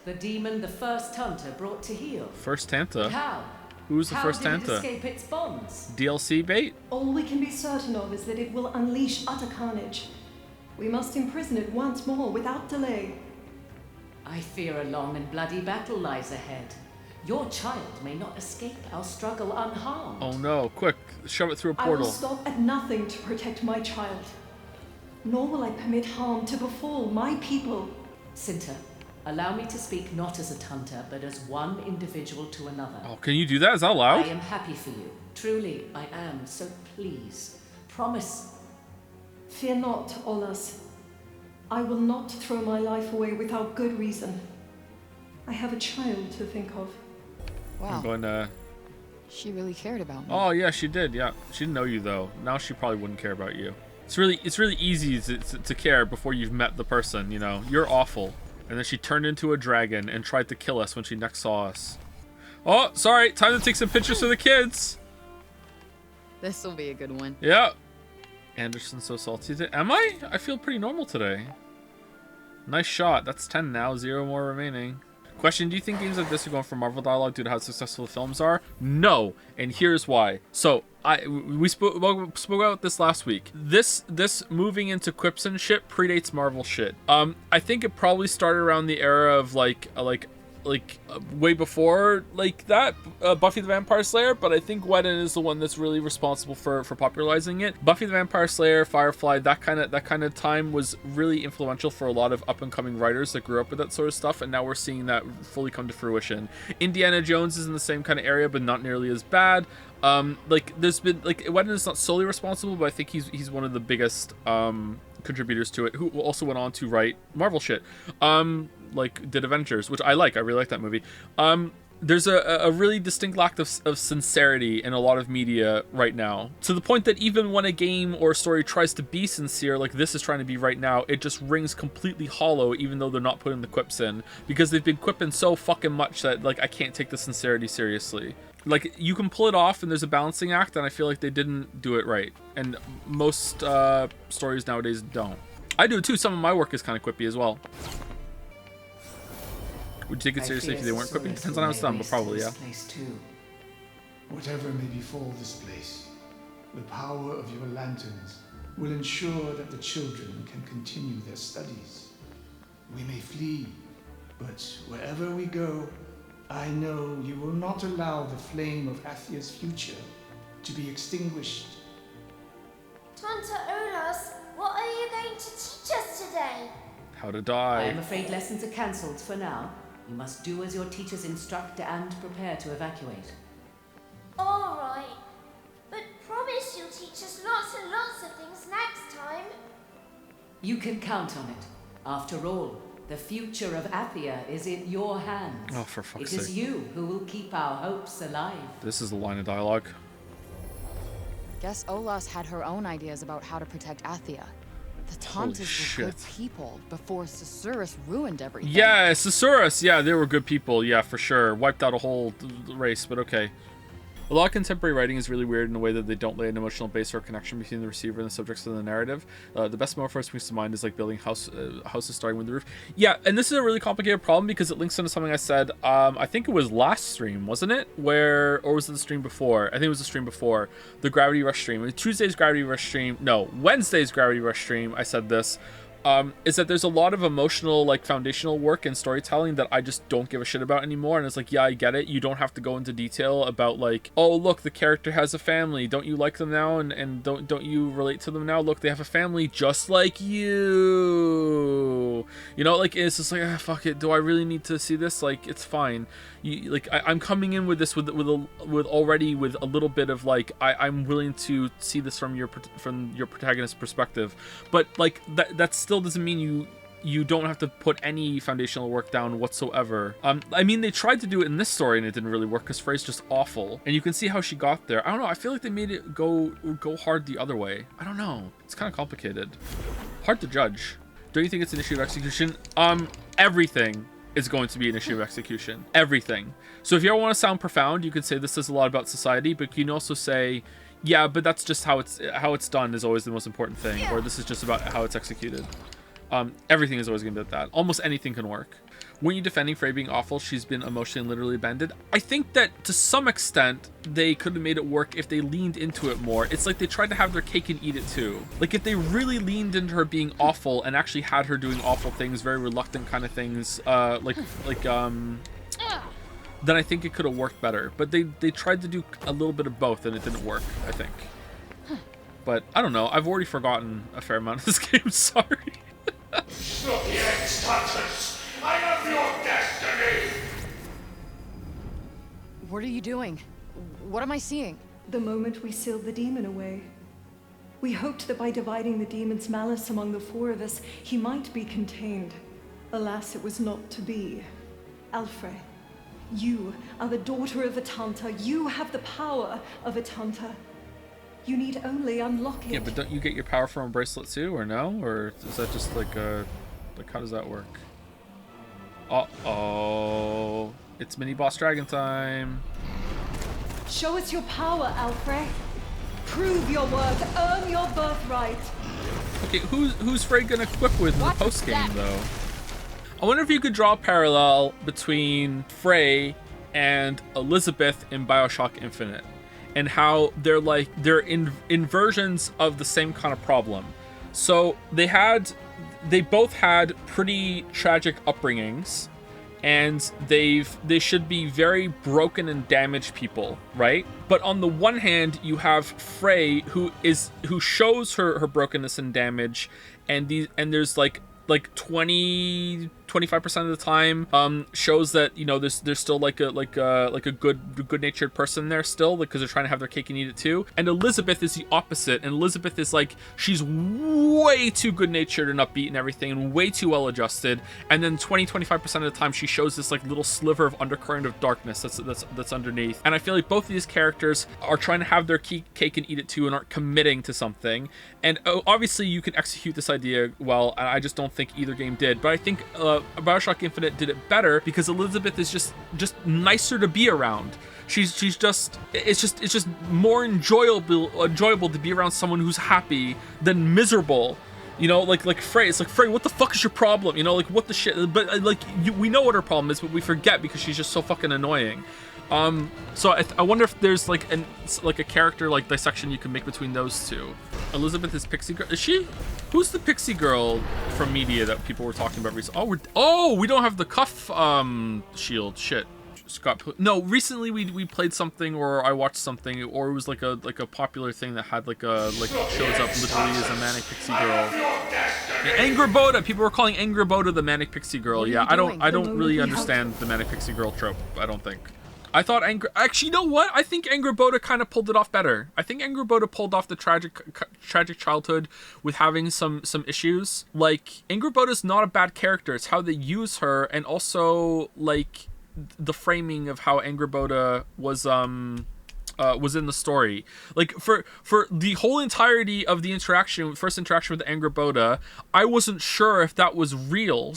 the demon the first Tanta brought to heal. First Tanta? How? Who's the first How did it Tanta? escape its bonds? DLC bait? All we can be certain of is that it will unleash utter carnage. We must imprison it once more without delay. I fear a long and bloody battle lies ahead. Your child may not escape our struggle unharmed. Oh no, quick, shove it through a I will portal. stop at nothing to protect my child. Nor will I permit harm to befall my people. Cinta, allow me to speak not as a Tanta, but as one individual to another. Oh, can you do that? Is that allowed? I am happy for you. Truly, I am. So please, promise. Fear not, Olas. I will not throw my life away without good reason. I have a child to think of. Wow. I'm going to... She really cared about me. Oh yeah, she did. Yeah, she didn't know you though. Now she probably wouldn't care about you. It's really easy to care before you've met the person. You know, you're awful. And then she turned into a dragon and tried to kill us when she next saw us. Oh, sorry. Time to take some pictures for the kids. This will be a good one. Yeah. Anderson's so salty today. Am I? I feel pretty normal today. Nice shot. That's 10 now. 0 more remaining. Question, do you think games like this are going for Marvel dialogue due to how successful the films are? No, and here's why. So, we spoke about this last week. This moving into quips and shit predates Marvel shit. I think it probably started around the era of like way before like that Buffy the Vampire Slayer, but I think Whedon is the one that's really responsible for popularizing it. Buffy the Vampire Slayer, Firefly, that kind of time was really influential for a lot of up and coming writers that grew up with that sort of stuff, and now we're seeing that fully come to fruition. Indiana Jones is in the same kind of area, but not nearly as bad. Like there's been like Whedon is not solely responsible, but I think he's one of the biggest contributors to it, who also went on to write Marvel shit. Like did Avengers, which I like. I really like that movie. There's a really distinct lack of sincerity in a lot of media right now, to the point that even when a game or a story tries to be sincere, like this is trying to be right now, it just rings completely hollow, even though they're not putting the quips in, because they've been quipping so fucking much that like I can't take the sincerity seriously. Like you can pull it off and there's a balancing act, and I feel like they didn't do it right, and most stories nowadays don't. I do it too. Some of my work is kind of quippy as well. Would you take it seriously if they weren't quippy? Depends on how it's done, but probably, yeah. Whatever may befall this place, the power of your lanterns will ensure that the children can continue their studies. We may flee, but wherever we go, I know you will not allow the flame of Athia's future to be extinguished. Tanta Olas, what are you going to teach us today? How to die. I am afraid lessons are cancelled for now. You must do as your teachers instruct and prepare to evacuate. All right, but promise you'll teach us lots and lots of things next time. You can count on it. After all, the future of Athia is in your hands. Oh, for fuck's sake. It is you who will keep our hopes alive. This is the line of dialogue. Guess Olas had her own ideas about how to protect Athia. The Tantas were good people before Susurrus ruined everything. Yeah, Susurrus. Yeah, they were good people. Yeah, for sure. Wiped out a whole race, but okay. A lot of contemporary writing is really weird in a way that they don't lay an emotional base or connection between the receiver and the subjects of the narrative. The best metaphor that springs to mind is like building houses starting with the roof. Yeah, and this is a really complicated problem because it links into something I said, I think it was last stream, wasn't it? Or was it the stream before? I think it was the stream before. The Gravity Rush stream. Tuesday's Gravity Rush stream. No, Wednesday's Gravity Rush stream. I said this. Is that there's a lot of emotional, like, foundational work and storytelling that I just don't give a shit about anymore. And it's like, yeah, I get it. You don't have to go into detail about, like, oh, look, the character has a family. Don't you like them now? And don't you relate to them now? Look, they have a family just like you. You know, like, it's just like, fuck it. Do I really need to see this? Like, it's fine. I'm coming in with this with already with a little bit of like I'm willing to see this from your protagonist's perspective, but like that still doesn't mean you don't have to put any foundational work down whatsoever. I mean, they tried to do it in this story and it didn't really work because Frey's just awful. And you can see how she got there. I don't know. I feel like they made it go hard the other way. I don't know. It's kind of complicated. Hard to judge. Don't you think it's an issue of execution? Everything is going to be an issue of execution. Everything. So if you ever want to sound profound, you could say this says a lot about society, but you can also say, yeah, but that's just how it's done is always the most important thing, or this is just about how it's executed. Everything is always going to be about that. Almost anything can work. When you're defending Frey being awful, she's been emotionally and literally abandoned. I think that to some extent, they could have made it work if they leaned into it more. It's like they tried to have their cake and eat it too. Like if they really leaned into her being awful and actually had her doing awful things, very reluctant kind of things, then I think it could have worked better. But they tried to do a little bit of both and it didn't work, I think. But I don't know. I've already forgotten a fair amount of this game. Sorry. Look, yes, Tantas. I am your destiny! What are you doing? What am I seeing? The moment we sealed the demon away, we hoped that by dividing the demon's malice among the four of us, he might be contained. Alas, it was not to be. Alfre, you are the daughter of a Tanta. You have the power of a Tanta. You need only unlock it. Yeah, but don't you get your power from a bracelet too, or no? Or is that just like how does that work? Uh-oh. It's mini boss dragon time. Show us your power, Alfre. Prove your worth. Earn your birthright. Okay, who's Frey gonna equip with in the post-game, though? I wonder if you could draw a parallel between Frey and Elizabeth in Bioshock Infinite, and how they're inversions of the same kind of problem. So they both had pretty tragic upbringings, and they should be very broken and damaged people, right? But on the one hand, you have Frey who shows her brokenness and damage, and there's like 25% of the time shows that, you know, there's still like a good-natured person there still, because they're trying to have their cake and eat it too. And Elizabeth is the opposite, and Elizabeth is like, she's way too good-natured and upbeat and everything, and way too well-adjusted. And then 25% of the time she shows this like little sliver of undercurrent of darkness that's underneath. And I feel like both of these characters are trying to have their cake and eat it too, and aren't committing to something. And obviously you can execute this idea well, and I just don't think either game did. But I think Bioshock Infinite did it better because Elizabeth is just nicer to be around. It's just more enjoyable to be around someone who's happy than miserable. You know, like Frey. It's like, Frey, what the fuck is your problem? You know, like, what the shit? But we know what her problem is, but we forget because she's just so fucking annoying. So I wonder if there's like a character like dissection you can make between those two. Elizabeth is Pixie Girl. Is she? Who's the Pixie Girl from media that people were talking about recently? We don't have the cuff shield. Shit. No, recently we played something, or I watched something, or it was like a popular thing that had shows up literally as a manic pixie girl. Angraboda. People were calling Angraboda the manic pixie girl. Yeah, I don't really understand the manic pixie girl trope. I don't think. I thought actually, you know what? I think Angraboda kind of pulled it off better. I think Angraboda pulled off the tragic childhood with having some issues. Like, Angraboda's not a bad character. It's how they use her, and also like the framing of how Angraboda was in the story. Like, for the whole entirety of the first interaction with Angraboda, I wasn't sure if that was real.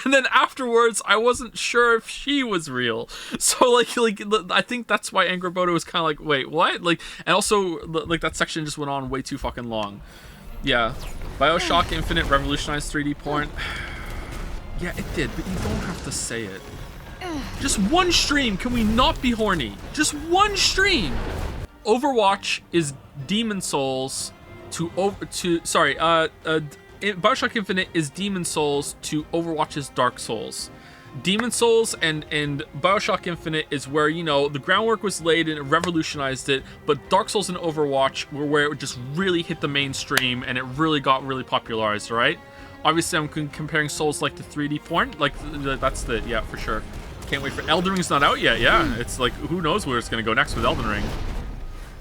And then afterwards, I wasn't sure if she was real. So like I think that's why Angraboda was kind of like, wait, what? Like, and also like that section just went on way too fucking long. Yeah, Bioshock Infinite revolutionized 3D porn. Yeah, it did, but you don't have to say it. Just one stream. Can we not be horny? Just one stream. Overwatch is Demon Souls Bioshock Infinite is Demon Souls to Overwatch's Dark Souls. Demon Souls and Bioshock Infinite is where, you know, the groundwork was laid and it revolutionized it, but Dark Souls and Overwatch were where it just really hit the mainstream and it really got really popularized, right? Obviously, I'm comparing Souls like to 3D porn. Like, that's yeah, for sure. Can't wait for Elden Ring's not out yet. Yeah, it's like, who knows where it's going to go next with Elden Ring.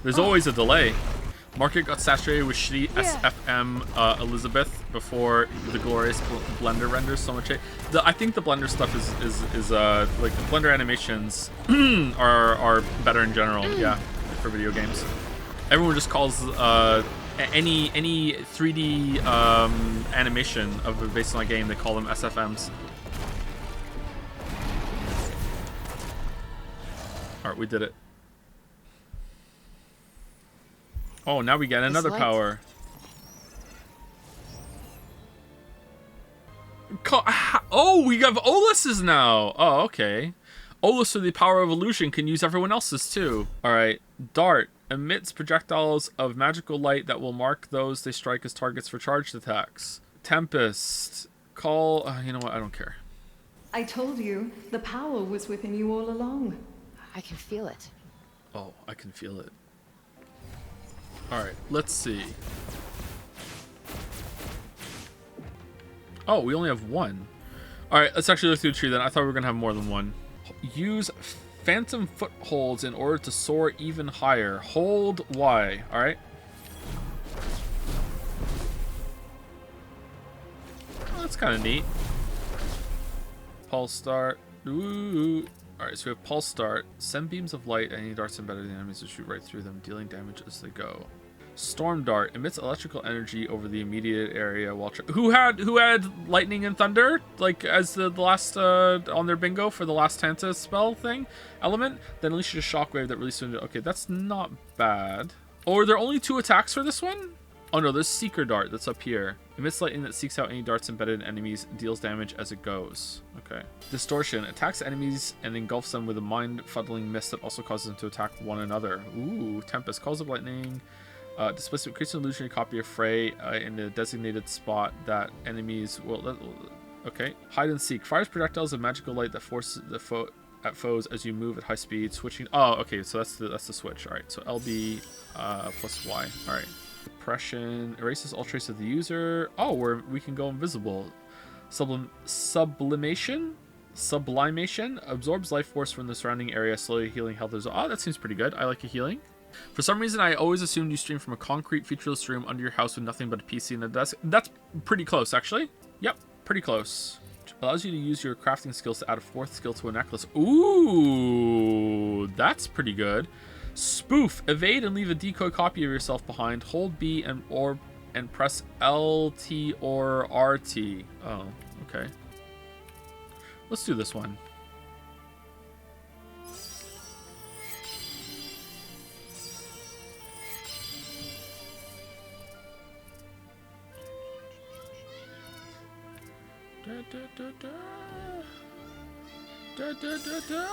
There's always a delay. Market got saturated with shitty SFM Elizabeth. before the glorious Blender renders so much. I think the Blender stuff is like the Blender animations are better in general. Yeah, for video games. Everyone just calls any 3D animation of based on a game, they call them SFMs. All right, we did it. Oh, now we get another power. Oh, we have Olus's now. Oh, okay. Olus with the power of illusion can use everyone else's too. All right. Dart emits projectiles of magical light that will mark those they strike as targets for charged attacks. Tempest. Call. You know what? I don't care. I told you, the power was within you all along. I can feel it. Oh, I can feel it. All right, let's see. Oh, we only have one. All right, let's actually look through the tree then. I thought we were gonna have more than one. Use phantom footholds in order to soar even higher. Hold Y. All right. Oh, that's kind of neat. Pulse start. Ooh. Alright, so we have Pulse Start. Send beams of light at any darts embedded in enemies to shoot right through them, dealing damage as they go. Storm Dart emits electrical energy over the immediate area while who had lightning and thunder like as the last on their bingo for the last Tantas spell thing element, then unleashes a shockwave that releases. Okay, that's not bad. Or are there only 2 attacks for this one? Oh no, there's Seeker Dart that's up here. Emits lightning that seeks out any darts embedded in enemies, deals damage as it goes. Okay. Distortion attacks enemies and engulfs them with a mind-fuddling mist that also causes them to attack one another. Ooh, Tempest calls up lightning. Displacement creates an illusionary copy of Frey in a designated spot that enemies will. Okay. Hide and seek fires projectiles of magical light that forces the foes as you move at high speed. Switching. Oh, okay. So that's the switch. All right. So LB plus Y. All right. Depression erases all trace of the user. Oh, we can go invisible. Sublimation absorbs life force from the surrounding area, slowly healing health. Oh, that seems pretty good. I like a healing. For some reason, I always assumed you stream from a concrete, featureless room under your house with nothing but a PC and a desk. That's pretty close, actually. Yep, pretty close. Allows you to use your crafting skills to add a 4th skill to a necklace. Ooh, that's pretty good. Spoof. Evade and leave a decoy copy of yourself behind. Hold B and press LT or RT. Oh, okay. Let's do this one. Da, da, da, da. Da, da, da, da.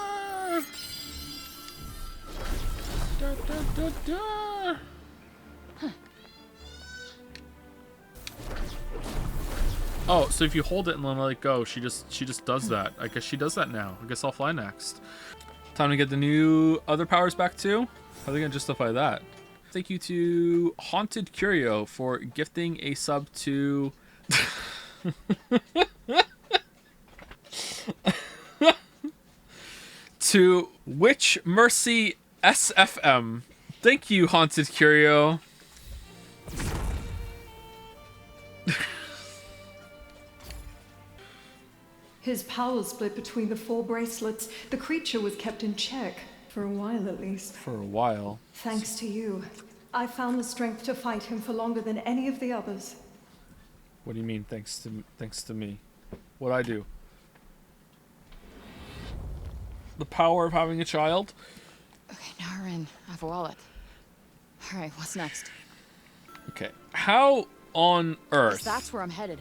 Da, da, da, da. Huh. Oh, so if you hold it and then let it go, she just does that. I guess she does that now. I guess I'll fly next. Time to get the new other powers back too. How are they gonna justify that? Thank you to Haunted Curio for gifting a sub to to Witch Mercy SFM. Thank you, Haunted Curio. His power split between the 4 bracelets. The creature was kept in check, for a while at least. For a while. Thanks to you. I found the strength to fight him for longer than any of the others. What do you mean, thanks to me? What'd I do? The power of having a child? Okay, now we're in Avoalet. Alright, what's next? Okay. How on earth? That's where I'm headed.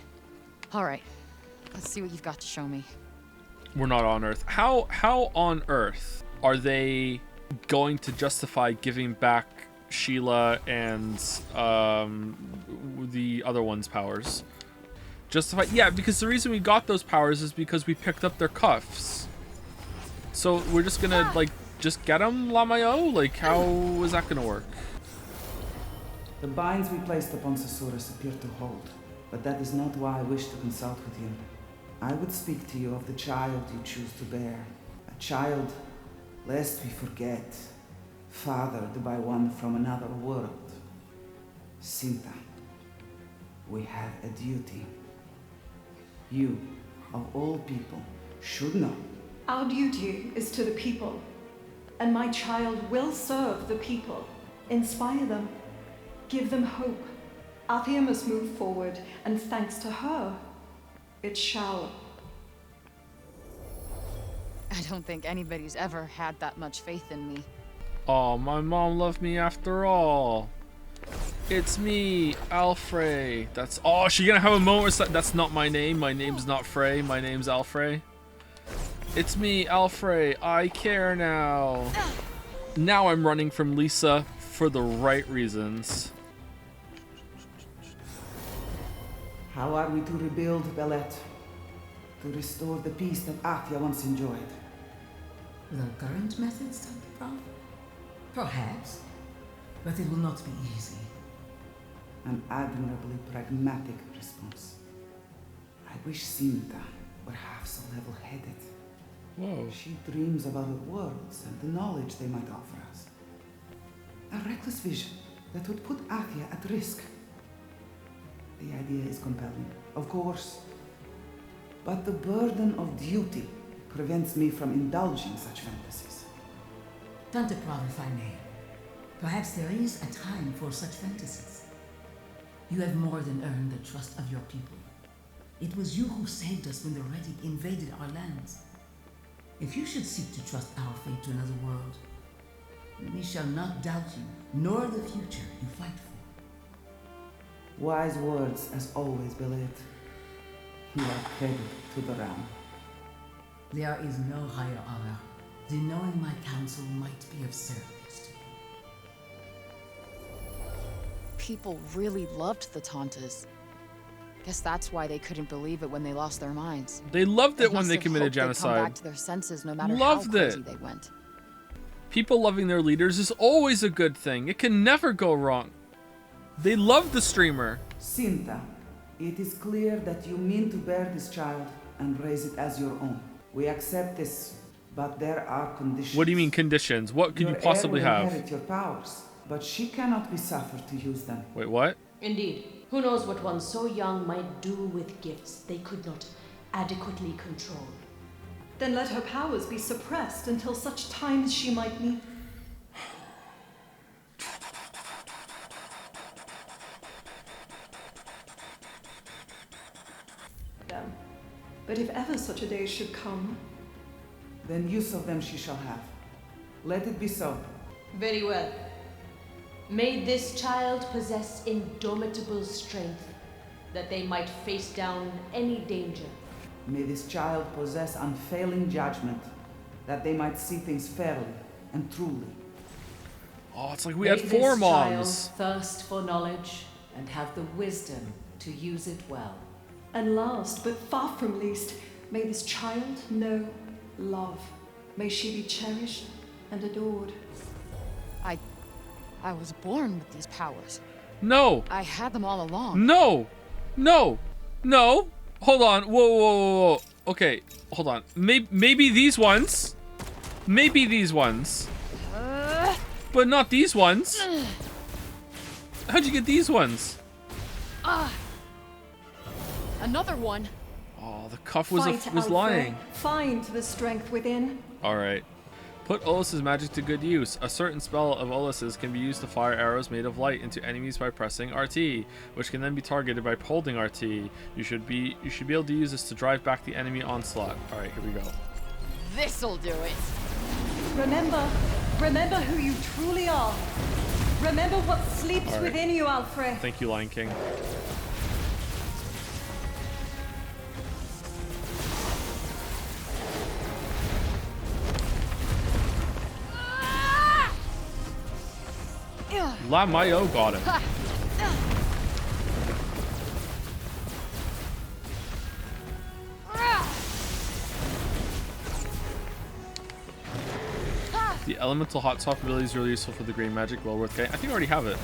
Alright. Let's see what you've got to show me. We're not on Earth. How on Earth are they going to justify giving back Sila and the other one's powers? Justify? Yeah, because the reason we got those powers is because we picked up their cuffs. So we're just gonna like just get them, Lamayo? Like how is that gonna work? The binds we placed upon Susurrus appear to hold, but that is not why I wish to consult with you. I would speak to you of the child you choose to bear. A child, lest we forget, fathered by one from another world. Sinta. We have a duty. You, of all people, should know. Our duty is to the people, and my child will serve the people, inspire them, give them hope. Athia must move forward, and thanks to her, it shall. I don't think anybody's ever had that much faith in me. Oh, my mom loved me after all. It's me, Alfrey. That's... Oh, she gonna have a moment where that's not my name. My name's not Frey. My name's Alfrey. It's me, Alfrey. I care now. Now I'm running from Lisa for the right reasons. How are we to rebuild Belet? To restore the peace that Athia once enjoyed? With our current methods, Prof? Perhaps. But it will not be easy. An admirably pragmatic response. I wish Sinta were half so level-headed. Whoa. She dreams of other worlds and the knowledge they might offer us. A reckless vision that would put Athia at risk. The idea is compelling, of course. But the burden of duty prevents me from indulging such fantasies. Tante Prof, if I may. Perhaps there is a time for such fantasies. You have more than earned the trust of your people. It was you who saved us when the Redig invaded our lands. If you should seek to trust our fate to another world, we shall not doubt you, nor the future you fight for. Wise words, as always, Belet. You are credit to the realm. There is no higher honor than knowing my counsel might be of service to you. People really loved the Tantas. Guess that's why they couldn't believe it when they lost their minds. They loved it when must they have committed hoped they'd genocide. come back to their senses no matter Loved how crazy it. they went. People loving their leaders is always a good thing. It can never go wrong. They love the streamer. Sinta, it is clear that you mean to bear this child and raise it as your own. We accept this, but there are conditions. What do you mean conditions? What could you possibly Your heir will have? inherit your powers, but she cannot be suffered to use them. Wait, what? Indeed. Who knows what one so young might do with gifts they could not adequately control. Then let her powers be suppressed until such time as she might need. Them. But if ever such a day should come, then use of them she shall have. Let it be so. Very well. May this child possess indomitable strength, that they might face down any danger. May this child possess unfailing judgment, that they might see things fairly and truly. Oh, it's like we had four moms. May this child thirst for knowledge and have the wisdom to use it well. and last but far from least, may this child know love. May she be cherished and adored. I was born with these powers. No. I had them all along. No. No. No. Hold on. Whoa, whoa, whoa, whoa. Okay, hold on. Maybe these ones. Maybe these ones. But not these ones. How'd you get these ones? Another one. Oh, the cuff was Fight, lying. Find the strength within. All right. Put Olus's magic to good use. A certain spell of Olus's can be used to fire arrows made of light into enemies by pressing RT, which can then be targeted by holding RT. You should be able to use this to drive back the enemy onslaught. All right, here we go. This'll do it. Remember who you truly are. Remember what sleeps within you, Alfred. Thank you, Lion King. La Mayo got him. The elemental hot swap ability is really useful for the green magic. Well worth getting. I think I already have it.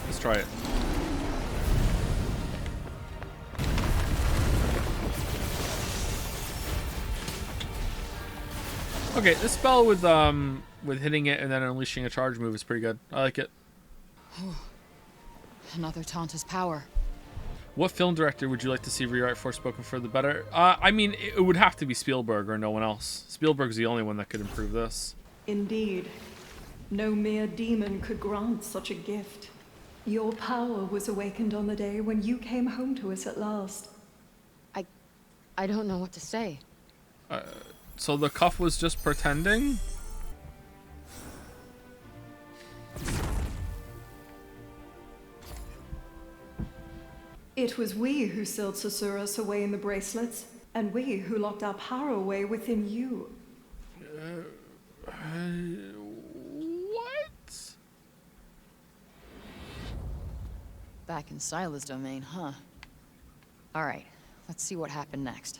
Let's try it. Okay, this spell with hitting it and then unleashing a charge move is pretty good. I like it. Another Tantas power. What film director would you like to see rewrite Forspoken for the better? I mean, it would have to be Spielberg or no one else. Spielberg's the only one that could improve this. Indeed. No mere demon could grant such a gift. Your power was awakened on the day when you came home to us at last. I don't know what to say. So the cuff was just pretending? It was we who sealed Susurrus away in the bracelets, and we who locked our power away within you. What? Back in Sila's domain, huh? Alright, let's see what happened next.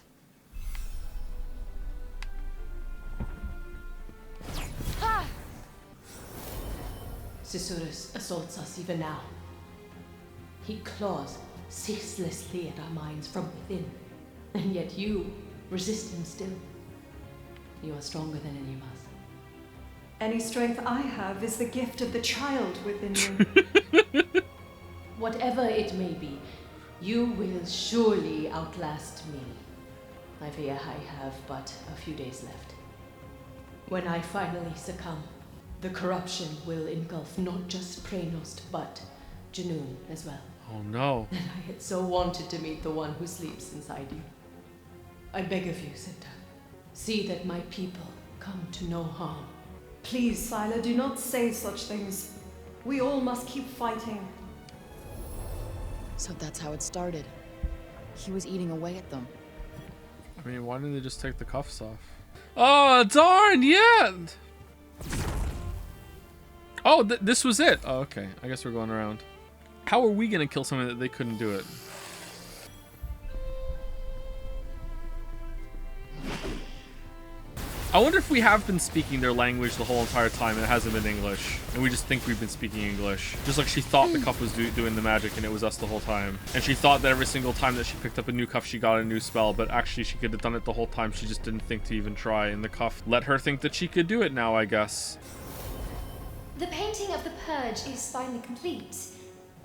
Susurrus assaults us even now. He claws ceaselessly at our minds from within. And yet you resist him still. You are stronger than any of us. Any strength I have is the gift of the child within me. Whatever it may be, you will surely outlast me. I fear I have but a few days left. When I finally succumb, the corruption will engulf not just Praenost, but Junoon as well. Oh no. And I had so wanted to meet the one who sleeps inside you. I beg of you, Cinta, see that my people come to no harm. Please, Sila, do not say such things. We all must keep fighting. So that's how it started. He was eating away at them. I mean, why didn't they just take the cuffs off? Oh, darn, yeah! Oh, this was it. Oh, okay. I guess we're going around. How are we gonna kill someone that they couldn't do it? I wonder if we have been speaking their language the whole entire time and it hasn't been English. And we just think we've been speaking English. Just like she thought the cuff was doing the magic and it was us the whole time. And she thought that every single time that she picked up a new cuff, she got a new spell. But actually, she could have done it the whole time. She just didn't think to even try. And the cuff let her think that she could do it now, I guess. The painting of the Purge is finally complete.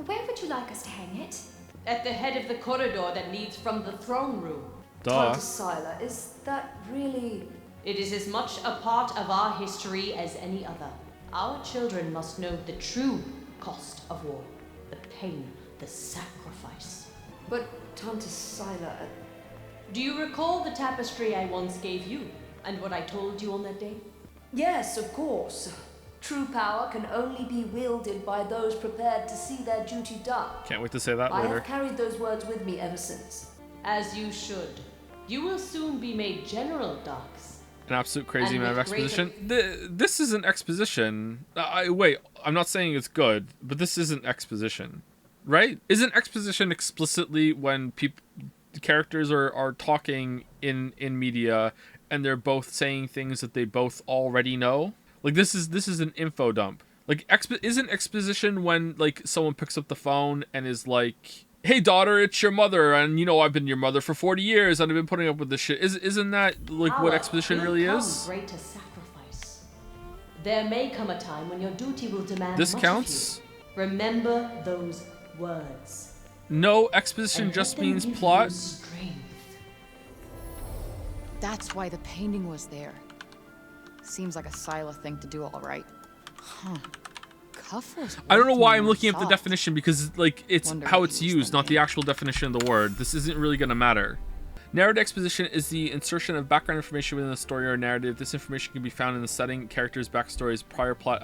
Where would you like us to hang it? At the head of the corridor that leads from the throne room. Duh. Sila, is that really... It is as much a part of our history as any other. Our children must know the true cost of war. The pain, the sacrifice. But, Tantas Sila... Do you recall the tapestry I once gave you? And what I told you on that day? Yes, of course. True power can only be wielded by those prepared to see their duty done. Can't wait to say that I later. have carried those words with me ever since. As you should. You will soon be made General, Darks. An absolute crazy And amount of with exposition. This isn't exposition. Wait, I'm not saying it's good, but this isn't exposition, right? Isn't exposition explicitly when characters are talking in media and they're both saying things that they both already know? Like this is an info dump. Like isn't exposition when like someone picks up the phone and is like, "Hey daughter, it's your mother, and you know I've been your mother for 40 years and I've been putting up with this shit." Isn't that like what exposition really is? Greater sacrifice. There may come a time when your duty will demand This much counts? of you. Remember those words. No, exposition And just let them means give you plot. strength. That's why the painting was there. Seems like a Sila thing to do, all right. Huh. Cuff was I don't know why I'm more looking up the soft. definition because like it's Wonder how what it's he was used, not the actual definition of the word. This isn't really gonna matter. Narrative exposition is the insertion of background information within a story or narrative. This information can be found in the setting, characters, backstories, prior plot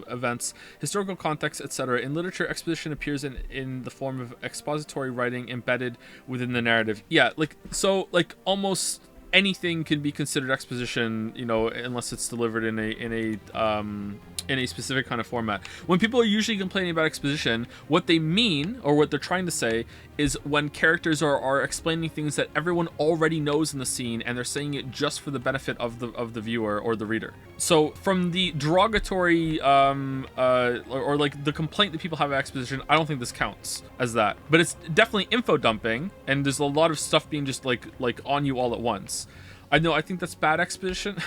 events, historical context, etc. In literature, exposition appears in the form of expository writing embedded within the narrative. Yeah, like so like almost anything can be considered exposition, you know, unless it's delivered in a specific kind of format. When people are usually complaining about exposition, what they mean or what they're trying to say is when characters are explaining things that everyone already knows in the scene and they're saying it just for the benefit of the viewer or the reader. So from the derogatory or like the complaint that people have about exposition, I don't think this counts as that. But it's definitely info dumping, and there's a lot of stuff being just like on you all at once. I think that's bad exposition.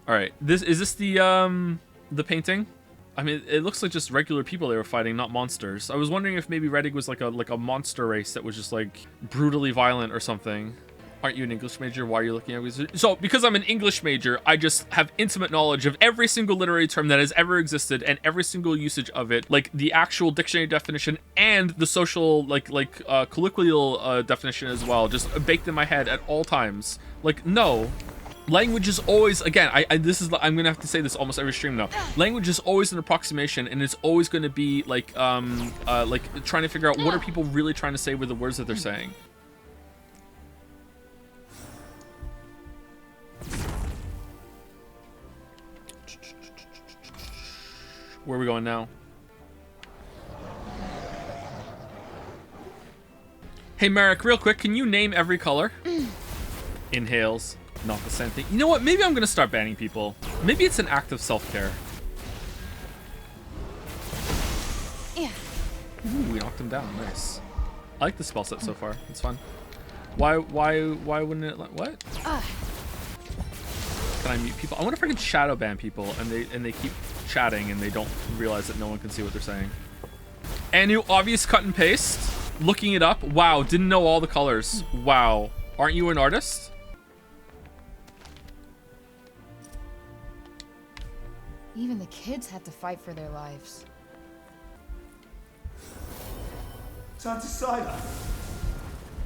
All right, is this the painting? I mean, it looks like just regular people they were fighting, not monsters. I was wondering if maybe Redig was like a monster race that was just like brutally violent or something. Aren't you an English major? Why are you looking at me? So, because I'm an English major, I just have intimate knowledge of every single literary term that has ever existed and every single usage of it, like the actual dictionary definition and the social, colloquial definition as well, just baked in my head at all times. Like, no. Language is always, again, I'm gonna have to say this almost every stream now. Language is always an approximation, and it's always gonna be like trying to figure out what are people really trying to say with the words that they're saying. Where are we going now? Hey Merrick, real quick, can you name every color? Inhales. Not the same thing. You know what? Maybe I'm gonna start banning people. Maybe it's an act of self-care. Yeah. Ooh, we knocked him down. Nice. I like the spell set so far. It's fun. Why wouldn't it let, what? Can I mute people? I want to freaking shadow ban people and they keep chatting and they don't realize that no one can see what they're saying. And you obvious cut and paste. Looking it up. Wow, didn't know all the colors. Wow. Aren't you an artist? Even the kids had to fight for their lives. Tantas, Sila,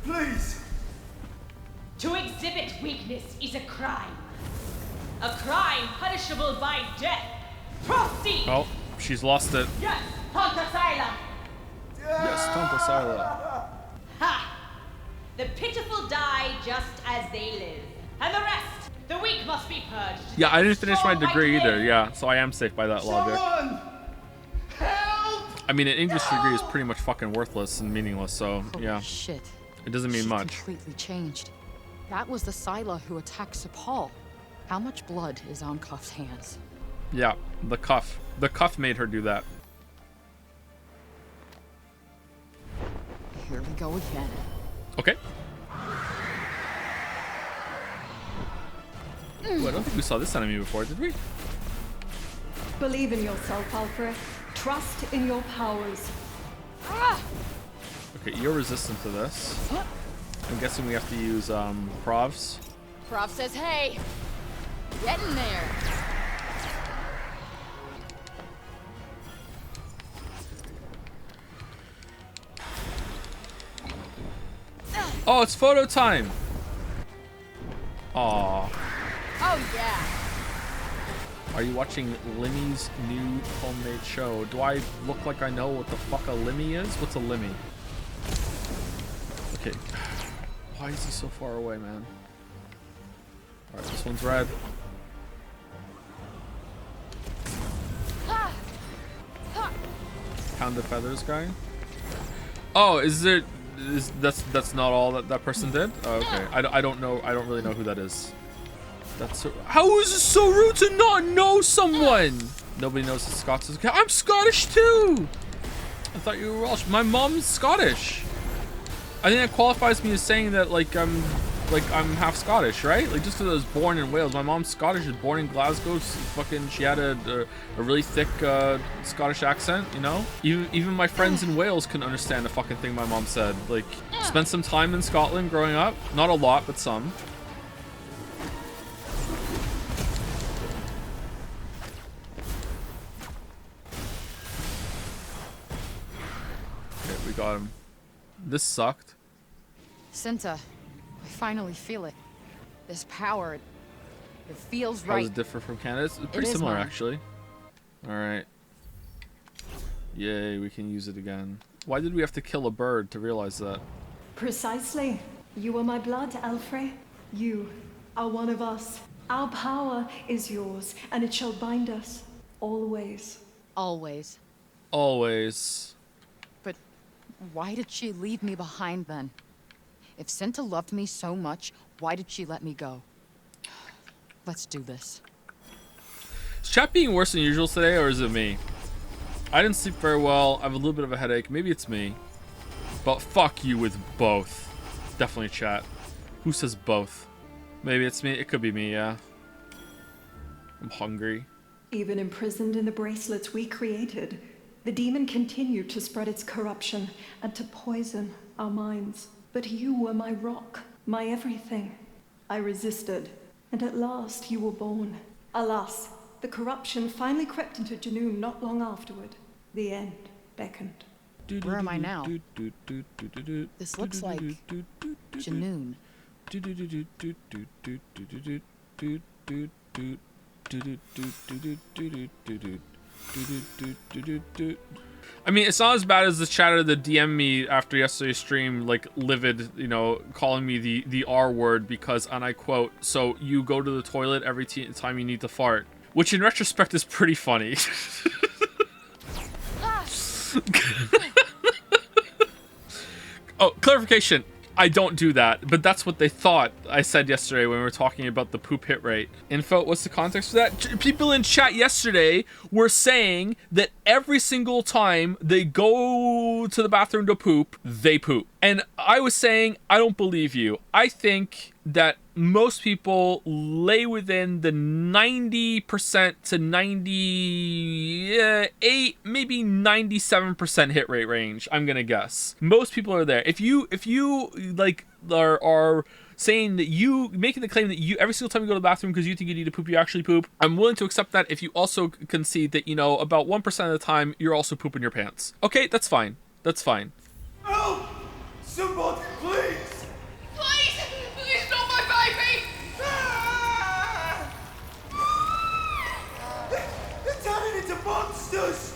please. To exhibit weakness is a crime. A crime punishable by death. Proceed! Oh, she's lost it. Yes, Tantas, Sila. Yes, Tantas, Sila. Ha! The pitiful die just as they live. And the rest, the weak must be purged. Yeah, I didn't finish my degree either. Yeah, so I am safe by that logic. Help! I mean, an English degree is pretty much fucking worthless and meaningless, so yeah. Holy shit. It doesn't mean much. Completely changed. That was the Sila who attacked Sepal. How much blood is on Cuff's hands? Yeah, the cuff. The cuff made her do that. Here we go again. Okay. Ooh, I don't think we saw this enemy before, did we? Believe in yourself, Alfred. Trust in your powers. Okay, you're resistant to this. I'm guessing we have to use Provs. Prov says, hey, get in there. Oh, it's photo time. Aw. Oh, yeah. Are you watching Limmy's new homemade show? Do I look like I know what the fuck a Limmy is? What's a Limmy? Okay. Why is he so far away, man? Alright, this one's red. Pound of feathers guy? Oh, that's not all that person did? Oh, okay. I don't know. I don't really know who that is. That's so, how is it so rude to not know someone? Nobody knows the Scots is okay. I'm Scottish too. I thought you were Welsh. My mom's Scottish. I think that qualifies me as saying that I'm half Scottish, right? Like just because I was born in Wales. My mom's Scottish. She was born in Glasgow. She had a really thick Scottish accent, you know? Even my friends in Wales couldn't understand a fucking thing my mom said. Like, spent some time in Scotland growing up. Not a lot, but some. Okay, we got him. This sucked. Cinta, I finally feel it. This power, it feels How right. does it differ from Canada? It's pretty similar, mine. actually. Alright. Yay, we can use it again. Why did we have to kill a bird to realize that? Precisely. You are my blood, Alfred. You are one of us. Our power is yours, and it shall bind us always. Always. Always. But why did she leave me behind then? If Cinta loved me so much, why did she let me go? Let's do this. Is chat being worse than usual today, or is it me? I didn't sleep very well. I have a little bit of a headache. Maybe it's me. But fuck you with both. Definitely chat. Who says both? Maybe it's me. It could be me, yeah. I'm hungry. Even imprisoned in the bracelets we created, the demon continued to spread its corruption and to poison our minds. But you were my rock, my everything. I resisted, and at last you were born. Alas, the corruption finally crept into Junoon not long afterward. The end beckoned. Where am I now? This looks like Junoon. I mean, it's not as bad as the chatter that DM'd me after yesterday's stream, like livid, you know, calling me the R word because, and I quote, "So you go to the toilet every time you need to fart," which in retrospect is pretty funny. Oh, clarification. I don't do that, but that's what they thought I said yesterday when we were talking about the poop hit rate. Info, what's the context for that? People in chat yesterday were saying that every single time they go to the bathroom to poop, they poop. And I was saying, I don't believe you. I think that most people lay within the 90% to 98, maybe 97% hit rate range, I'm gonna guess. Most people are there. If you like are saying that you making the claim that you every single time you go to the bathroom because you think you need to poop, you actually poop, I'm willing to accept that if you also concede that, you know, about 1% of the time you're also pooping your pants. Okay, that's fine. That's fine. Help! Somebody, please! Please! Please not my baby! They're turning into monsters!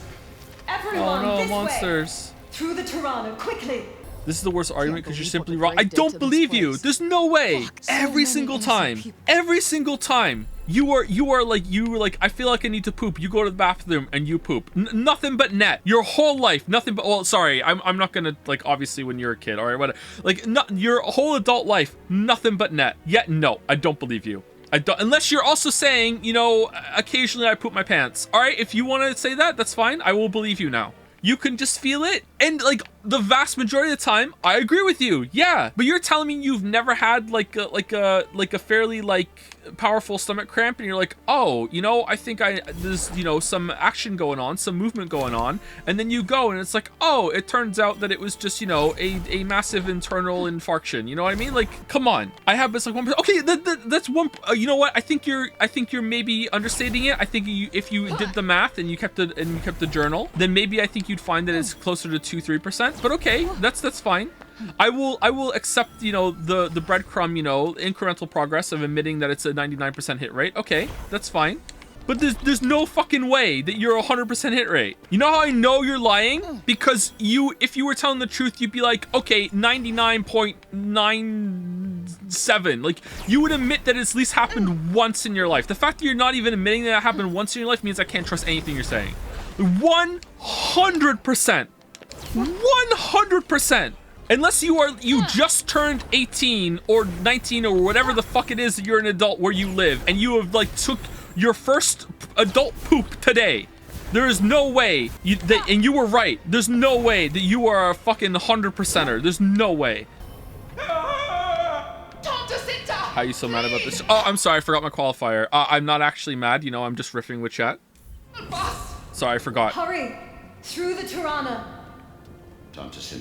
Everyone, Oh no, this monsters. way! Through the Tirana, quickly! This is the worst argument because you're simply wrong. I don't believe you. There's no way. Every single time. Every single time. You were like, I feel like I need to poop. You go to the bathroom and you poop. Nothing but net. Your whole life, nothing but, well, sorry, I'm not gonna, like, obviously when you're a kid, all right, whatever. Like, your whole adult life, nothing but net. Yet, no, I don't believe you. I don't, unless you're also saying, you know, occasionally I poop my pants. All right, if you want to say that, that's fine. I will believe you now. You can just feel it, and like the vast majority of the time, I agree with you. Yeah, but you're telling me you've never had like a fairly like powerful stomach cramp, and you're like, oh, you know, I think there's, you know, some action going on, some movement going on, and then you go and it's like, oh, it turns out that it was just, you know, a massive internal infarction. You know what I mean? Like, come on. I have this like 1%. Okay, that's one. You know what? I think you're maybe understating it. I think if you did the math and you kept the journal, then maybe I think you'd find that it's closer to 2-3%. But okay, that's fine. I will accept, you know, the breadcrumb, you know, incremental progress of admitting that it's a 99% hit rate. Okay, that's fine. But there's no fucking way that you're 100% hit rate. You know how I know you're lying? Because if you were telling the truth, you'd be like, okay, 99.97. Like, you would admit that it's at least happened once in your life. The fact that you're not even admitting that it happened once in your life means I can't trust anything you're saying. 100%. 100%. Unless you just turned 18 or 19 or whatever the fuck it is that you're an adult where you live, and you have like took your first adult poop today. There is no way and you were right. There's no way that you are a fucking 100%er. There's no way. How are you so mad about this? Oh, I'm sorry, I forgot my qualifier. I'm not actually mad, you know, I'm just riffing with chat. Sorry, I forgot. Hurry! Through the Tirana! Tantas,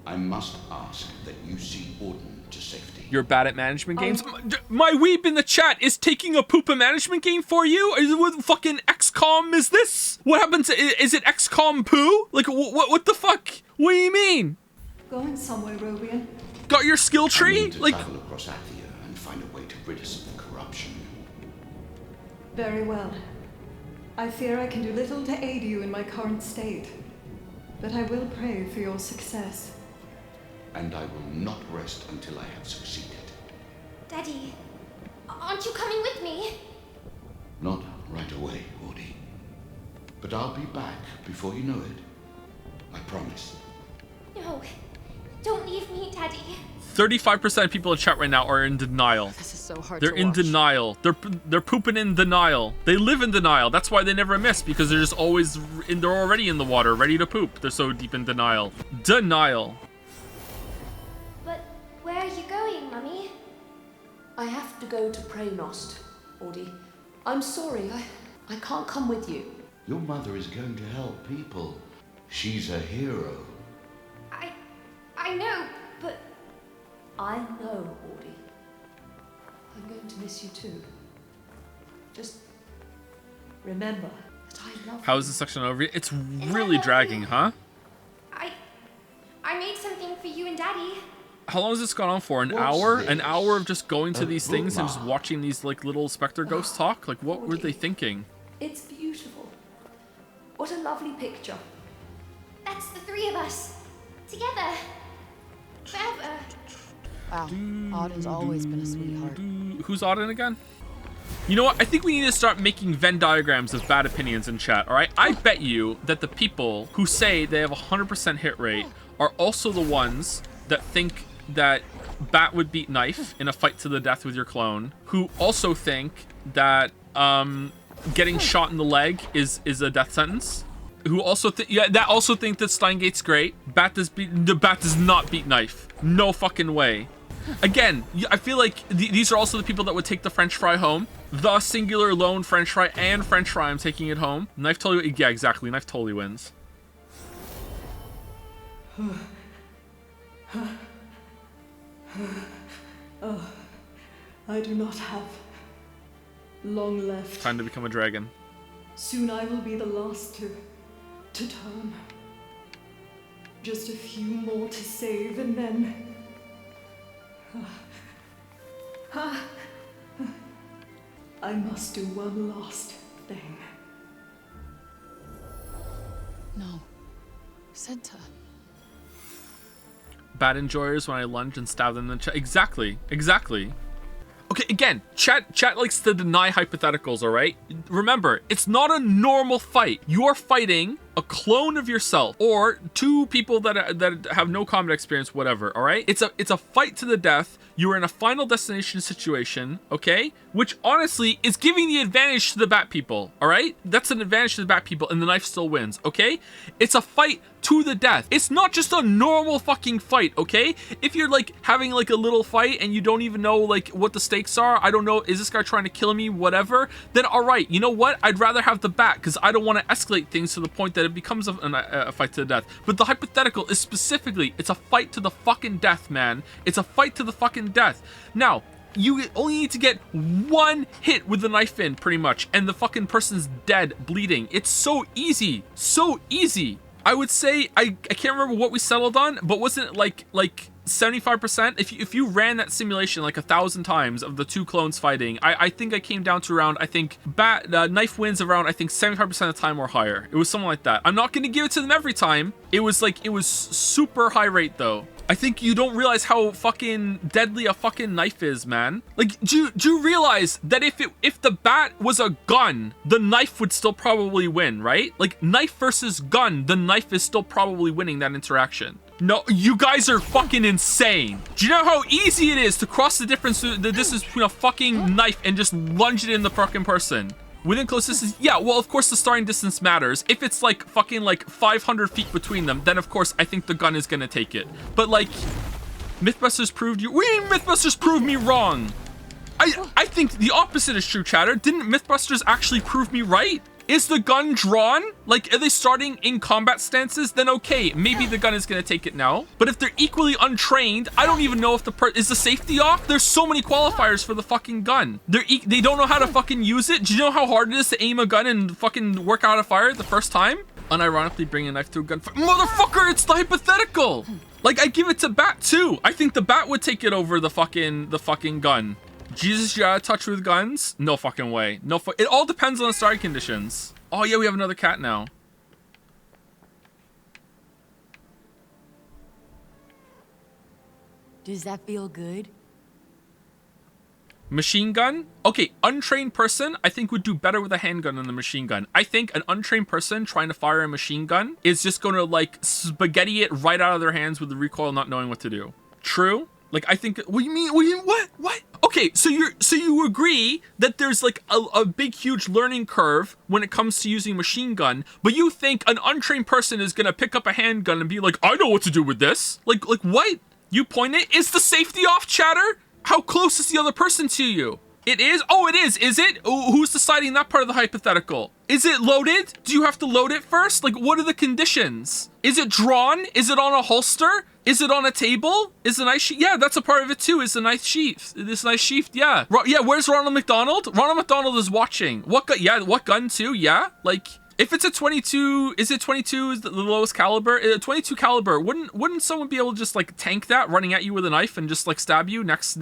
I must ask that you see Orden to safety. You're bad at management games? My weep in the chat is taking a poop management game for you? What fucking XCOM is this? What happens? Is it XCOM poo? Like, what the fuck? What do you mean? Going somewhere, Robian. Got your skill tree? I need to travel across Athia and find a way to rid us of the corruption. Very well. I fear I can do little to aid you in my current state, but I will pray for your success. And I will not rest until I have succeeded. Daddy, aren't you coming with me? Not right away, Audie. But I'll be back before you know it. I promise. No, don't leave me, Daddy. 35% of people in chat right now are in denial. This is so hard They're to in watch. denial. They're pooping in denial. They live in denial. That's why they never miss, because they're just always they're already in the water, ready to poop. They're so deep in denial. Denial. But where are you going, Mummy? I have to go to Praynost, Audie. I'm sorry, I can't come with you. Your mother is going to help people. She's a hero. I know, but... I know, Audie. I'm going to miss you too. Just remember that I love How is this section over? It's really dragging, huh? I made something for you and Daddy. How long has this gone on for? An hour? An hour of just going to these things and just watching these like little specter ghosts talk? Like what were they thinking? It's beautiful. What a lovely picture. That's the three of us. Together. Forever. Wow. Auden's always been a sweetheart. Who's Auden again? You know what? I think we need to start making Venn diagrams of bad opinions in chat, alright? I bet you that the people who say they have a 100% hit rate are also the ones that think that Bat would beat Knife in a fight to the death with your clone, who also think that getting shot in the leg is a death sentence, who also think that Steingate's great. Bat does not beat Knife. No fucking way. Again, I feel like these are also the people that would take the French fry home. The singular lone French fry and French fry, I'm taking it home. Knife totally, yeah, exactly. Knife totally wins. Oh, I do not have long left. Time to become a dragon. Soon I will be the last to turn. Just a few more to save and then... I must do one last thing. No. Senta. Bad enjoyers when I lunge and stab them in the chest. Exactly. Okay, again, chat likes to deny hypotheticals, alright? Remember, it's not a normal fight. You're fighting a clone of yourself or two people that have no combat experience, whatever, alright? It's a fight to the death. You are in a final destination situation, okay? Which honestly is giving the advantage to the Bat people, alright? That's an advantage to the Bat people, and the Knife still wins, okay? It's a fight to the death. It's not just a normal fucking fight, okay? If you're like having like a little fight and you don't even know like what the stakes are, I don't know, is this guy trying to kill me, whatever, then alright, you know what? I'd rather have the Bat because I don't want to escalate things to the point that it becomes a fight to the death. But the hypothetical is specifically, it's a fight to the fucking death, man. It's a fight to the fucking death. Now, you only need to get one hit with the knife in, pretty much, and the fucking person's dead, bleeding. It's so easy. So easy. I would say, I can't remember what we settled on, but wasn't it like 75%? If you ran that simulation like 1,000 times of the two clones fighting, I think I came down to around, I think, Knife wins around, I think, 75% of the time or higher. It was something like that. I'm not going to give it to them every time. It was super high rate, though. I think you don't realize how fucking deadly a fucking knife is, man. Like, do you realize that if the Bat was a gun, the knife would still probably win, right? Like, knife versus gun, the knife is still probably winning that interaction. No, you guys are fucking insane. Do you know how easy it is to cross the distance between a fucking knife and just lunge it in the fucking person? Within close distance, yeah, well, of course the starting distance matters. If it's like fucking like 500 feet between them, then of course I think the gun is gonna take it. But like, Mythbusters proved you, Mythbusters proved me wrong. I think the opposite is true, chatter. Didn't Mythbusters actually prove me right? Is the gun drawn? Like, are they starting in combat stances? Then okay, maybe the gun is gonna take it now. But if they're equally untrained, I don't even know if is the safety off? There's so many qualifiers for the fucking gun. They don't know how to fucking use it. Do you know how hard it is to aim a gun and fucking work out a fire the first time? Unironically bring a knife to a gunfight. Motherfucker, it's the hypothetical. Like, I give it to Bat too. I think the Bat would take it over the fucking gun. Jesus, you out of touch with guns? No fucking way. It all depends on the starting conditions. Oh yeah, we have another cat now. Does that feel good? Machine gun? Okay, untrained person, I think would do better with a handgun than the machine gun. I think an untrained person trying to fire a machine gun is just going to like spaghetti it right out of their hands with the recoil, not knowing what to do. True? Like, I think, what do you mean, what? Okay, so you agree that there's like a big, huge learning curve when it comes to using machine gun, but you think an untrained person is gonna pick up a handgun and be like, I know what to do with this? Like what? You point it? Is the safety off, chatter? How close is the other person to you? It is? Oh, it is. Is it? Who's deciding that part of the hypothetical? Is it loaded? Do you have to load it first? Like, what are the conditions? Is it drawn? Is it on a holster? Is it on a table? Is the knife sheath? Yeah, that's a part of it too. Is the knife sheath? This knife sheath? Yeah. Yeah. Where's Ronald McDonald? Ronald McDonald is watching. What gun? Yeah. What gun too? Yeah. Like, if it's a 22, is it 22 is the lowest caliber? 22 caliber. Wouldn't someone be able to just like tank that running at you with a knife and just like stab you next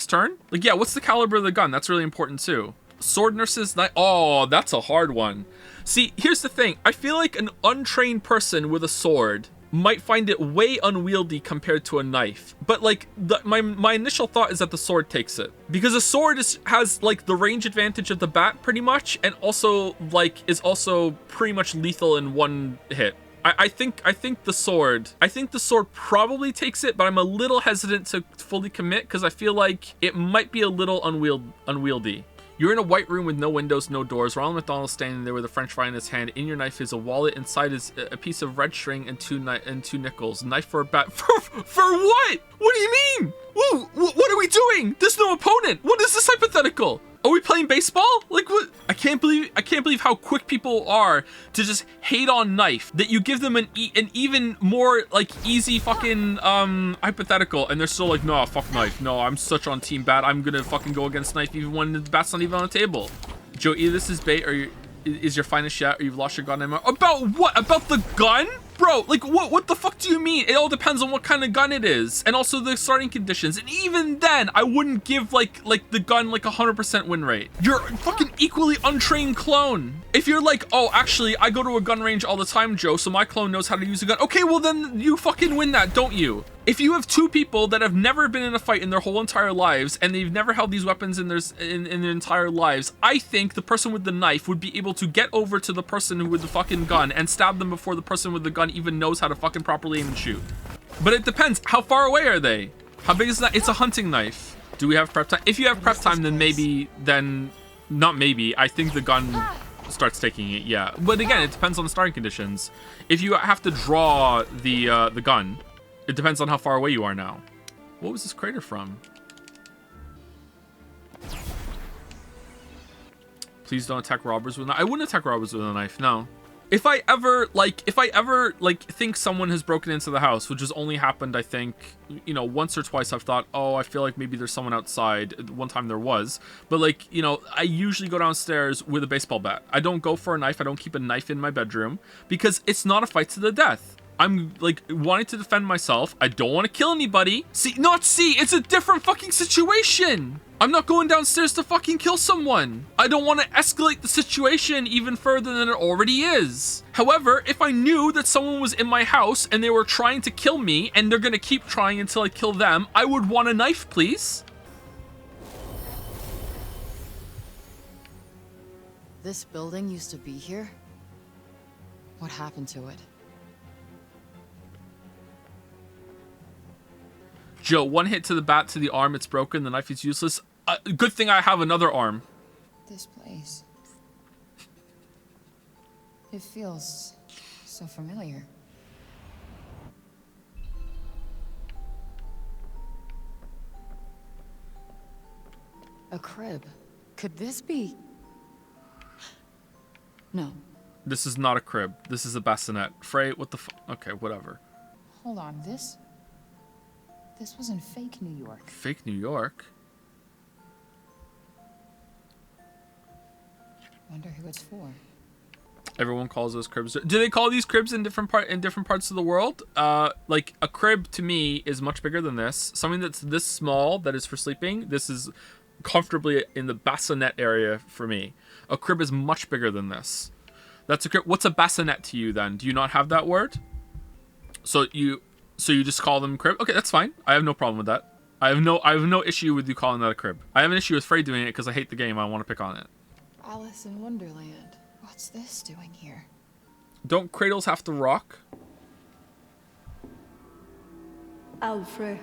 turn? Like, yeah. What's the caliber of the gun? That's really important too. Sword nurses knife. Oh, that's a hard one. See, here's the thing. I feel like an untrained person with a sword might find it way unwieldy compared to a knife, but like my initial thought is that the sword takes it, because a sword has like the range advantage of the bat pretty much, and also like is also pretty much lethal in one hit. I think the sword probably takes it, but I'm a little hesitant to fully commit because I feel like it might be a little unwieldy. You're in a white room with no windows, no doors. Ronald McDonald standing there with a French fry in his hand. In your knife is a wallet. Inside is a piece of red string and two nickels. Knife for a bat. For what? What do you mean? Whoa, what are we doing? There's no opponent. What is this hypothetical? Are we playing baseball? Like, what? I can't believe how quick people are to just hate on knife, that you give them an even more like easy fucking hypothetical, and they're still like, no, fuck knife. No, I'm such on team bat. I'm gonna fucking go against knife even when the bat's not even on the table. Joe, either this is bait or is your finest shot, or you've lost your gun ammo. About what? About the gun? Bro, like, what the fuck do you mean? It all depends on what kind of gun it is, and also the starting conditions. And even then, I wouldn't give like the gun like 100% win rate. You're a fucking equally untrained clone. If you're like, oh, actually, I go to a gun range all the time, Joe, so my clone knows how to use a gun. Okay, well then you fucking win that, don't you? If you have two people that have never been in a fight in their whole entire lives, and they've never held these weapons in their entire lives, I think the person with the knife would be able to get over to the person with the fucking gun and stab them before the person with the gun even knows how to fucking properly aim and shoot. But it depends. How far away are they? How big is that? It's a hunting knife. Do we have prep time? If you have prep time, then maybe, not maybe, I think the gun starts taking it, yeah. But again, it depends on the starting conditions. If you have to draw the gun, it depends on how far away you are now. What was this crater from? Please don't attack robbers with a knife. I wouldn't attack robbers with a knife, no. If I ever think someone has broken into the house, which has only happened, I think, you know, once or twice, I've thought, oh, I feel like maybe there's someone outside. One time there was, but like, you know, I usually go downstairs with a baseball bat. I don't go for a knife. I don't keep a knife in my bedroom because it's not a fight to the death. I'm like wanting to defend myself. I don't want to kill anybody. It's a different fucking situation. I'm not going downstairs to fucking kill someone. I don't want to escalate the situation even further than it already is. However, if I knew that someone was in my house and they were trying to kill me and they're going to keep trying until I kill them, I would want a knife, please. This building used to be here? What happened to it? Joe, one hit to the bat to the arm, it's broken. The knife is useless. Good thing I have another arm. This place. It feels so familiar. A crib. Could this be? No. This is not a crib. This is a bassinet. Frey, what the okay, whatever. Hold on, this was in fake New York. Fake New York? Wonder who it's for. Everyone calls those cribs. Do they call these cribs in different parts of the world? Like a crib to me is much bigger than this. Something that's this small that is for sleeping. This is comfortably in the bassinet area for me. A crib is much bigger than this. That's a crib. What's a bassinet to you then? Do you not have that word? So you just call them crib? Okay, that's fine. I have no problem with that. I have no issue with you calling that a crib. I have an issue with Frey doing it because I hate the game. I want to pick on it. Alice in Wonderland. What's this doing here? Don't cradles have to rock? Alfred,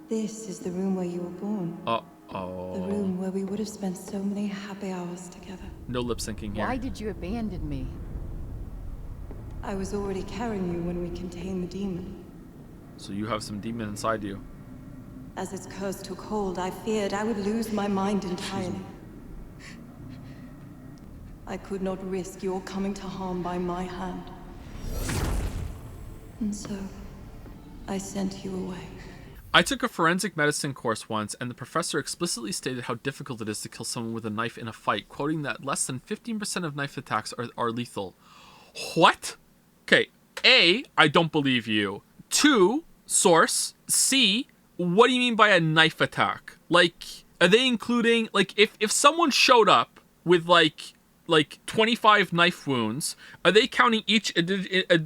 this is the room where you were born. Uh-oh. The room where we would have spent so many happy hours together. No lip syncing here. Why did you abandon me? I was already carrying you when we contained the demon. So you have some demon inside you. As its curse took hold, I feared I would lose my mind entirely. I could not risk your coming to harm by my hand. And so, I sent you away. I took a forensic medicine course once, and the professor explicitly stated how difficult it is to kill someone with a knife in a fight, quoting that less than 15% of knife attacks are lethal. What? Okay, A, I don't believe you. 2, source. C, what do you mean by a knife attack? Like, are they including, like, if someone showed up with, like 25 knife wounds, are they counting each,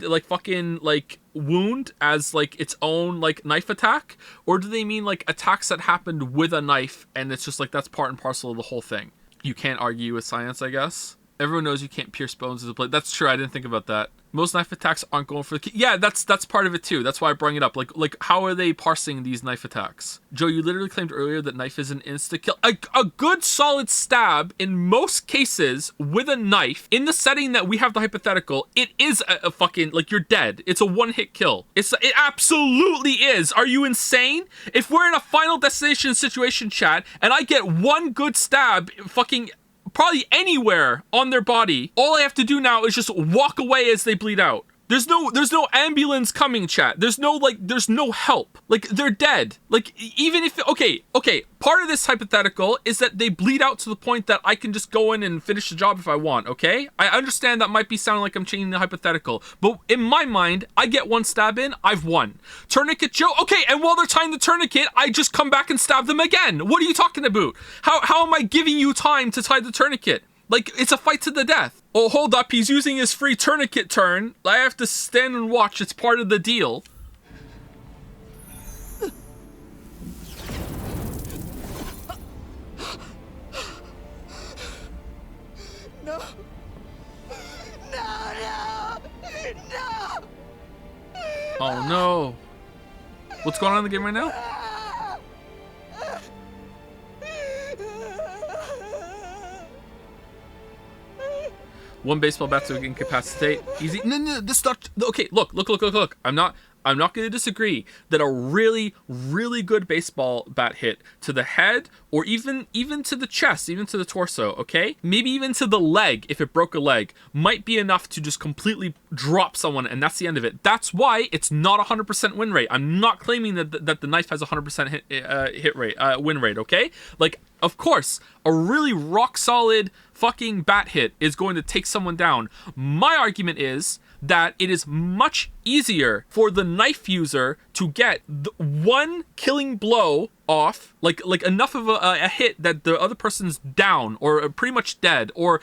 like, fucking, like, wound as, like, its own, like, knife attack? Or do they mean, like, attacks that happened with a knife, and it's just, like, that's part and parcel of the whole thing? You can't argue with science, I guess. Everyone knows you can't pierce bones with a blade. That's true, I didn't think about that. Most knife attacks aren't going for the... Yeah, that's part of it too. That's why I bring it up. Like how are they parsing these knife attacks? Joe, you literally claimed earlier that knife is an insta-kill. A good solid stab, in most cases, with a knife, in the setting that we have the hypothetical, it is a fucking... Like, you're dead. It's a one-hit kill. It absolutely is. Are you insane? If we're in a Final Destination situation chat, and I get one good stab, fucking... probably anywhere on their body, all I have to do now is just walk away as they bleed out. There's no ambulance coming, chat. There's no help. Like, they're dead. Like, even if, okay, part of this hypothetical is that they bleed out to the point that I can just go in and finish the job if I want, okay? I understand that might be sounding like I'm changing the hypothetical, but in my mind, I get one stab in, I've won. Tourniquet Joe, okay, and while they're tying the tourniquet, I just come back and stab them again. What are you talking about? How am I giving you time to tie the tourniquet? Like, it's a fight to the death. Oh, hold up, he's using his free tourniquet turn. I have to stand and watch, it's part of the deal. No! No! Oh no. What's going on in the game right now? One baseball bat to incapacitate. Easy. No, this not. Okay, look. I'm not going to disagree that a really, really good baseball bat hit to the head, or even to the chest, even to the torso, okay? Maybe even to the leg, if it broke a leg, might be enough to just completely drop someone, and that's the end of it. That's why it's not 100% win rate. I'm not claiming that the knife has 100% win rate, okay? Like, of course, a really rock-solid fucking bat hit is going to take someone down. My argument is that it is much easier for the knife user to get the one killing blow off, like enough of a hit that the other person's down or pretty much dead or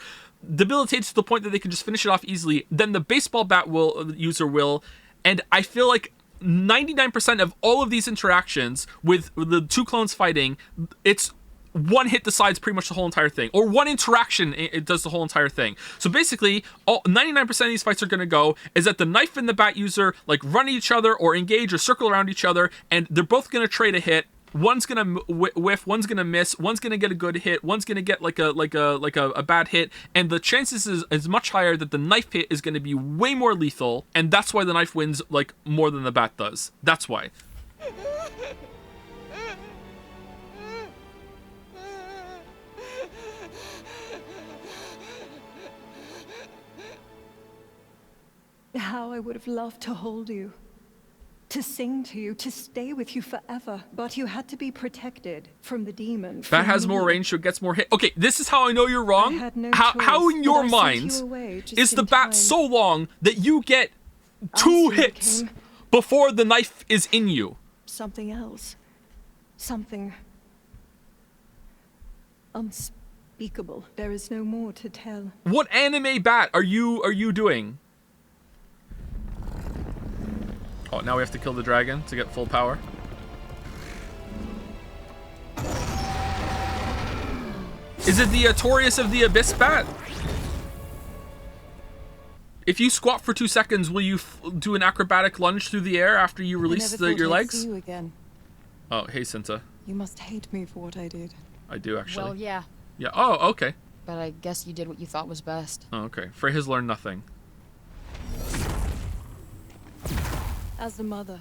debilitated to the point that they can just finish it off easily, than the baseball bat user will. And I feel like 99% of all of these interactions with the two clones fighting, it's one hit decides pretty much the whole entire thing, or one interaction it does the whole entire thing. So basically, 99% of these fights are going to go is that the knife and the bat user like run at each other or engage or circle around each other, and they're both going to trade a hit. One's gonna whiff, one's gonna miss, one's gonna get a good hit, one's gonna get like a bad hit, and the chances is much higher that the knife hit is gonna be way more lethal, and that's why the knife wins like more than the bat does. That's why. How I would have loved to hold you, to sing to you, to stay with you forever. But you had to be protected from the demon. Bat has more range, so it gets more hit. Okay, this is how I know you're wrong. How in your mind is the bat so long that you get 2 hits before the knife is in you? Something else. Something unspeakable. There is no more to tell. What anime bat are you doing? Oh, now we have to kill the dragon to get full power. Is it the Artorias of the Abyss bat? If you squat for 2 seconds, will you do an acrobatic lunge through the air after you release your legs? See you again. Oh, hey, Cinta. You must hate me for what I did. I do, actually. Well, yeah. Yeah. Oh, okay. But I guess you did what you thought was best. Oh, okay. Frey has learned nothing. As a mother,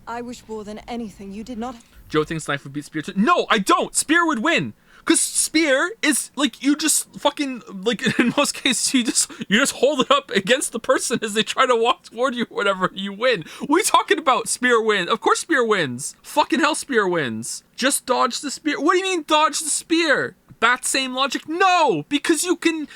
I wish more than anything you did not. Joe thinks knife would beat spear too. No, I don't. Spear would win. Because spear is, like, you just fucking, like, in most cases, you just hold it up against the person as they try to walk toward you or whatever, you win. What are you talking about? Spear wins. Of course spear wins. Fucking hell, spear wins. Just dodge the spear. What do you mean dodge the spear? Bat same logic? No! Because you can...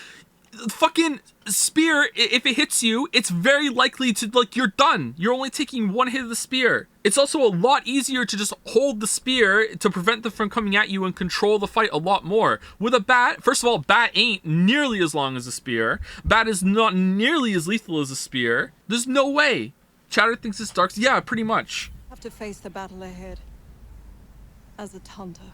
Fucking spear, if it hits you, it's very likely to, like, you're done. You're only taking one hit of the spear. It's also a lot easier to just hold the spear to prevent them from coming at you and control the fight a lot more. With a bat, first of all, bat ain't nearly as long as a spear. Bat is not nearly as lethal as a spear. There's no way. Chatter thinks it's dark. Yeah, pretty much. Have to face the battle ahead. As a Tanta,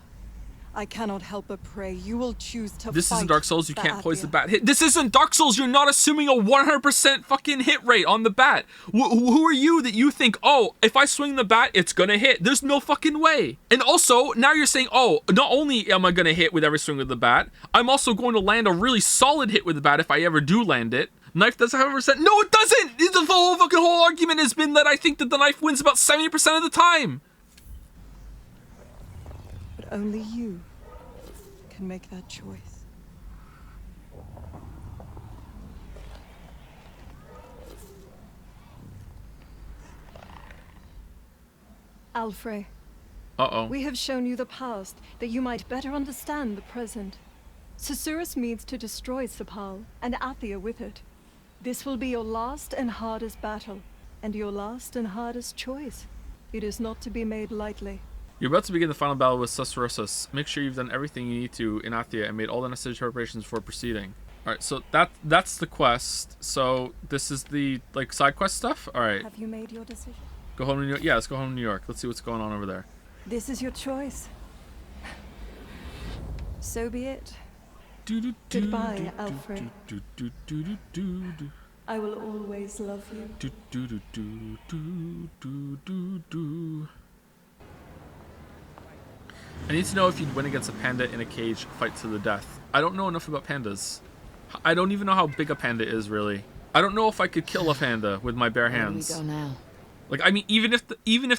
I cannot help but pray you will choose to This fight isn't Dark Souls, you can't poise the Athia. bat hit. This isn't Dark Souls, you're not assuming a 100% fucking hit rate on the bat. Who are you that you think, oh, if I swing the bat, it's gonna hit? There's no fucking way. And also, now you're saying, oh, not only am I gonna hit with every swing of the bat, I'm also going to land a really solid hit with the bat if I ever do land it. Knife doesn't have a percent. No, it doesn't! The whole argument has been that I think that the knife wins about 70% of the time. But only you can make that choice. Alfred. Uh-oh. We have shown you the past, that you might better understand the present. Susurrus means to destroy Sepal, and Athia with it. This will be your last and hardest battle, and your last and hardest choice. It is not to be made lightly. You're about to begin the final battle with Susurrus. Make sure you've done everything you need to in Athia and made all the necessary preparations before proceeding. Alright, so that's the quest. So this is the, like, side quest stuff? Alright. Have you made your decision? Go home to New York. Yeah, let's go home to New York. Let's see what's going on over there. This is your choice. So be it. Goodbye, Alfred. I will always love you. I need to know if you'd win against a panda in a cage fight to the death. I don't know enough about pandas. I don't even know how big a panda is, really. I don't know if I could kill a panda with my bare hands. Where do we go now? Like, I mean, even if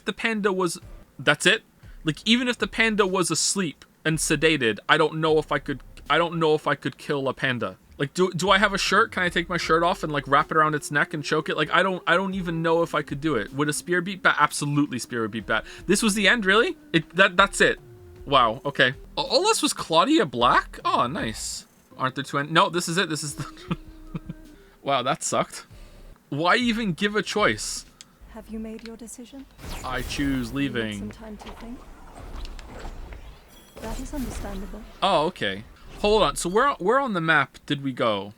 the panda was... That's it? Like, even if the panda was asleep and sedated, I don't know if I could kill a panda. Like, do I have a shirt? Can I take my shirt off and, like, wrap it around its neck and choke it? Like, I don't even know if I could do it. Would a spear beat bat? Absolutely, spear would beat bat. This was the end, really? That's it. Wow, okay. All this was Claudia Black? Oh, nice. Aren't there two end? No, this is it. This is the... Wow, that sucked. Why even give a choice? Have you made your decision? I choose leaving. Some time to think. That is understandable. Oh, okay. Hold on. So where on the map did we go?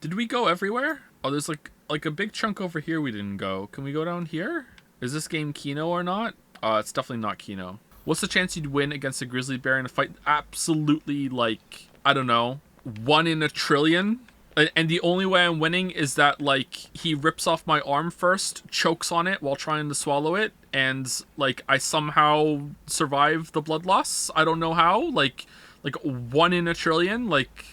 Did we go everywhere? Oh, there's like a big chunk over here we didn't go. Can we go down here? Is this game Kino or not? It's definitely not Kino. What's the chance you'd win against a grizzly bear in a fight? Absolutely, like, I don't know, 1 in a trillion. And the only way I'm winning is that, like, he rips off my arm first, chokes on it while trying to swallow it, and, like, I somehow survive the blood loss. I don't know how. Like 1 in a trillion, like,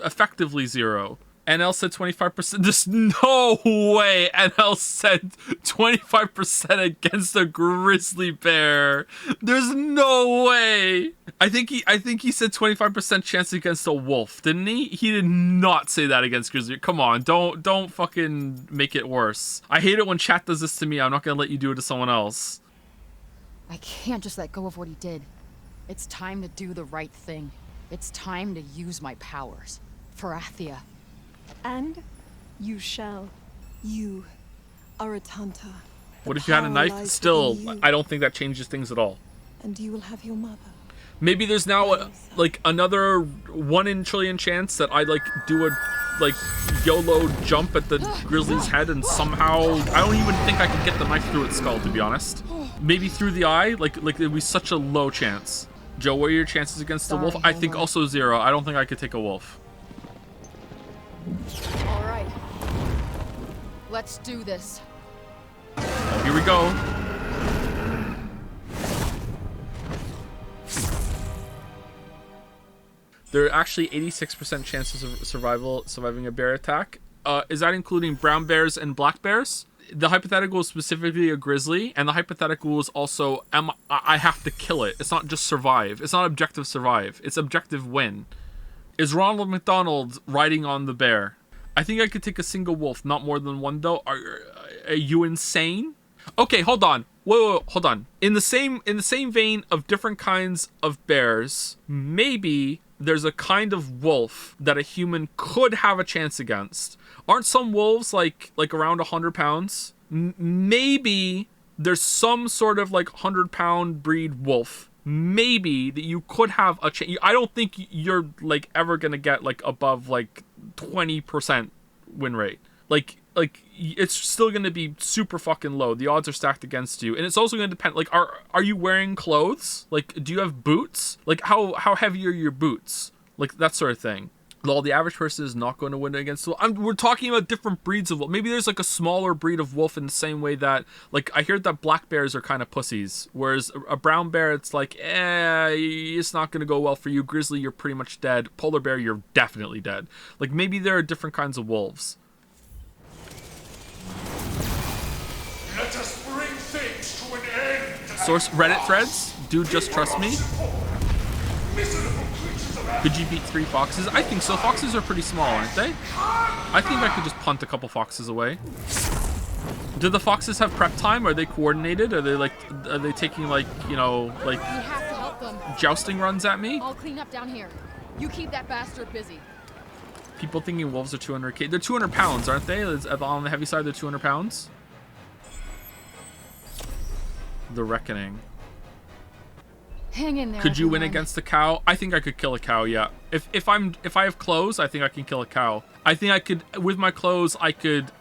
effectively 0. NL said 25%. There's no way NL said 25% against a grizzly bear. There's no way. I think he said 25% chance against a wolf, didn't he? He did not say that against grizzly. Come on, don't fucking make it worse. I hate it when chat does this to me. I'm not gonna let you do it to someone else. I can't just let go of what he did. It's time to do the right thing. It's time to use my powers. For Athia. And you shall. You are a Tanta. What if you had a knife? Still, I don't think that changes things at all. And you will have your mother. Maybe there's now like another 1 in a trillion chance that I like do a like YOLO jump at the grizzly's head and somehow I don't even think I could get the knife through its skull, to be honest. Maybe through the eye, like it'd be such a low chance. Joe, what are your chances against the wolf? I think also 0. I don't think I could take a wolf. All right. Let's do this. Oh, here we go. There are actually 86% chances of surviving a bear attack. Is that including brown bears and black bears? the hypothetical is specifically a grizzly, and the hypothetical is also I have to kill it. It's not just survive. It's not objective survive. It's objective win. Is Ronald McDonald riding on the bear? I think I could take a single wolf, not more than one though. Are you insane? Okay, hold on. Whoa, hold on. In the same vein of different kinds of bears, maybe there's a kind of wolf that a human could have a chance against. Aren't some wolves like around 100 pounds? Maybe there's some sort of like 100-pound breed wolf. Maybe that you could have a chance. I don't think you're like ever gonna get like above like 20% win rate. Like it's still gonna be super fucking low. The odds are stacked against you, and it's also gonna depend. Like, are you wearing clothes? Like, do you have boots? Like, how heavy are your boots? Like that sort of thing. Lol, the average person is not going to win against the wolf. We're talking about different breeds of wolf. Maybe there's like a smaller breed of wolf in the same way that, like, I heard that black bears are kind of pussies. Whereas a brown bear, it's like, it's not going to go well for you. Grizzly, you're pretty much dead. Polar bear, you're definitely dead. Like, maybe there are different kinds of wolves. Let us bring things to an end. Source Reddit threads? Dude, just trust me. Could you beat 3 foxes? I think so. Foxes are pretty small, aren't they? I think I could just punt a couple foxes away. Do the foxes have prep time? Are they coordinated? Are they taking like, you know, like We have to help them. Jousting runs at me? I'll clean up down here. You keep that bastard busy. People thinking wolves are 200k. They're 200 pounds, aren't they? On the heavy side, they're 200 pounds. The Reckoning. Hang in there. Could you win everyone. against a cow? I think I could kill a cow, yeah. If I have clothes, I think I can kill a cow. I think I could, with my clothes, I could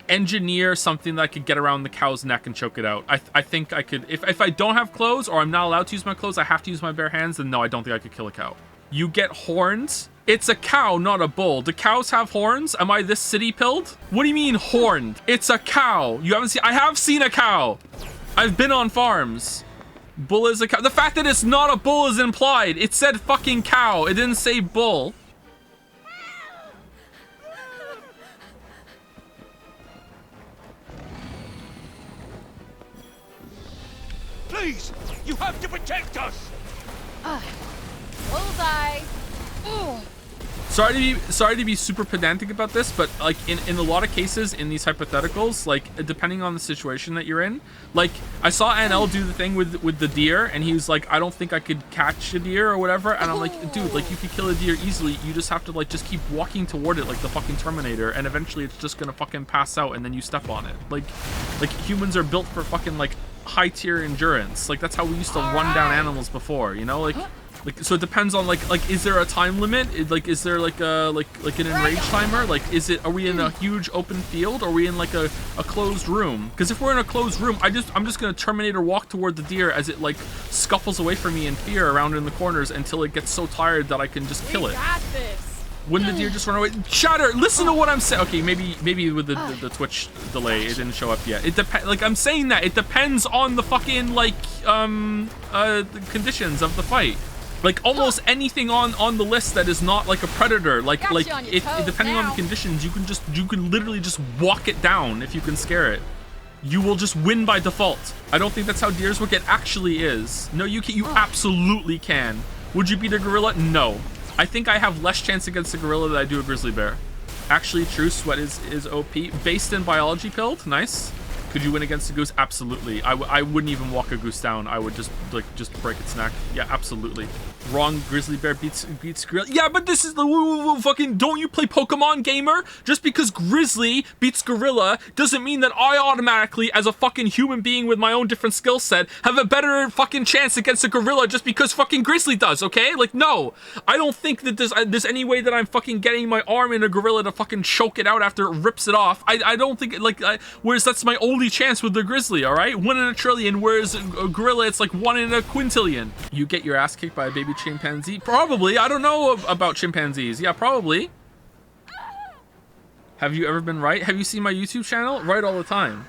engineer something that I could get around the cow's neck and choke it out. I think I could, if I don't have clothes or I'm not allowed to use my clothes, I have to use my bare hands, then no, I don't think I could kill a cow. You get horns? It's a cow, not a bull. Do cows have horns? Am I this city pilled? What do you mean horned? It's a cow. You haven't seen, I have seen a cow. I've been on farms. Bull is a cow. The fact that it's not a bull is implied. It said fucking cow. It didn't say bull. Please, you have to protect us. Bullseye. Ooh. Sorry to be super pedantic about this, but like in a lot of cases in these hypotheticals, like depending on the situation that you're in, like I saw NL do the thing with the deer, and he was like, I don't think I could catch a deer or whatever, and I'm like, dude, like you could kill a deer easily. You just have to like just keep walking toward it like the fucking Terminator, and eventually it's just gonna fucking pass out, and then you step on it. Like humans are built for fucking like high tier endurance. Like that's how we used to run down animals before, you know, like so it depends on like is there a time limit? Is there like a like an enrage timer? Like are we in a huge open field, or are we in like a closed room? Because if we're in a closed room, I'm just gonna Terminator walk toward the deer as it like scuffles away from me in fear around in the corners until it gets so tired that I can just kill it. Got this. Wouldn't the deer just run away? Shatter, listen to what I'm saying. Okay, maybe with the Twitch delay, it didn't show up yet. It depends. Like I'm saying that it depends on the fucking like the conditions of the fight. Like almost anything on the list that is not like a predator, depending on the conditions, you can literally just walk it down if you can scare it. You will just win by default. I don't think that's how deers work. It actually is. No, you can. You absolutely can. Would you beat a gorilla? No. I think I have less chance against a gorilla than I do a grizzly bear. Actually, true. Sweat is OP. Based in biology pilled. Nice. Could you win against a goose? Absolutely. I wouldn't even walk a goose down. I would just break its neck. Yeah, absolutely. Wrong. Grizzly bear beats gorilla. Yeah, but this is the fucking. Don't you play Pokemon, gamer? Just because grizzly beats gorilla doesn't mean that I automatically, as a fucking human being with my own different skill set, have a better fucking chance against a gorilla just because fucking grizzly does. Okay? Like no, I don't think that there's any way that I'm fucking getting my arm in a gorilla to fucking choke it out after it rips it off. I don't think whereas that's my only chance with the grizzly. All right, 1 in a trillion. Whereas a gorilla, it's like 1 in a quintillion. You get your ass kicked by a baby chimpanzee? Probably. I don't know about chimpanzees. Yeah, probably. Have you ever been right? Have you seen my YouTube channel? Right all the time.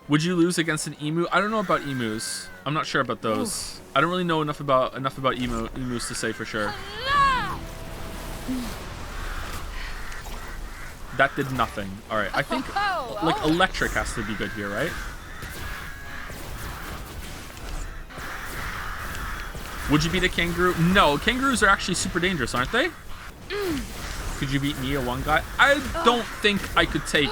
Would you lose against an emu? I don't know about emus. I'm not sure about those. I don't really know enough about emus to say for sure. That did nothing. All right, I think like electric has to be good here, right? Would you beat a kangaroo? No, kangaroos are actually super dangerous, aren't they? Could you beat me or one guy? I don't think I could take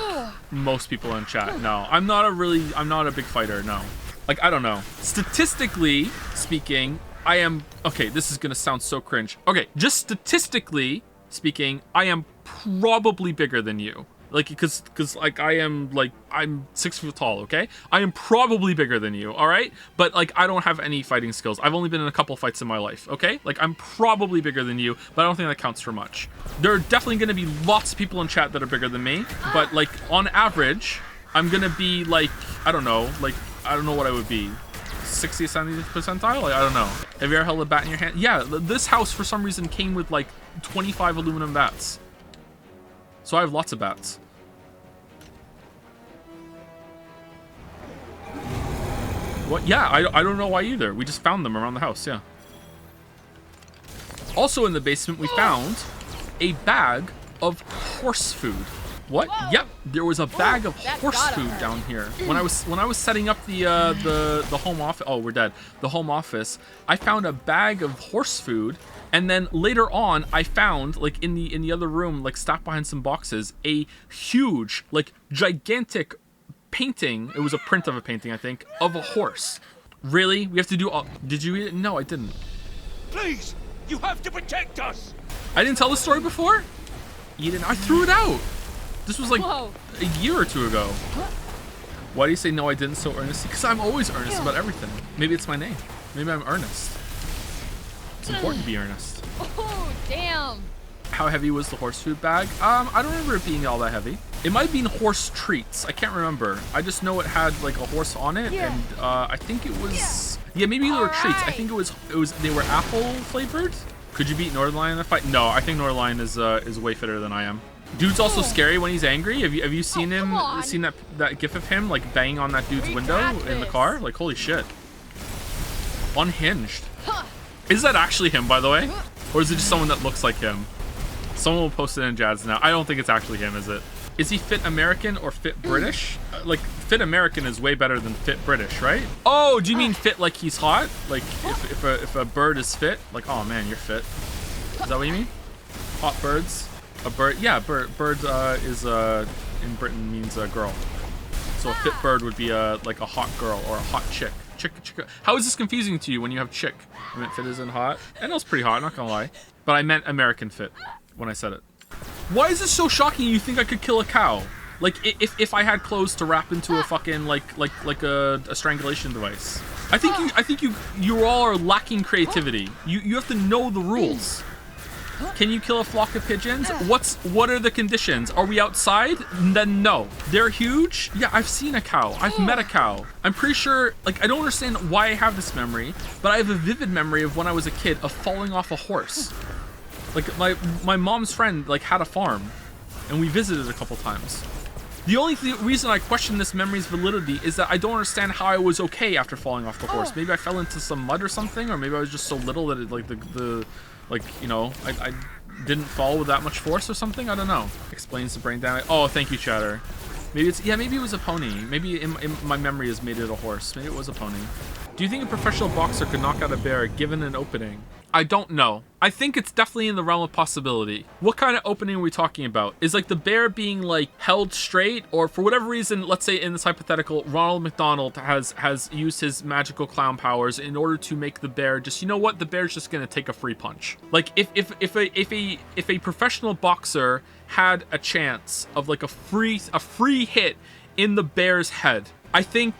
most people in chat. No, I'm not a big fighter, no. Like, I don't know. Statistically speaking, I am, okay, this is gonna sound so cringe. Okay, just statistically speaking, I am probably bigger than you. Like, because like I'm 6 foot tall, okay? I am probably bigger than you, all right? But like, I don't have any fighting skills. I've only been in a couple fights in my life, okay? Like, I'm probably bigger than you, but I don't think that counts for much. There are definitely gonna be lots of people in chat that are bigger than me, but like, on average, I'm gonna be like, I don't know what I would be. 60th, 70th percentile? Like, I don't know. Have you ever held a bat in your hand? Yeah, this house for some reason came with like 25 aluminum bats. So I have lots of bats. What? Yeah, I don't know why either. We just found them around the house, yeah. Also in the basement, we found a bag of horse food. What? Whoa. Yep, there was a bag of horse food down here. When I was setting up the home office. Oh, we're dead. The home office. I found a bag of horse food. And then later on, I found, like, in the other room, like, stacked behind some boxes, a huge, like, gigantic painting. It was a print of a painting, I think, of a horse. Really? We have to do all... Did you read it? No, I didn't. Please! You have to protect us! I didn't tell the story before? Eden, I threw it out! This was, like, a year or two ago. Why do you say no, I didn't so earnestly? Because I'm always earnest about everything. Maybe it's my name. Maybe I'm earnest. It's important to be earnest. Oh, damn. How heavy was the horse food bag? I don't remember it being all that heavy. It might have been horse treats. I can't remember. I just know it had like a horse on it, and I think it was. Yeah, maybe they were treats. I think it was. They were apple flavored. Could you beat Northernlion in a fight? No, I think Northernlion is way fitter than I am. Dude's also scary when he's angry. Have you seen him? Seen that gif of him like banging on that dude's window in the car? Like, holy shit. Unhinged. Is that actually him, by the way? Or is it just someone that looks like him? Someone will post it in Jads now. I don't think it's actually him, is it? Is he fit American or fit British? Like, fit American is way better than fit British, right? Oh, do you mean fit like he's hot? Like, if a bird is fit? Like, oh man, you're fit. Is that what you mean? Hot birds? A bird? Yeah, bird is, in Britain means a girl. So a fit bird would be like a hot girl or a hot chick. Chick. How is this confusing to you when you have chick? I meant fit isn't hot. And it was pretty hot, not gonna lie. But I meant American fit when I said it. Why is this so shocking you think I could kill a cow? Like, if I had clothes to wrap into a fucking, like a strangulation device. I think you all are lacking creativity. You have to know the rules. Can you kill a flock of pigeons? What are the conditions? Are we outside? Then no. They're huge? Yeah, I've seen a cow. I've met a cow. I'm pretty sure, like, I don't understand why I have this memory, but I have a vivid memory of when I was a kid of falling off a horse. Like, my mom's friend, like, had a farm, and we visited a couple times. The only reason I question this memory's validity is that I don't understand how I was okay after falling off the horse. Maybe I fell into some mud or something, or maybe I was just so little that it, like, like, you know, I didn't fall with that much force or something. I don't know. Explains the brain damage. Oh, thank you, Chatter. Maybe it's, yeah, maybe it was a pony. Maybe in my memory has made it a horse. Maybe it was a pony. Do you think a professional boxer could knock out a bear given an opening? I don't know. I think it's definitely in the realm of possibility. What kind of opening are we talking about? Is like the bear being like held straight, or for whatever reason, let's say in this hypothetical, Ronald McDonald has used his magical clown powers in order to make the bear just, you know what, the bear's just gonna take a free punch. Like if a professional boxer had a chance of like a free hit in the bear's head, I think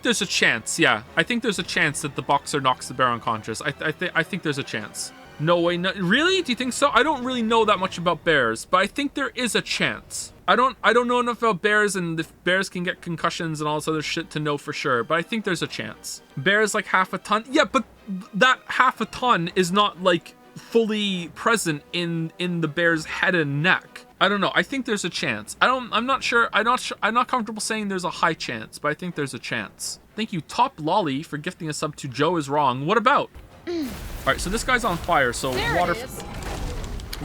there's a chance. Yeah, I think there's a chance that the boxer knocks the bear unconscious. I think there's a chance. No way. No, really? Do you think so? I don't really know that much about bears, but I think there is a chance. I don't know enough about bears and if bears can get concussions and all this other shit to know for sure, but I think there's a chance. Bear's like half a ton. Yeah, but that half a ton is not like fully present in the bear's head and neck. I don't know. I think there's a chance. I'm not sure. I'm not comfortable saying there's a high chance, but I think there's a chance. Thank you, Top Lolly, for gifting a sub to Joe is Wrong. What about? All right, so this guy's on fire, so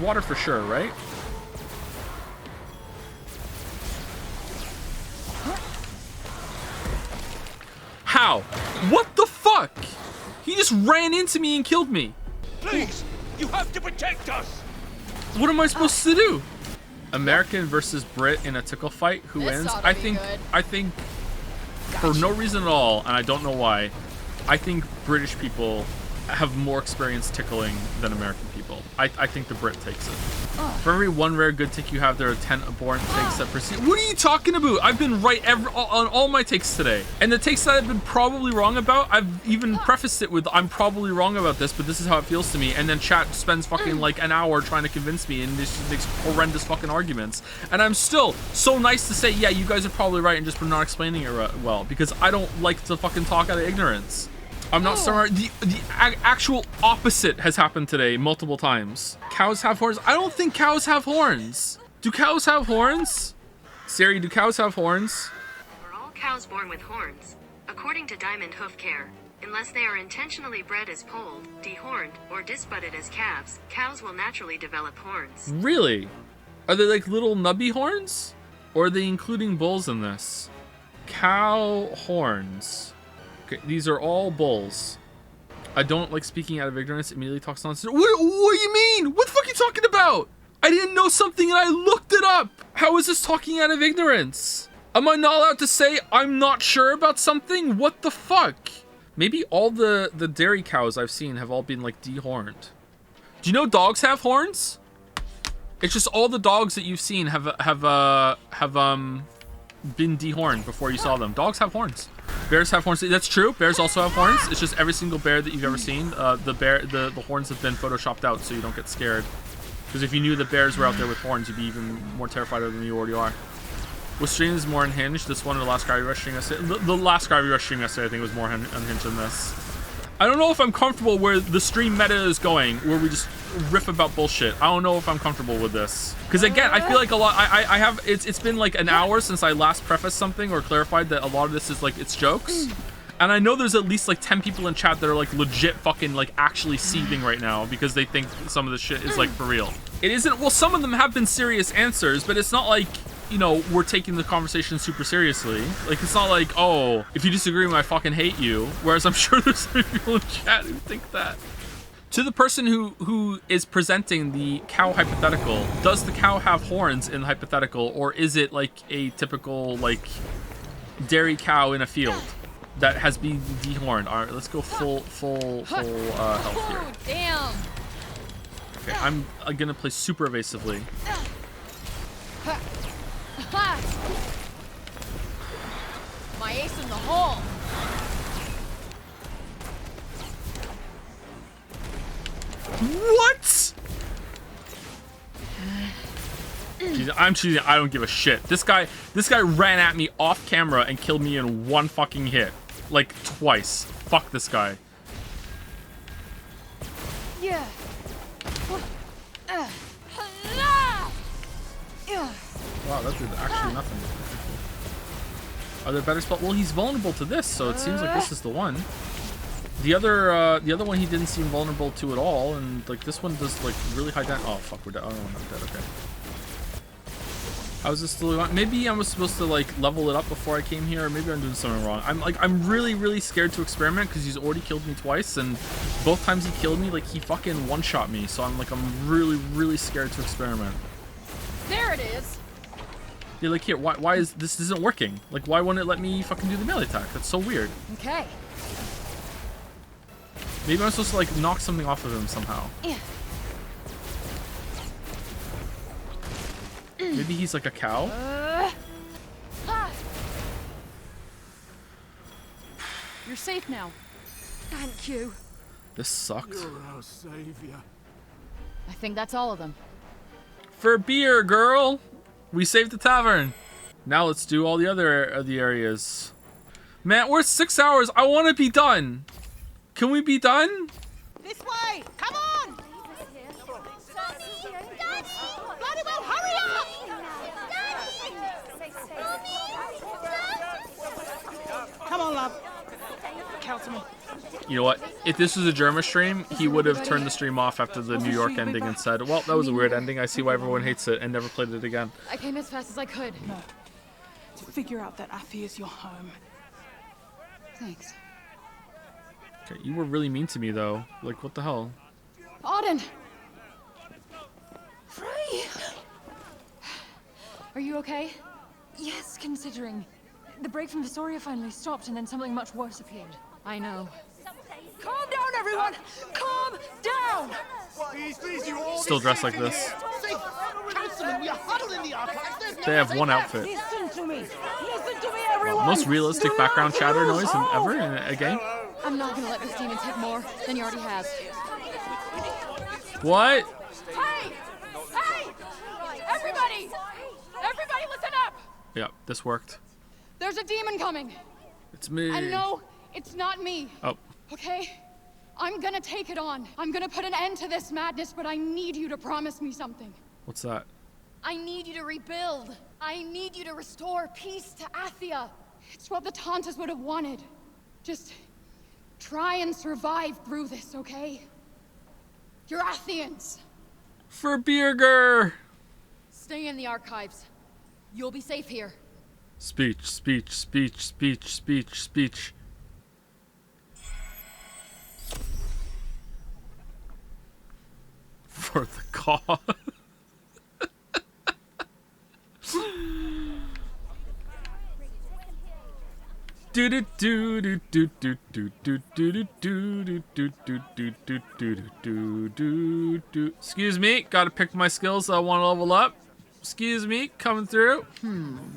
water for sure, right? How? What the fuck? He just ran into me and killed me. Please, you have to protect us. What am I supposed to do? American versus Brit in a tickle fight. Who wins? I think for no reason at all, and I don't know why, I think British people have more experience tickling than American people. I think the Brit takes it. For every one rare good tick you have, there are 10 abhorrent takes that proceed. What are you talking about? I've been right on all my takes today. And the takes that I've been probably wrong about, I've even prefaced it with, I'm probably wrong about this, but this is how it feels to me. And then chat spends fucking like an hour trying to convince me and this makes horrendous fucking arguments. And I'm still so nice to say, yeah, you guys are probably right, and just for not explaining it well, because I don't like to fucking talk out of ignorance. I'm not sorry. The actual opposite has happened today multiple times. Cows have horns? I don't think cows have horns. Do cows have horns? Siri, do cows have horns? Are all cows born with horns? According to Diamond Hoof Care, unless they are intentionally bred as polled, dehorned, or disbutted as calves, cows will naturally develop horns. Really? Are they like little nubby horns? Or are they including bulls in this? Cow horns. Okay, these are all bulls. I don't like speaking out of ignorance. Immediately talks nonsense. What do you mean? What the fuck are you talking about? I didn't know something and I looked it up. How is this talking out of ignorance? Am I not allowed to say I'm not sure about something? What the fuck? Maybe all the dairy cows I've seen have all been like dehorned. Do you know dogs have horns? It's just all the dogs that you've seen have been dehorned before you saw them. Dogs have horns. Bears have horns. That's true. Bears also have horns. It's just every single bear that you've ever seen, the horns have been photoshopped out so you don't get scared. Because if you knew that bears were out there with horns, you'd be even more terrified of them than you already are. What stream is more unhinged? This one or the last Gravity Rush stream yesterday? The last Gravity Rush stream yesterday, I think, was more unhinged than this. I don't know if I'm comfortable where the stream meta is going, where we just riff about bullshit. I don't know if I'm comfortable with this. Because again, I feel like a lot, I have, it's been like an hour since I last prefaced something or clarified that a lot of this is like, it's jokes. And I know there's at least like 10 people in chat that are like legit fucking like actually seething right now because they think some of this shit is like for real. It isn't, well, some of them have been serious answers, but it's not like, you know, we're taking the conversation super seriously. Like, it's not like, oh, if you disagree with me, I fucking hate you. Whereas I'm sure there's some people in chat who think that. To the person who is presenting the cow hypothetical, does the cow have horns in the hypothetical, or is it like a typical, like, dairy cow in a field that has been dehorned? All right, let's go full health here. Damn. Okay, I'm gonna play super evasively. My ace in the hole. What? I'm choosing. I don't give a shit. This guy ran at me off camera and killed me in one fucking hit, like twice. Fuck this guy. Yeah. Wow, that did actually nothing. Are there better spells? Well, he's vulnerable to this, so it seems like this is the one. The other one he didn't seem vulnerable to at all, and like this one does like really high damage. Oh fuck, we're dead. Oh no, we're not dead. Okay. How is this still on? Maybe I was supposed to like level it up before I came here, or maybe I'm doing something wrong. I'm really scared to experiment because he's already killed me twice, and both times he killed me, like he fucking one-shot me. So I'm really scared to experiment. There it is. Yeah, like here, why is this isn't working? Like why won't it let me fucking do the melee attack? That's so weird. Okay. Maybe I'm supposed to like knock something off of him somehow. Yeah. Maybe he's like a cow? You're safe now. Thank you. This sucks. You're our savior. I think that's all of them. For beer, girl! We saved the tavern. Now let's do all the other areas. Man, we're 6 hours. I want to be done. Can we be done? This way! Come on! Bloody well, hurry up! Come on, love. Count me. You know what? If this was a German stream, he would have turned the stream off after the New York ending and said, well, that was a weird ending. I see why everyone hates it, and never played it again. I came as fast as I could. No. To figure out that Afi is your home. Thanks. Okay, you were really mean to me though. Like, what the hell? Auden! Frey! Are you okay? Yes, considering. The break from Visoria finally stopped and then something much worse appeared. I know. Calm down, everyone! Calm down! Please, you all Still dressed like this. Councilman, we are huddled in the archives. They have one outfit. Listen to me, everyone! Most realistic background chatter noise ever in a game. I'm not gonna let this demon take more than he already has. What? Hey! Hey! Everybody! Everybody listen up! Yep, this worked. There's a demon coming. It's me. And no, it's not me. Oh. Okay? I'm gonna take it on. I'm gonna put an end to this madness, but I need you to promise me something. What's that? I need you to rebuild. I need you to restore peace to Athia. It's what the Tantas would have wanted. Just try and survive through this, okay? You're Athians. For Birger. Stay in the archives. You'll be safe here. Speech, speech, speech, speech, speech, speech. For the cause. Do do do do do do do do do do do do do do do do do. Excuse me, gotta pick my skills. I want to level up. Excuse me, coming through.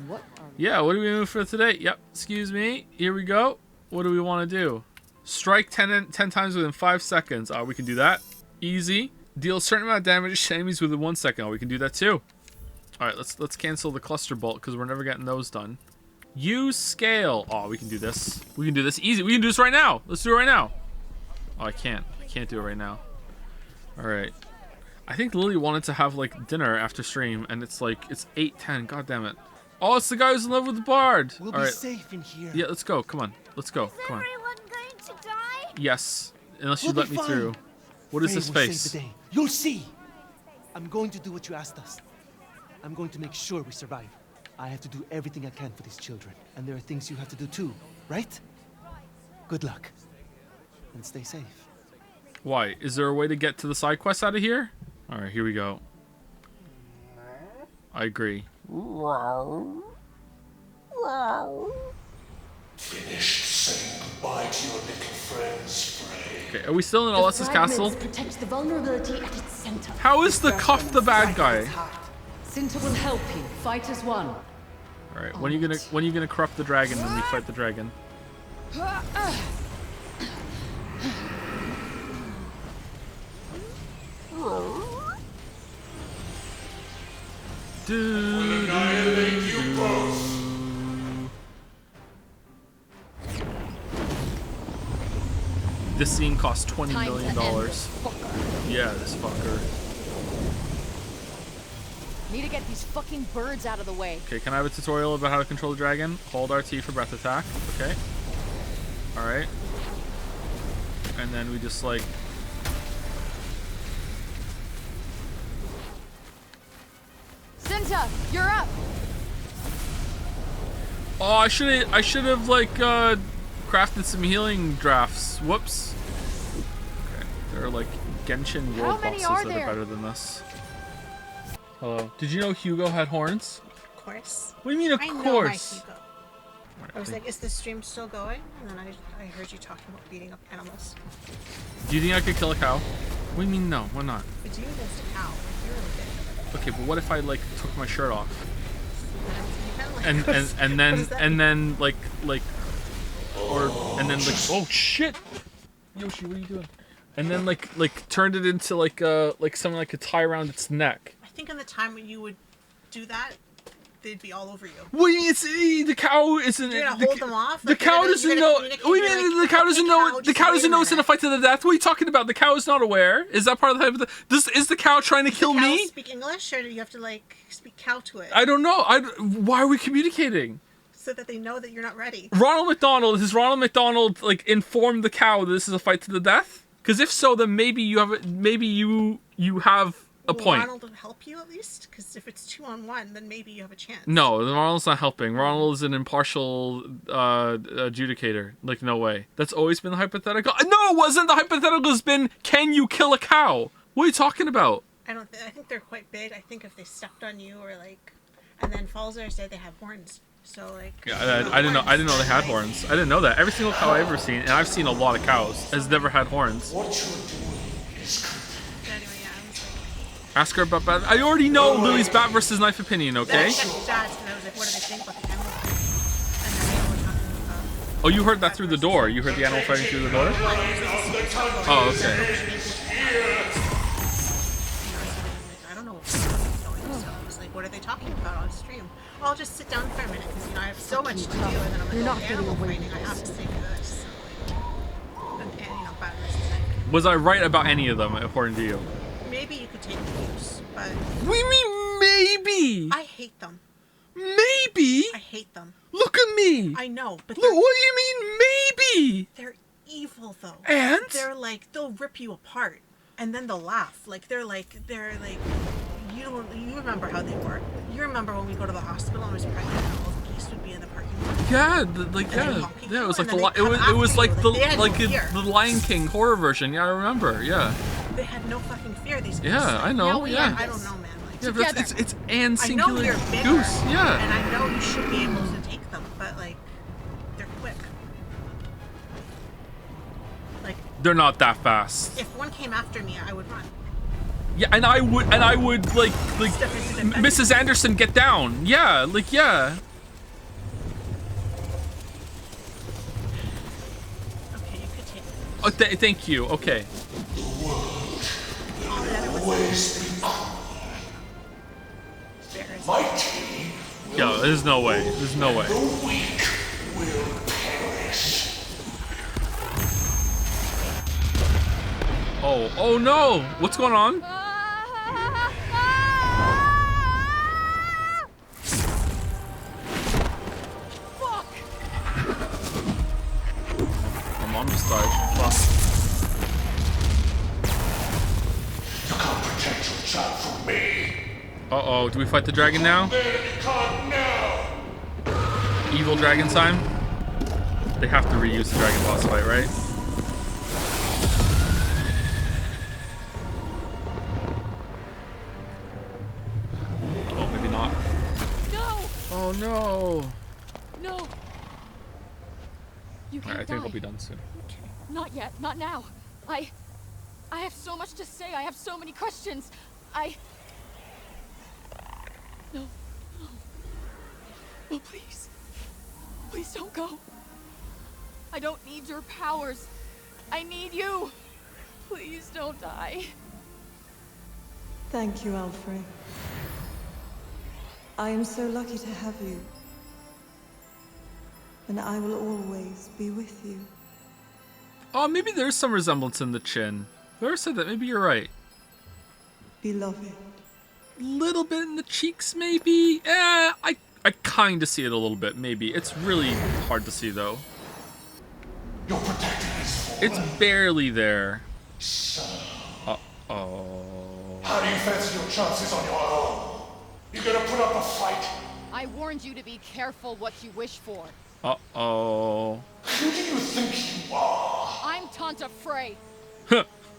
What? Yeah, what do we move for today? Yep, excuse me. Here we go. What do we want to do? Strike 10 times within 5 seconds. Oh, we can do that. Easy. Deal a certain amount of damage to enemies within 1 second. Oh, we can do that too. All right, let's cancel the cluster bolt because we're never getting those done. Use scale. Oh, we can do this. We can do this easy. We can do this right now. Let's do it right now. Oh, I can't. I can't do it right now. All right. I think Lily wanted to have like dinner after stream, and it's like it's 8:10. God damn it. Oh, it's the guy who's in love with the bard. We'll All be right. safe in here. Yeah, let's go. Come on. Let's go. Come on. Everyone going to die? Yes. Unless you We'll let be me fine. through. What is Frey this will save face? the day. You'll see. I'm going to do what you asked us. I'm going to make sure we survive. I have to do everything I can for these children. And there are things you have to do too, right? Good luck. And stay safe. Why? Is there a way to get to the side quest out of here? All right, here we go. I agree. Finished saying goodbye to your little friends, Frey. Okay, are we still in Alessa's castle? Protects the vulnerability at its center. How is the cuff the bad guy? Cinta will help you. Fight as one. All right, when are you gonna corrupt the dragon when we fight the dragon? We'll annihilate you both. This scene cost $20 Time to million. end this fucker. Yeah, this fucker. Need to get these fucking birds out of the way. Okay, can I have a tutorial about how to control the dragon? Hold RT for breath attack. Okay. All right. And then we just like. Cinta, you're up. Oh, I should have like crafted some healing drafts. Whoops. Okay, there are like Genshin How world many bosses are that there? are better than this. Hello. Did you know Hugo had horns? Of course. What do you mean, of I course? know my Hugo. Alright, I was like, is the stream still going? And then I heard you talking about beating up animals. Do you think I could kill a cow? What do you mean no? Why not? But you against a cow. Like, you're really good. Okay, but what if I like took my shirt off? And And then like oh shit, Yoshi, what are you doing? And then like turned it into like something I could tie around its neck. I think on the time when you would do that, they'd be all over you. What do you mean? It's the cow isn't. You're gonna hold them off. The Like, cow you're doesn't gonna know. communicate, What do you you're mean like, the cow doesn't "Hey, know? cow, The just cow wait doesn't a know it's in a minute." fight to the death. What are you talking about? The cow is not aware. Is that part of the? Is the cow trying to kill Does the cow me? speak English, or do you have to like speak cow to it? I don't know. Why are we communicating? So that they know that you're not ready. Ronald McDonald, has Ronald McDonald like informed the cow that this is a fight to the death? Because if so, then maybe you have a point. Ronald will help you at least? Because if it's 2-on-1, then maybe you have a chance. No, Ronald's not helping. Ronald is an impartial adjudicator. Like, no way. That's always been the hypothetical. No, it wasn't. The hypothetical has been, can you kill a cow? What are you talking about? I think they're quite big. I think if they stepped on you or like, and then Falzar said they have horns. So like. Yeah, I didn't know they had horns. I didn't know that. Every single cow I've ever seen, and I've seen a lot of cows, has never had horns. What you're doing is Anyway, yeah, I was like. Ask her about bat. I already know Lily's bat versus knife opinion. Okay. That's and I was like, what do they think about the animal? And then they were talking about. Oh, you heard that through the door. You heard the animal fighting through the door. Oh, okay. I don't know what's going on. So I was like, what are they talking about on stream? Well, I'll just sit down for a minute because I have so much to do, and then I'm like, You're not animal getting away fighting. with I have to this. say this. And bad versus knife. Was I right about any of them, according to you? Maybe you could take abuse, but. What do you mean maybe? I hate them. Maybe? I hate them. Look at me. I know, but Look, what do you mean maybe? they're evil though. And? They're like, they'll rip you apart, and then they'll laugh. Like they're like, you remember how they were. You remember when we go to the hospital and I was pregnant and all the geese would be in the parking lot? Yeah, it was like it was like the Lion King horror version. Yeah, I remember. Yeah. They had no fucking fear. These geese. Yeah, I know. Yeah. I don't know, man. Like, Yeah, but it's Anne I know singular you're bigger, goose. Yeah. and I know you should be able to take them, but like, they're quick. Like, They're not that fast. if one came after me, I would run. Yeah, and I would like Mrs. Anderson, get down. Yeah, like yeah. Okay, you could take them. Oh, thank you. Okay. mighty. Yo, there's no way. There's no way. The weak will perish. Oh no! What's going on? Fuck! My mom just died. Fuck. You can't protect your child from me. Uh-oh, do we fight the dragon now? Then you can't now. Evil dragon time? They have to reuse the dragon boss fight, right? Oh, maybe not. No! Oh no! No! You can't Alright, I think die. I'll be done soon. Not yet. Not now. I have so much to say. I have so many questions. No. No. No, please. Please don't go. I don't need your powers. I need you. Please don't die. Thank you, Alfred. I am so lucky to have you. And I will always be with you. Oh, maybe there's some resemblance in the chin. Whoever said that, maybe you're right. Beloved. Little bit in the cheeks, maybe? I kind of see it a little bit, maybe. It's really hard to see, though. You're protecting his It's barely there. So, Uh-oh. how do you fancy your chances on your own? You gonna put up a fight? I warned you to be careful what you wish for. Uh-oh. Who do you think you are? I'm Tanta Frey,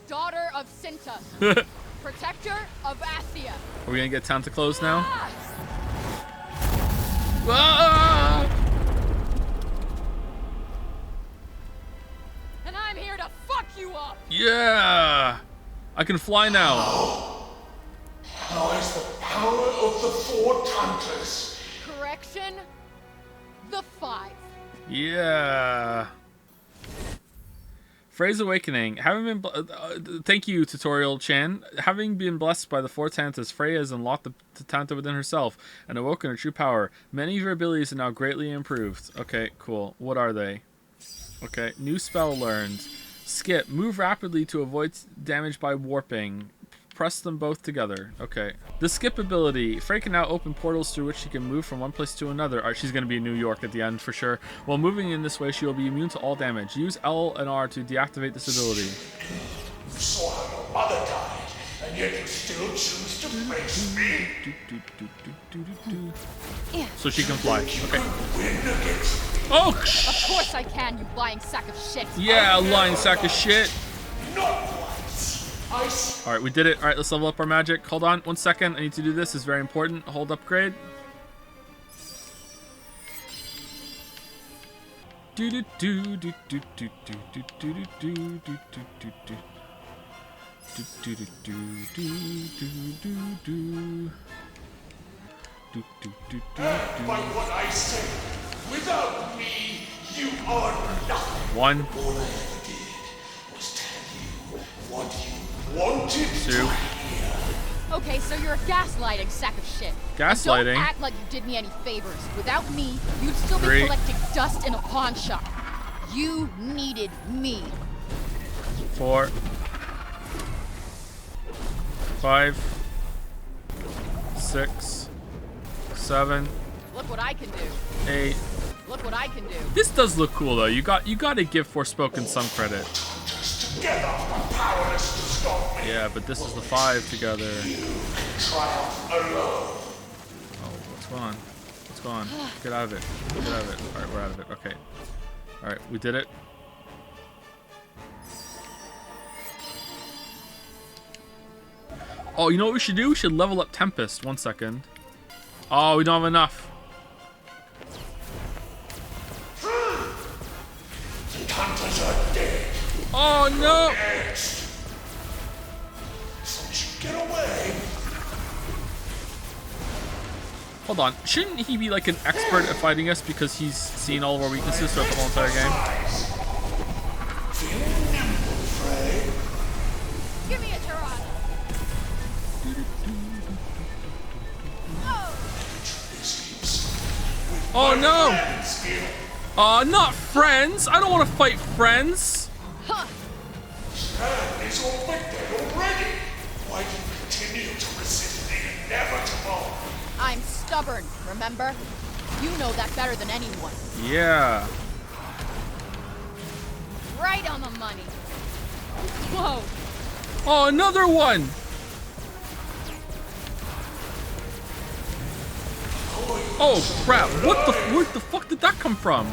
daughter of Sinta, protector of Athia. Are we gonna get Tanta close now? Ah! And I'm here to fuck you up. Yeah! I can fly now. How is the power of the four Tantas? Correction, the 5. Yeah. Frey's awakening. Having been thank you, Tutorial Chan. Having been blessed by the 4 Tantas, Frey has unlocked the Tanta within herself and awoken her true power. Many of her abilities are now greatly improved. Okay, cool. What are they? Okay, new spell learned. Skip. Move rapidly to avoid damage by warping. Press them both together. Okay. The skip ability. Frey can now open portals through which she can move from one place to another. Alright, she's going to be in New York at the end for sure. While moving in this way, she will be immune to all damage. Use L and R to deactivate this ability. You saw how your mother died, and And yet you still choose to face me? So she can fly. Okay. Win against me? Oh, Of course I can, you lying sack of shit. yeah, lying sack of shit. Not once. All right, we did it. All right, let's level up our magic. Hold on 1 second. I need to do this. It's very important. Hold upgrade. Do do do do do do do do do do do do do do. Do do do do do do do do do do. And by what I say, without me, you are nothing. One. All I ever did was tell you what you wanted to hear. Okay, so you're a gaslighting sack of shit. Gaslighting? And don't act like you did me any favors. Without me, you'd still be 3. collecting dust in a pawn shop. You needed me. 4. 5. 6. 7. Look what I can do. 8. Look what I can do. This does look cool though. You got to give Forspoken some credit. Together, but powerless to stop me. Yeah, but this is the 5 together. Triumph alone. Oh, what's going on? What's going on? Get out of it. Get out of it. All right, we're out of it. Okay. All right, we did it. Oh, you know what we should do? We should level up Tempest. 1 second. Oh, we don't have enough. The Tantas are dead. Oh no! Next. Don't you get away. Hold on. Shouldn't he be like an expert at fighting us because he's seen all of our weaknesses throughout the whole entire game? Give me a Gerard. Oh no! Not friends! I don't want to fight friends! Huh. Stan is all dead already. Why do you continue to resist the inevitable? I'm stubborn, remember? You know that better than anyone. Yeah. Right on the money. Whoa. Oh, another one! Oh crap! What the? Where the fuck did that come from?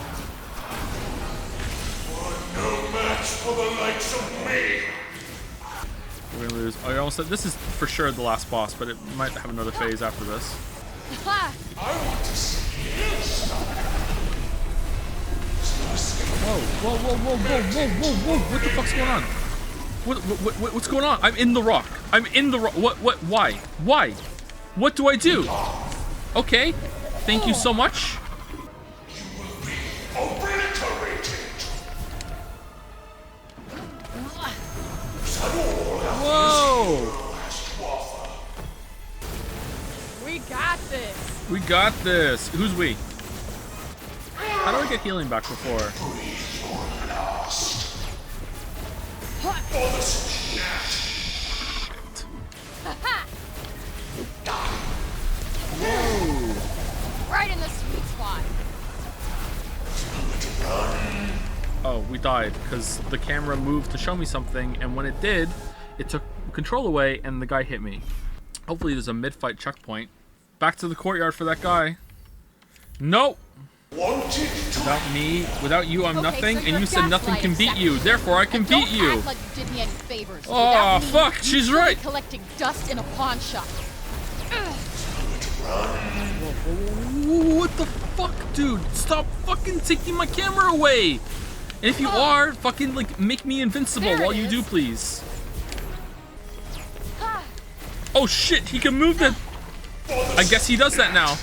No match for the likes of me. We're gonna lose. I almost said this is for sure the last boss, but it might have another phase after this. Ha! I want to see you stop. Whoa! Whoa! Whoa! Whoa! Whoa! Whoa! Whoa! Whoa! What the fuck's going on? What's going on? I'm in the rock. I'm in the rock. What? Why? Why? What do I do? Okay. Thank you so much. You will be obliterated. Whoa! We got this. We got this. Who's we? How do I get healing back before? Whoa! Right in the sweet spot. Oh, we died because the camera moved to show me something, and when it did, it took control away, and the guy hit me. Hopefully, there's a mid-fight checkpoint. Back to the courtyard for that guy. Nope. Without me, without you, I'm nothing, so and you said nothing can beat you. Therefore, I can beat you. Act like you did me any favors. Oh, Without me, fuck, you'd she's still be right. collecting dust in a pawn shop. What the fuck, dude? Stop fucking taking my camera away. And if you are, fucking like make me invincible while you do, please. Oh shit, he can move the... I guess he does that now.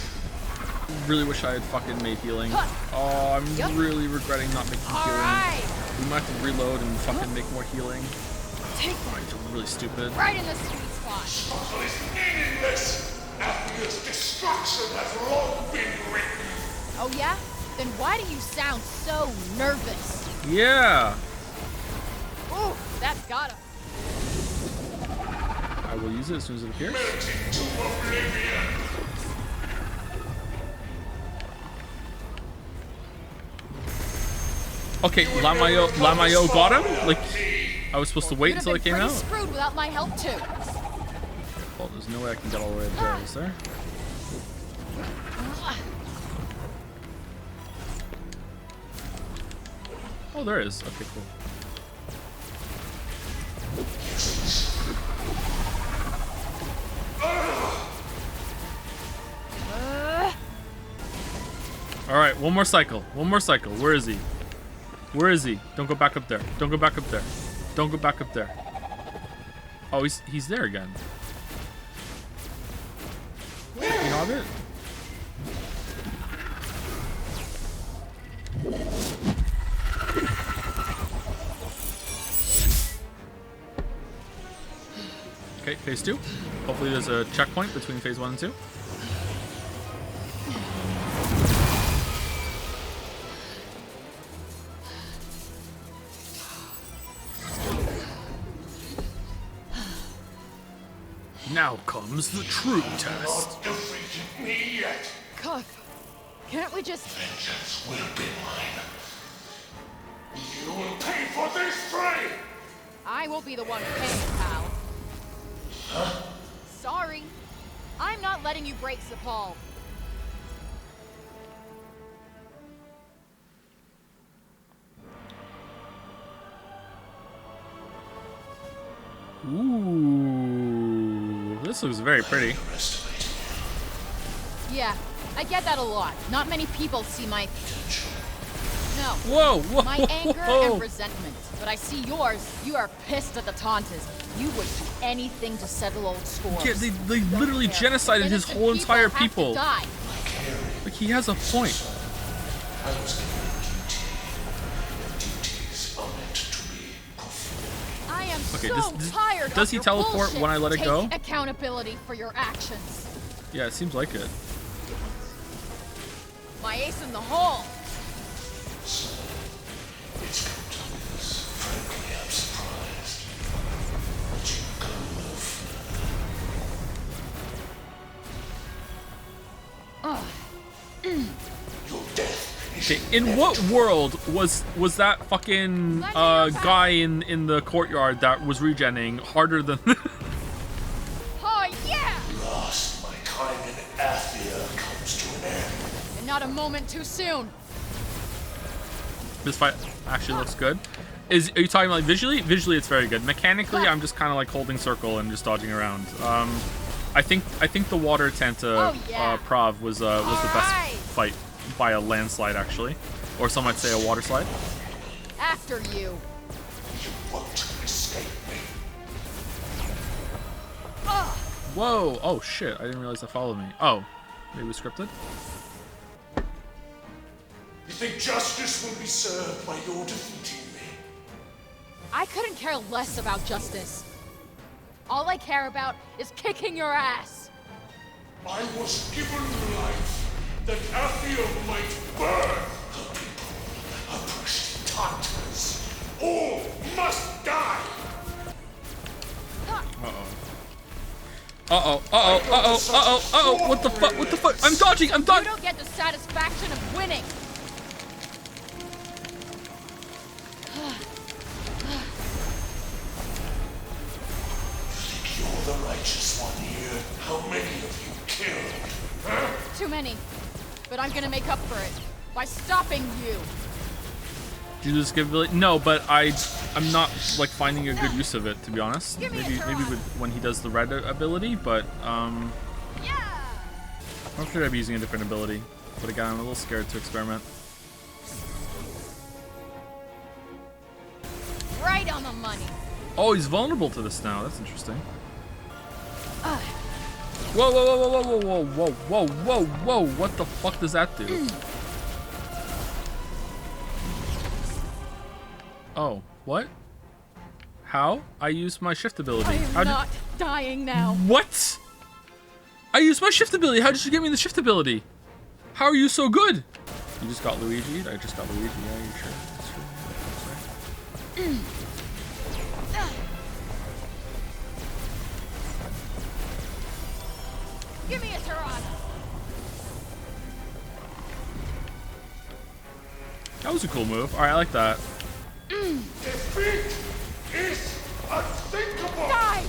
Really wish I had fucking made healing. Oh, I'm really regretting not making healing. We might have to reload and fucking make more healing. Take Oh, I feel really stupid. Right in the sweet spot. Struggle is meaningless. Athea's destruction has long been written. Oh yeah? Then why do you sound so nervous? Yeah. Ooh, that's gotta. I will use it as soon as it appears. Melting to oblivion. Okay, Lamayo got him? Like, I was supposed to wait until it came pretty out? screwed without my help too. Well, there's no way I can get all the way up there, is there? Oh, there is. Okay, cool. Alright, one more cycle. One more cycle. Where is he? Where is he? Don't go back up there. Don't go back up there. Don't go back up there. Oh, he's there again. You have it? Okay, phase 2. Hopefully there's a checkpoint between phase 1 and 2. Now comes the true test. Not defeated me yet. Cuff, can't we just... Vengeance will be mine. You will pay for this, Frey! I won't be the one paying, pal. Huh? Sorry. I'm not letting you break Sepal. Ooh, this looks very pretty. Yeah, I get that a lot. Not many people see my... No. Whoa, whoa, my anger whoa. and resentment. But I see yours. You are pissed at the Tantas. You would do anything to settle old scores. Yeah, they literally genocided his whole entire people. Like, he has a point. I was given a duty. Duties are meant to be performed. I am Okay, so tired does of he your teleport bullshit. when I let it go? Take accountability for your actions. Yeah, it seems like it. My ace in the hole. So, it's come to this. Frankly, I'm surprised. But you've gone no further. Your death is Okay, in what world was that fucking guy in the courtyard that was regenning harder than? Oh yeah! Last, my time in Athia comes to an end. And not a moment too soon. This fight actually looks good. Are you talking like visually? Visually, it's very good. Mechanically, I'm just kind of like holding circle and just dodging around. I think the water Tanta Prov was the best fight by a landslide actually, or some might say a water slide. After you. You won't escape me. Whoa! Oh shit! I didn't realize that followed me. Oh, maybe it was scripted. You think justice will be served by your defeating me? I couldn't care less about justice. All I care about is kicking your ass. I was given life that Athia might burn. Her people, oppressed Tantas, all must die. What the fuck? What the fuck? I'm dodging! You don't get the satisfaction of winning. You're the righteous one here. How many of you killed? Huh? Too many. But I'm gonna make up for it by stopping you. Did you lose capability? No, but I'm not like finding a good use of it, to be honest. Maybe with when he does the red ability, but I'm sure I'd be using a different ability. But again, I'm a little scared to experiment. Right on the money. Oh, he's vulnerable to this now. That's interesting. Whoa, whoa, whoa, whoa, whoa, whoa, whoa, whoa, whoa, whoa! What the fuck does that do? Oh, what? How? I used my shift ability. I am not dying now. What? I used my shift ability. How did you get me the shift ability? How are you so good? You just got Luigi? I just got Luigi. Yeah, you sure? That's right. Give me a Tirana. That was a cool move. All right, I like that. Defeat is unthinkable. Die!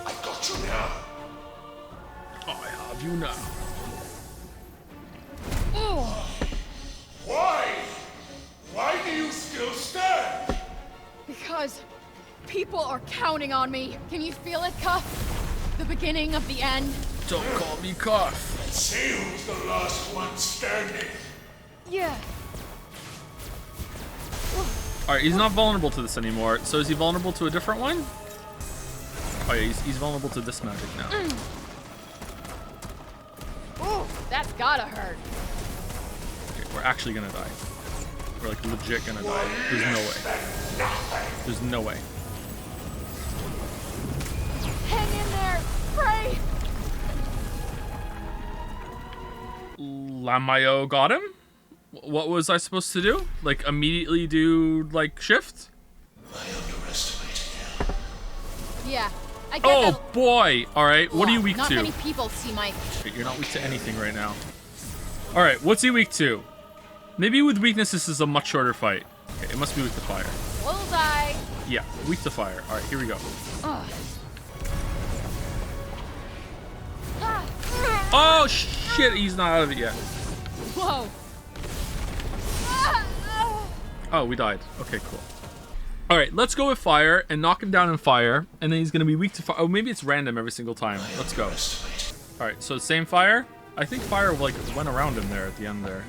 I got got you now. I have you now. Why? Why do you still stand? Because people are counting on me. Can you feel it, Cuff? The beginning of the end. Don't call me Cuff. See who's the last one standing. Yeah. Alright, he's not vulnerable to this anymore. So is he vulnerable to a different one? Oh yeah, he's vulnerable to this magic now. Ooh, that's gotta hurt. Okay, we're actually gonna die. We're like legit gonna die. There's no way. There's no way. Hang in there, pray. Lamayo got him? What was I supposed to do? Like immediately do like shift? Yeah, I guess. Oh boy! Alright, what are you weak not to? Not many people see my... You're not weak to anything right now. Alright, what's he weak to? Maybe with weakness this is a much shorter fight. Okay, it must be weak to fire. Bullseye. Yeah, weak to fire. Alright, here we go. Oh shit, he's not out of it yet. Whoa. Oh, we died. Okay, cool. Alright, let's go with fire and knock him down in fire, and then he's gonna be weak to fire. Oh, maybe it's random every single time. Let's go. Alright, so same fire. I think fire like went around him there at the end there.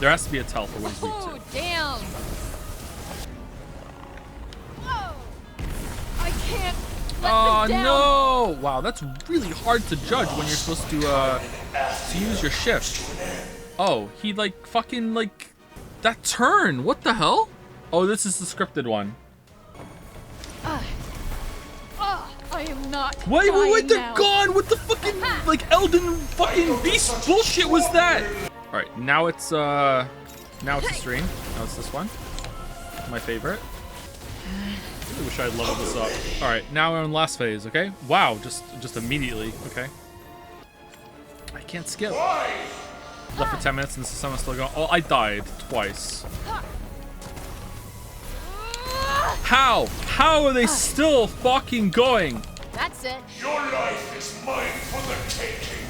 There has to be a tell for what he's weak to. Oh, damn. Whoa. I can't let them down. No! Wow, that's really hard to judge when you're supposed to use your shift. Oh, he like fucking like that turn. What the hell? Oh, this is the scripted one. I am not. Wait, they're now. gone. What the fucking like Elden fucking beast bullshit was that? All right, now it's the stream. Now it's this one. My favorite. I really wish I had leveled this up. All right, now we're in last phase. Okay. Wow, just immediately. Okay. I can't skip. Left for 10 minutes and someone's still going. Oh, I died twice. How? How are they still fucking going? That's it. Your life is mine for the taking.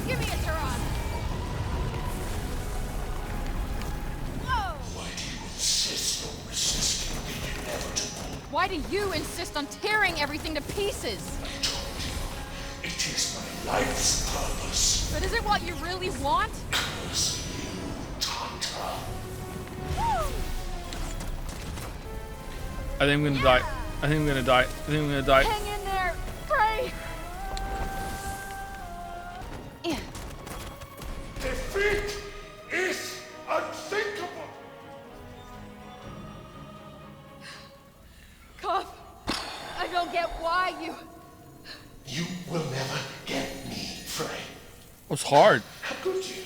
Give me a Tehran. Whoa. Why do you insist on resisting the inevitable? Why do you insist on tearing everything to pieces? It is my life's purpose. But is it what you really want? Curse you, Tanta. I think I'm gonna die. I think I'm gonna die. I think I'm gonna die. Hang in there, pray. Defeat is unthinkable. Cuff, I don't get why you... You will never get me, Frey. It was hard. How could you?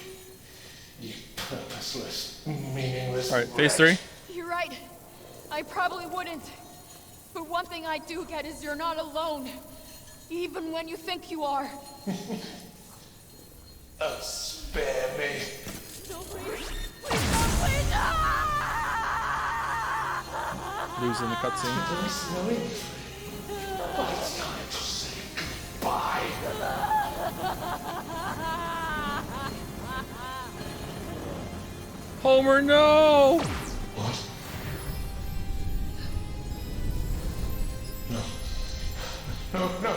You purposeless, meaningless. All right, phase 3. You're right. I probably wouldn't. But one thing I do get is you're not alone. Even when you think you are. Spare me. No, please. Please don't, please. Losing the cutscene. There is no end. But it's time to say goodbye. Homer, no! What? No. No, no.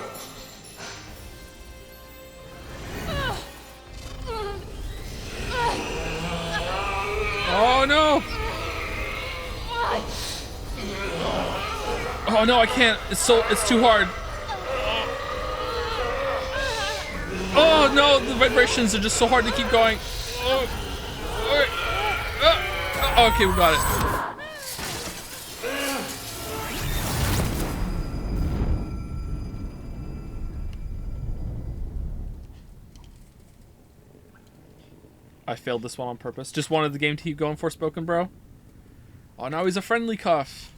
Oh no! Oh no, I can't. It's too hard. Oh no, the vibrations are just so hard to keep going. Oh. Okay, we got it. I failed this one on purpose. Just wanted the game to keep going Forspoken, bro. Oh, now he's a friendly cuff.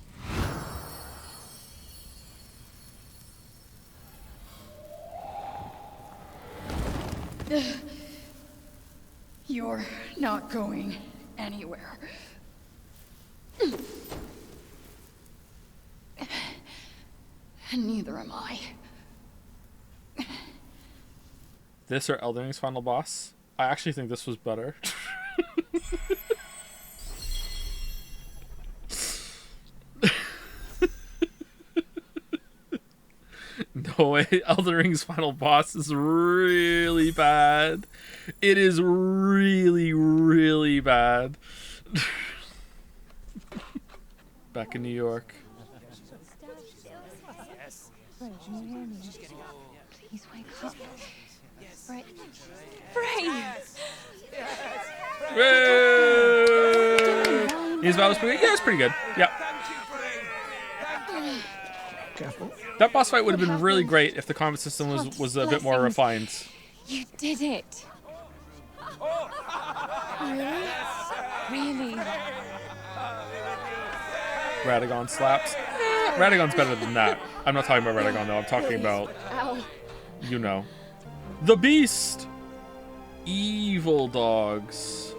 You're not going anywhere. And neither am I. This or Elden Ring's final boss? I actually think this was better. No way, Elden Ring's final boss is really bad. It is really, really bad. Back in New York. Please wake up. Frey. His battle was pretty good. Yeah, it's pretty good. Yeah. Careful. That boss fight would have been really great if the combat system was a bit more refined. You did it. Really? Really? Radagon slaps. Radagon's better than that. I'm not talking about Radagon though. I'm talking about, Ow. you know, the Beast. Evil dogs.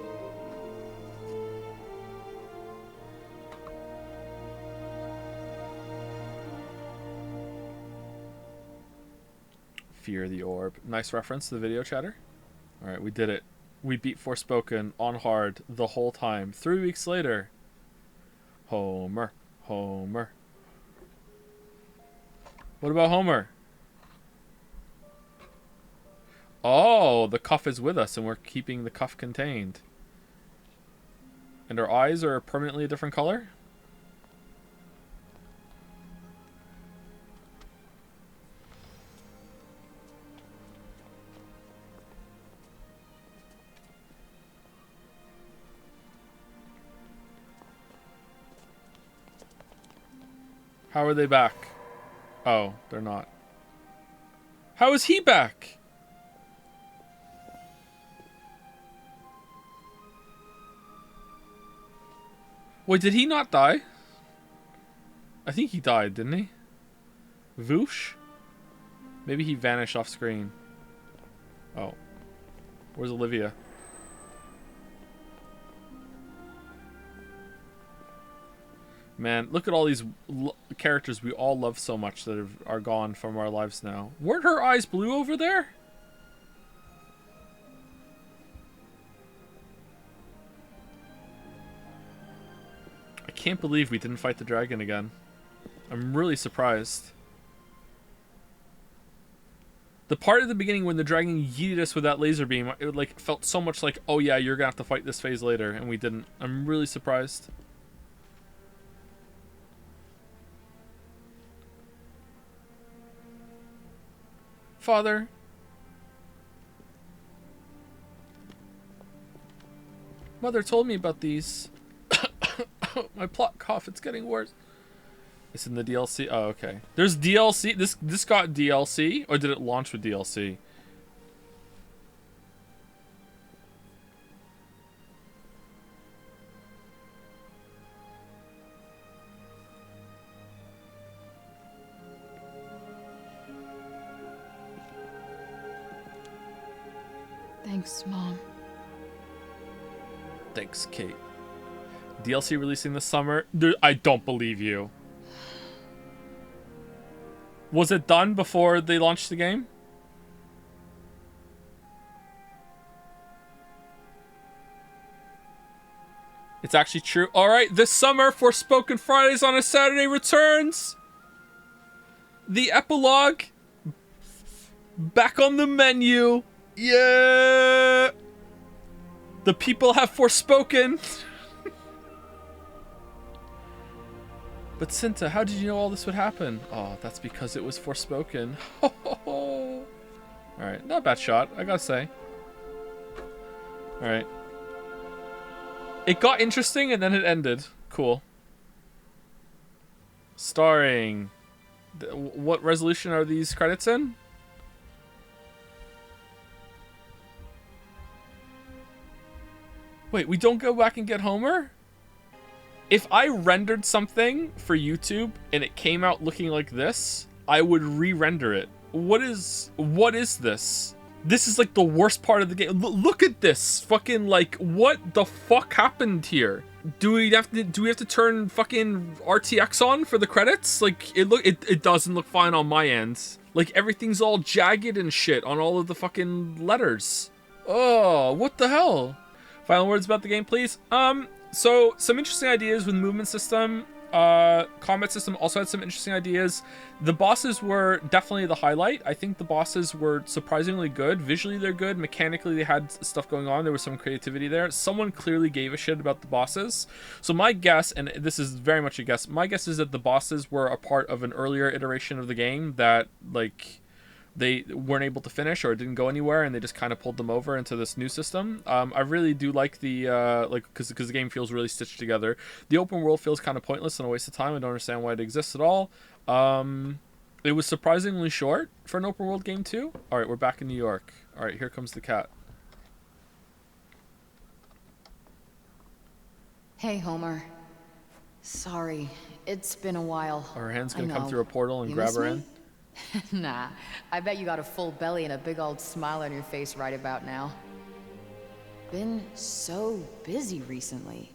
Fear the Orb. Nice reference to the video chatter. Alright, we did it. We beat Forspoken on hard the whole time. 3 weeks later. Homer. Homer. What about Homer? Oh, the cuff is with us and we're keeping the cuff contained. And our eyes are permanently a different color? How are they back? Oh, they're not. How is he back? Wait, did he not die? I think he died, didn't he? Voosh? Maybe he vanished off screen. Oh. Where's Olivia? Man, look at all these characters we all love so much that are gone from our lives now. Weren't her eyes blue over there? I can't believe we didn't fight the dragon again. I'm really surprised. The part at the beginning when the dragon yeeted us with that laser beam, it like felt so much like, oh yeah, you're gonna have to fight this phase later, and we didn't. I'm really surprised. Father. Mother told me about these. My plot cough, it's getting worse. It's in the DLC? Oh, okay. There's DLC? This got DLC? Or did it launch with DLC? Thanks, Mom. Thanks, Kate. DLC releasing this summer? Dude, I don't believe you. Was it done before they launched the game? It's actually true. Alright, this summer, Forspoken Fridays on a Saturday returns. The epilogue. Back on the menu. Yeah. The people have Forspoken. But Cinta, how did you know all this would happen? Oh, that's because it was Forspoken. Alright, not a bad shot, I gotta say. Alright. It got interesting and then it ended. Cool. Starring... What resolution are these credits in? Wait, we don't go back and get Homer? If I rendered something for YouTube and it came out looking like this, I would re-render it. What is this? This is like the worst part of the game. Look at this. Fucking like, what the fuck happened here? Do we have to turn fucking RTX on for the credits? Like, it doesn't look fine on my end. Like, everything's all jagged and shit on all of the fucking letters. Oh, what the hell? Final words about the game, please. So some interesting ideas with the movement system. Combat system also had some interesting ideas. The bosses were definitely the highlight. I think the bosses were surprisingly good. Visually, they're good. Mechanically, they had stuff going on. There was some creativity there. Someone clearly gave a shit about the bosses. So my guess, and this is very much a guess, my guess is that the bosses were a part of an earlier iteration of the game that, like, they weren't able to finish or didn't go anywhere, and they just kind of pulled them over into this new system. I really do like the because the game feels really stitched together. The open world feels kind of pointless and a waste of time. I don't understand why it exists at all. It was surprisingly short for an open world game too. All right, we're back in New York. All right, here comes the cat. Hey, Homer. Sorry, it's been a while. Are her hands gonna come through a portal and grab her in? Nah, I bet you got a full belly and a big old smile on your face right about now. Been so busy recently.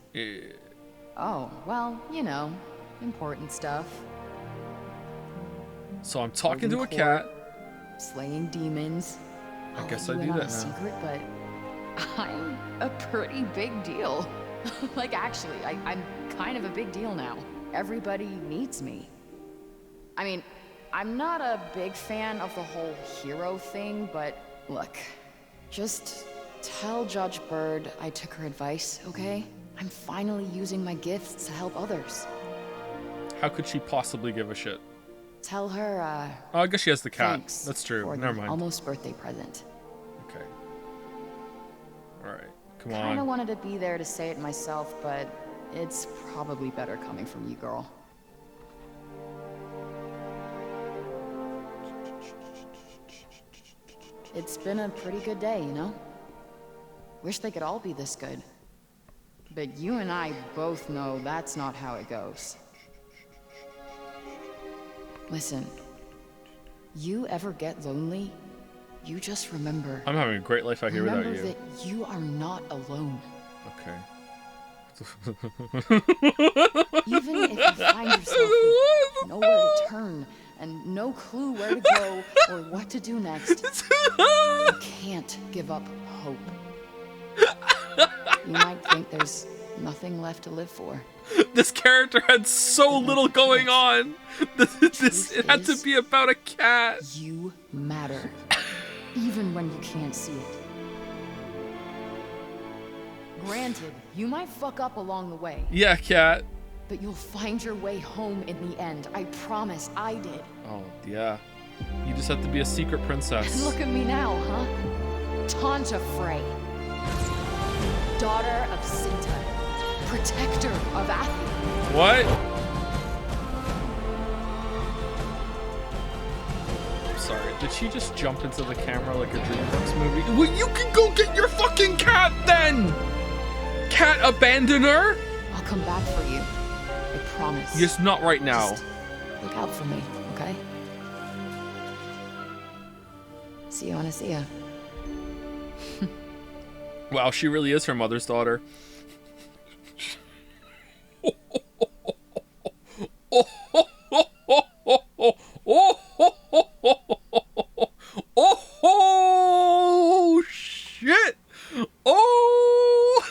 Oh, well, you know, important stuff. So I'm talking to a cat. Slaying demons. I guess I I'll do let you in that on a now. secret, but I'm a pretty big deal. Like, actually, I'm kind of a big deal now. Everybody needs me. I mean, I'm not a big fan of the whole hero thing, but look, just tell Judge Bird I took her advice, okay? I'm finally using my gifts to help others. How could she possibly give a shit? Tell her, Oh, I guess she has the cat. thanks That's true. for Never the mind. almost birthday present. Okay. All right. Come Kinda on. wanted to be there to say it myself, but it's probably better coming from you, girl. It's been a pretty good day, you know? Wish they could all be this good. But you and I both know that's not how it goes. Listen, you ever get lonely, you just remember. I'm having a great life out here without you. Remember that you are not alone. Okay. Even if you find yourself with nowhere to turn and no clue where to go or what to do next, you can't give up hope. You might think there's nothing left to live for. This character had so little going on. It had to be about a cat. You matter, even when you can't see it. Granted, you might fuck up along the way. Yeah, cat. But you'll find your way home in the end. I promise, I did. Oh, yeah. You just have to be a secret And princess. look at me now, huh? Tanta Frey. Daughter of Sinta. Protector of Athia. What? I'm sorry. Did she just jump into the camera like a DreamWorks movie? Well, you can go get your fucking cat then! Cat abandoner? I'll come back for you. I promise. Just not right now. Just look out for me, okay? See you when I see ya. Wow, she really is her mother's daughter. Oh shit! Oh.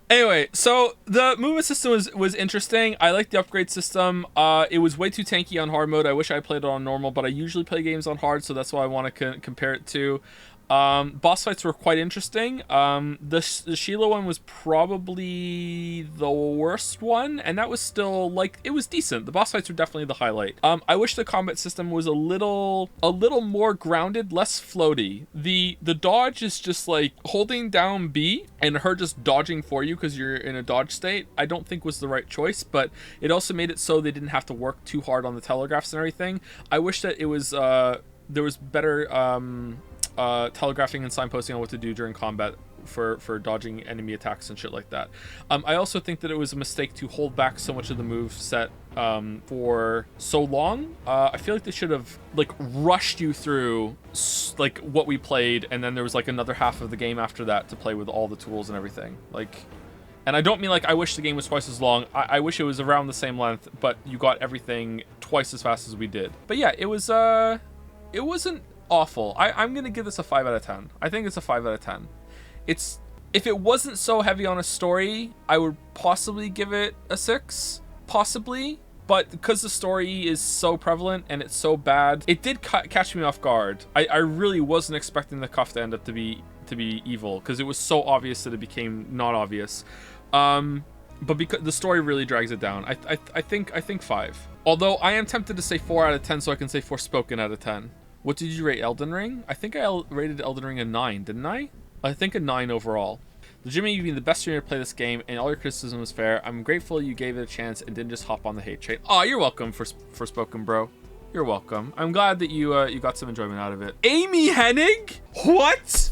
Anyway, so the movement system was interesting. I liked the upgrade system. It was way too tanky on hard mode. I wish I played it on normal, but I usually play games on hard, so that's why I want to compare it to. Boss fights were quite interesting. The Sila one was probably the worst one, and that was still, like, it was decent. The boss fights were definitely the highlight. I wish the combat system was a little more grounded, less floaty. The dodge is just like holding down B and her just dodging for you because you're in a dodge state. I don't think was the right choice, but it also made it so they didn't have to work too hard on the telegraphs and everything. I wish that it was there was better telegraphing and signposting on what to do during combat for dodging enemy attacks and shit like that. I also think that it was a mistake to hold back so much of the move set for so long. I feel like they should have like rushed you through like what we played, and then there was like another half of the game after that to play with all the tools and everything. Like, and I don't mean like I wish the game was twice as long. I wish it was around the same length, but you got everything twice as fast as we did. But yeah, it wasn't awful. I'm gonna give this a 5 out of 10. I think it's a 5 out of 10. If it wasn't so heavy on a story, I would possibly give it a 6, possibly. But because the story is so prevalent and it's so bad, it did catch me off guard. I really wasn't expecting the cuff to end up to be evil, because it was so obvious that it became not obvious. But because the story really drags it down, I think 5. Although I am tempted to say 4 out of 10, so I can say Forspoken out of 10. What did you rate Elden Ring? I think I rated Elden Ring a 9, didn't I? I think a 9 overall. Legitimately, you've been the best streamer to play this game, and all your criticism was fair. I'm grateful you gave it a chance and didn't just hop on the hate train. Oh, you're welcome, Forspoken, bro. You're welcome. I'm glad that you got some enjoyment out of it. Amy Hennig? What?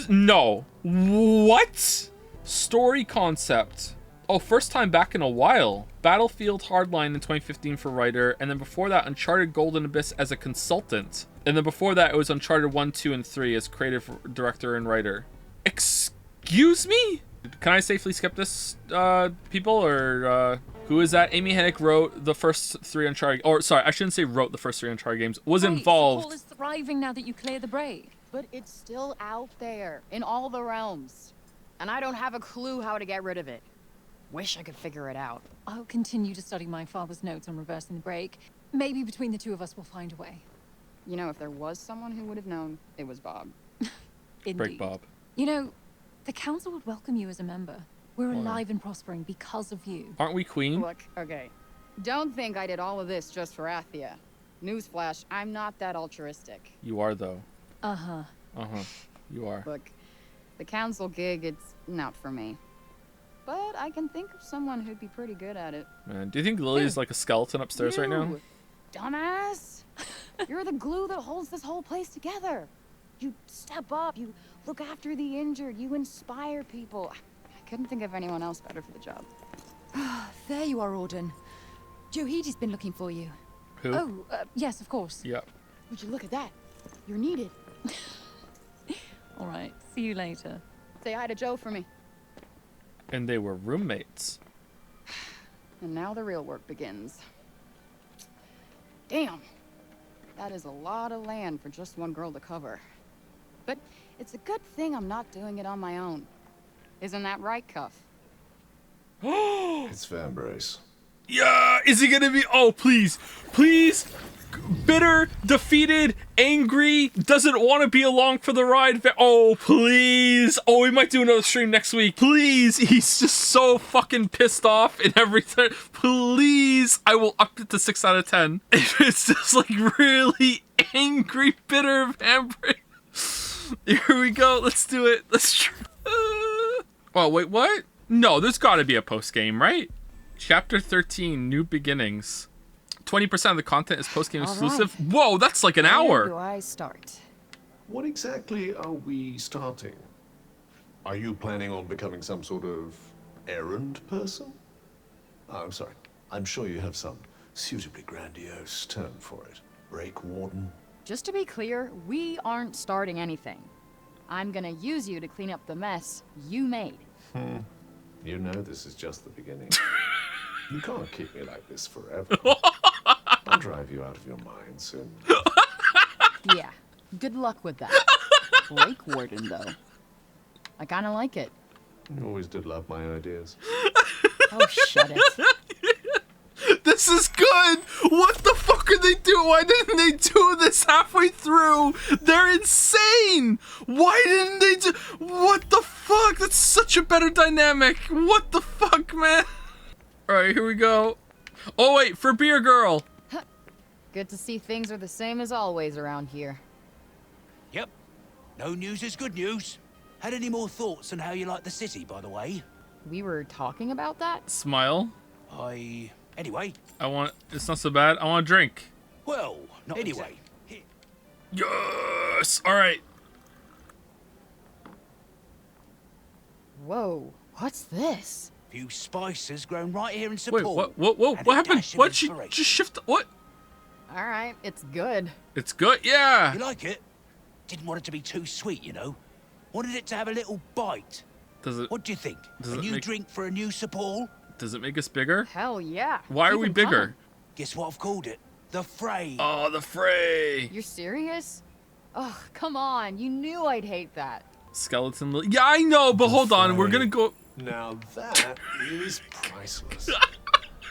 No. What? Story concept. Oh, first time back in a while. Battlefield Hardline in 2015 for writer, and then before that, Uncharted Golden Abyss as a consultant. And then before that, it was Uncharted 1, 2, and 3 as creative director and writer. Excuse me? Can I safely skip this, people? Or, who is that? Amy Hennig wrote the first 3 Uncharted... Or, sorry, I shouldn't say wrote the first 3 Uncharted games. Was involved... The wall is thriving now that you clear the break. But it's still out there, in all the realms. And I don't have a clue how to get rid of it. Wish I could figure it out. I'll continue to study my father's notes on reversing the break. Maybe between the two of us we'll find a way. You know, if there was someone who would have known, it was Bob. Break Bob. You know, the council would welcome you as a member. We're alive and prospering because of you. Aren't we queen? Look, okay. Don't think I did all of this just for Athia. Newsflash, I'm not that altruistic. You are, though. Uh-huh. Uh-huh. You are. Look, the council gig, it's not for me. But I can think of someone who'd be pretty good at it. Man, do you think Lily's like a skeleton upstairs right now? Dumbass! You're the glue that holds this whole place together. You step up, you look after the injured, you inspire people. I couldn't think of anyone else better for the job. There you are, Auden. Johedi's been looking for you. Who? Oh, yes, of course. Yep. Would you look at that? You're needed. All right, see you later. Say hi to Joe for me. And they were roommates. And now the real work begins. Damn. That is a lot of land for just one girl to cover. But it's a good thing I'm not doing it on my own. Isn't that right, Cuff? It's fair, Brace. Yeah! Is he gonna be... Oh, please. Please! Bitter, defeated, angry, doesn't want to be along for the ride. Oh, please. Oh, we might do another stream next week. Please. He's just so fucking pissed off in everything. Please. I will up it to 6 out of 10. It's just like really angry, bitter vampire. Here we go. Let's do it. Let's try. Oh, wait, what? No, there's got to be a post game, right? Chapter 13, New Beginnings. 20% of the content is post-game exclusive. Right. Whoa, that's like an hour. Where do I start? What exactly are we starting? Are you planning on becoming some sort of errand person? Oh, I'm sorry. I'm sure you have some suitably grandiose term for it. Break warden? Just to be clear, we aren't starting anything. I'm gonna use you to clean up the mess you made. You know this is just the beginning. You can't keep me like this forever. I'll drive you out of your mind soon. Yeah, good luck with that. Break warden, though. I kinda like it. You always did love my ideas. Oh, shut it. This is good! What the fuck are they doing? Why didn't they do this halfway through? They're insane! Why didn't they do... What the fuck? That's such a better dynamic. What the fuck, man? Alright, here we go. Oh, wait, for Beer Girl. Good to see things are the same as always around here. Yep. No news is good news. Had any more thoughts on how you like the city, by the way? We were talking about that? Smile. Anyway. It's not so bad. I want a drink. Well, not anyway. Yes! Alright. Whoa, what's this? Few spices grown right here in Wait, support. what happened? What? She just shift? What? Alright, it's good. It's good, yeah. You like it? Didn't want it to be too sweet, you know. Wanted it to have a little bite. Does it? What do you think? Does A it new make- drink for a new support? Does it make us bigger? Hell yeah. Why are Keep we 'em bigger? coming. Guess what I've called it? The Fray. Oh, the Fray. You're serious? Oh, come on. You knew I'd hate that. Skeleton. Yeah, I know, but hold on. We're gonna go. Now that is priceless.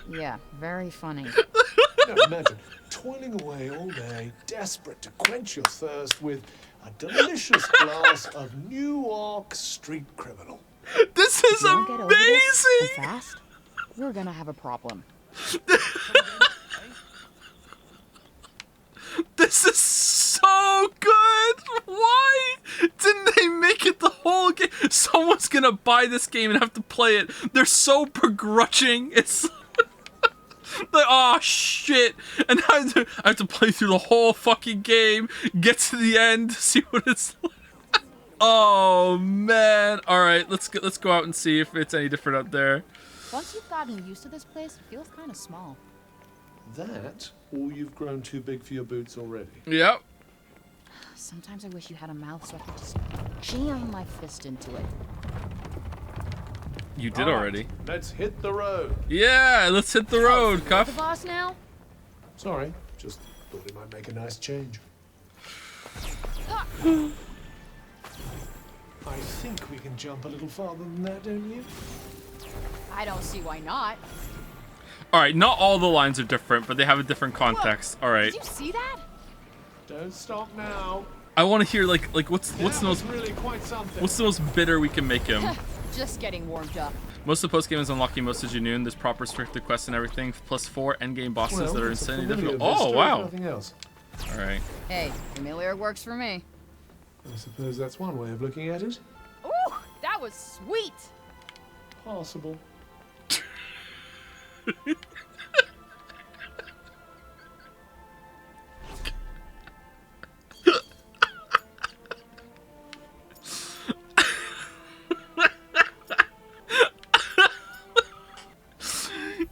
Yeah, very funny. Now imagine toiling away all day, desperate to quench your thirst with a delicious glass of New York street criminal. This is If you don't get over this amazing. fast, we're gonna have a problem. This is so good. Why didn't they make it the whole game? Someone's gonna buy this game and have to play it. They're so begrudging. It's like, oh shit. And I have to play through the whole fucking game, get to the end, see what it's like. Oh man. Alright, let's go out and see if it's any different out there. Once you've gotten used to this place, it feels kind of small. That, or you've grown too big for your boots already. Yep. Sometimes I wish you had a mouth so I could just jam my fist into it. You did All right, already. Let's hit the road. Yeah, let's hit the road, The Cuff. boss now? Sorry, just thought it might make a nice change. I think we can jump a little farther than that, don't you? I don't see why not. Alright, not all the lines are different, but they have a different context. Alright. Did you see that? Don't stop now. I want to hear like what's the That was most really quite something. what's the most bitter we can make him. Just getting warmed up. Most of the post game is unlocking most of Junoon. There's proper scripted quests and everything, plus 4 endgame bosses Well, that are it's a insanely familiar difficult. Oh vista, if wow! Nothing else. All right. Hey, familiar works for me. I suppose that's one way of looking at it. Ooh, that was sweet. Possible.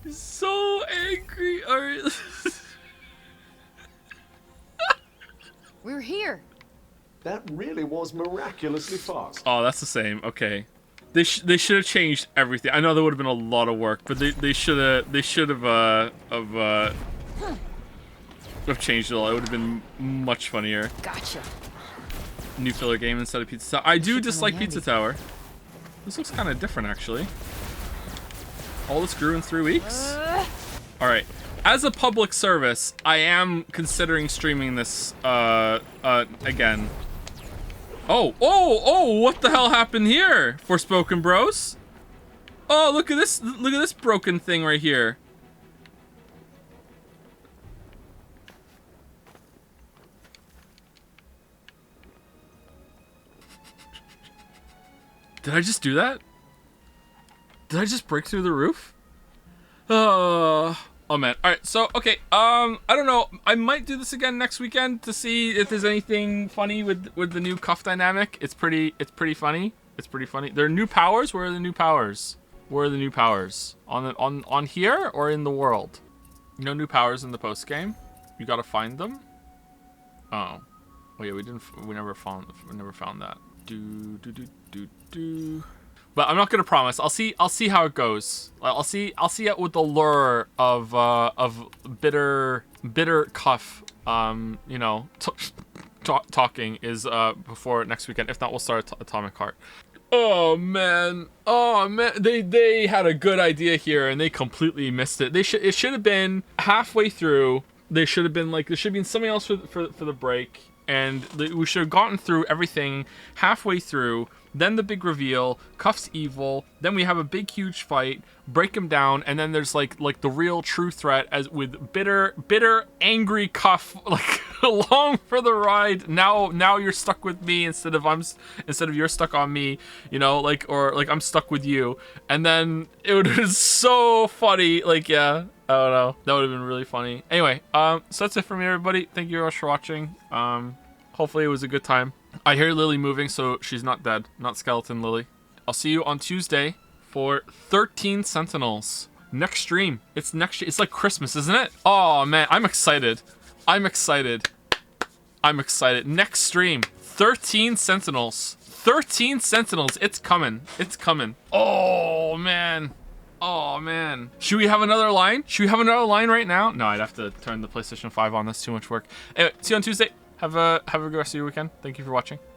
So angry. All right. We're here. That really was miraculously fast. Oh, that's the same. Okay. They should have changed everything. I know there would have been a lot of work, but they should have changed it all. It would have been much funnier. Gotcha. New filler game instead of Pizza Tower. I do dislike Pizza Tower. This looks kind of different, actually. All this grew in 3 weeks? Alright. As a public service, I am considering streaming this, again. Oh, what the hell happened here? Forspoken bros? Oh, look at this broken thing right here. Did I just do that? Did I just break through the roof? Oh man. Alright, so okay, I don't know. I might do this again next weekend to see if there's anything funny with the new cuff dynamic. It's pretty funny. It's pretty funny. There are new powers. Where are the new powers? Where are the new powers? On here or in the world? No new powers in the post game. You gotta find them. Oh yeah, we never found that. But I'm not gonna promise. I'll see how it goes. I'll see it with the lure of bitter cuff. You know, talking is before next weekend. If not, we'll start Atomic Heart. Oh man. They had a good idea here and they completely missed it. It should have been halfway through. There should have been something else for the break. And we should have gotten through everything halfway through. Then the big reveal, Cuff's evil. Then we have a big, huge fight, break him down, and then there's like the real true threat as with bitter, angry Cuff like along for the ride. Now you're stuck with me instead of you're stuck on me. You know, or I'm stuck with you. And then it would have been so funny. Like yeah, I don't know. That would have been really funny. Anyway, so that's it for me, everybody. Thank you very much for watching. Hopefully it was a good time. I hear Lily moving, so she's not dead. Not skeleton Lily. I'll see you on Tuesday for 13 Sentinels. Next stream. It's like Christmas, isn't it? Oh man, I'm excited. I'm excited. I'm excited. Next stream. 13 Sentinels. 13 Sentinels. It's coming. It's coming. Oh man. Oh man. Should we have another line? Should we have another line right now? No, I'd have to turn the PlayStation 5 on. That's too much work. Anyway, see you on Tuesday. Have a good rest of your weekend. Thank you for watching.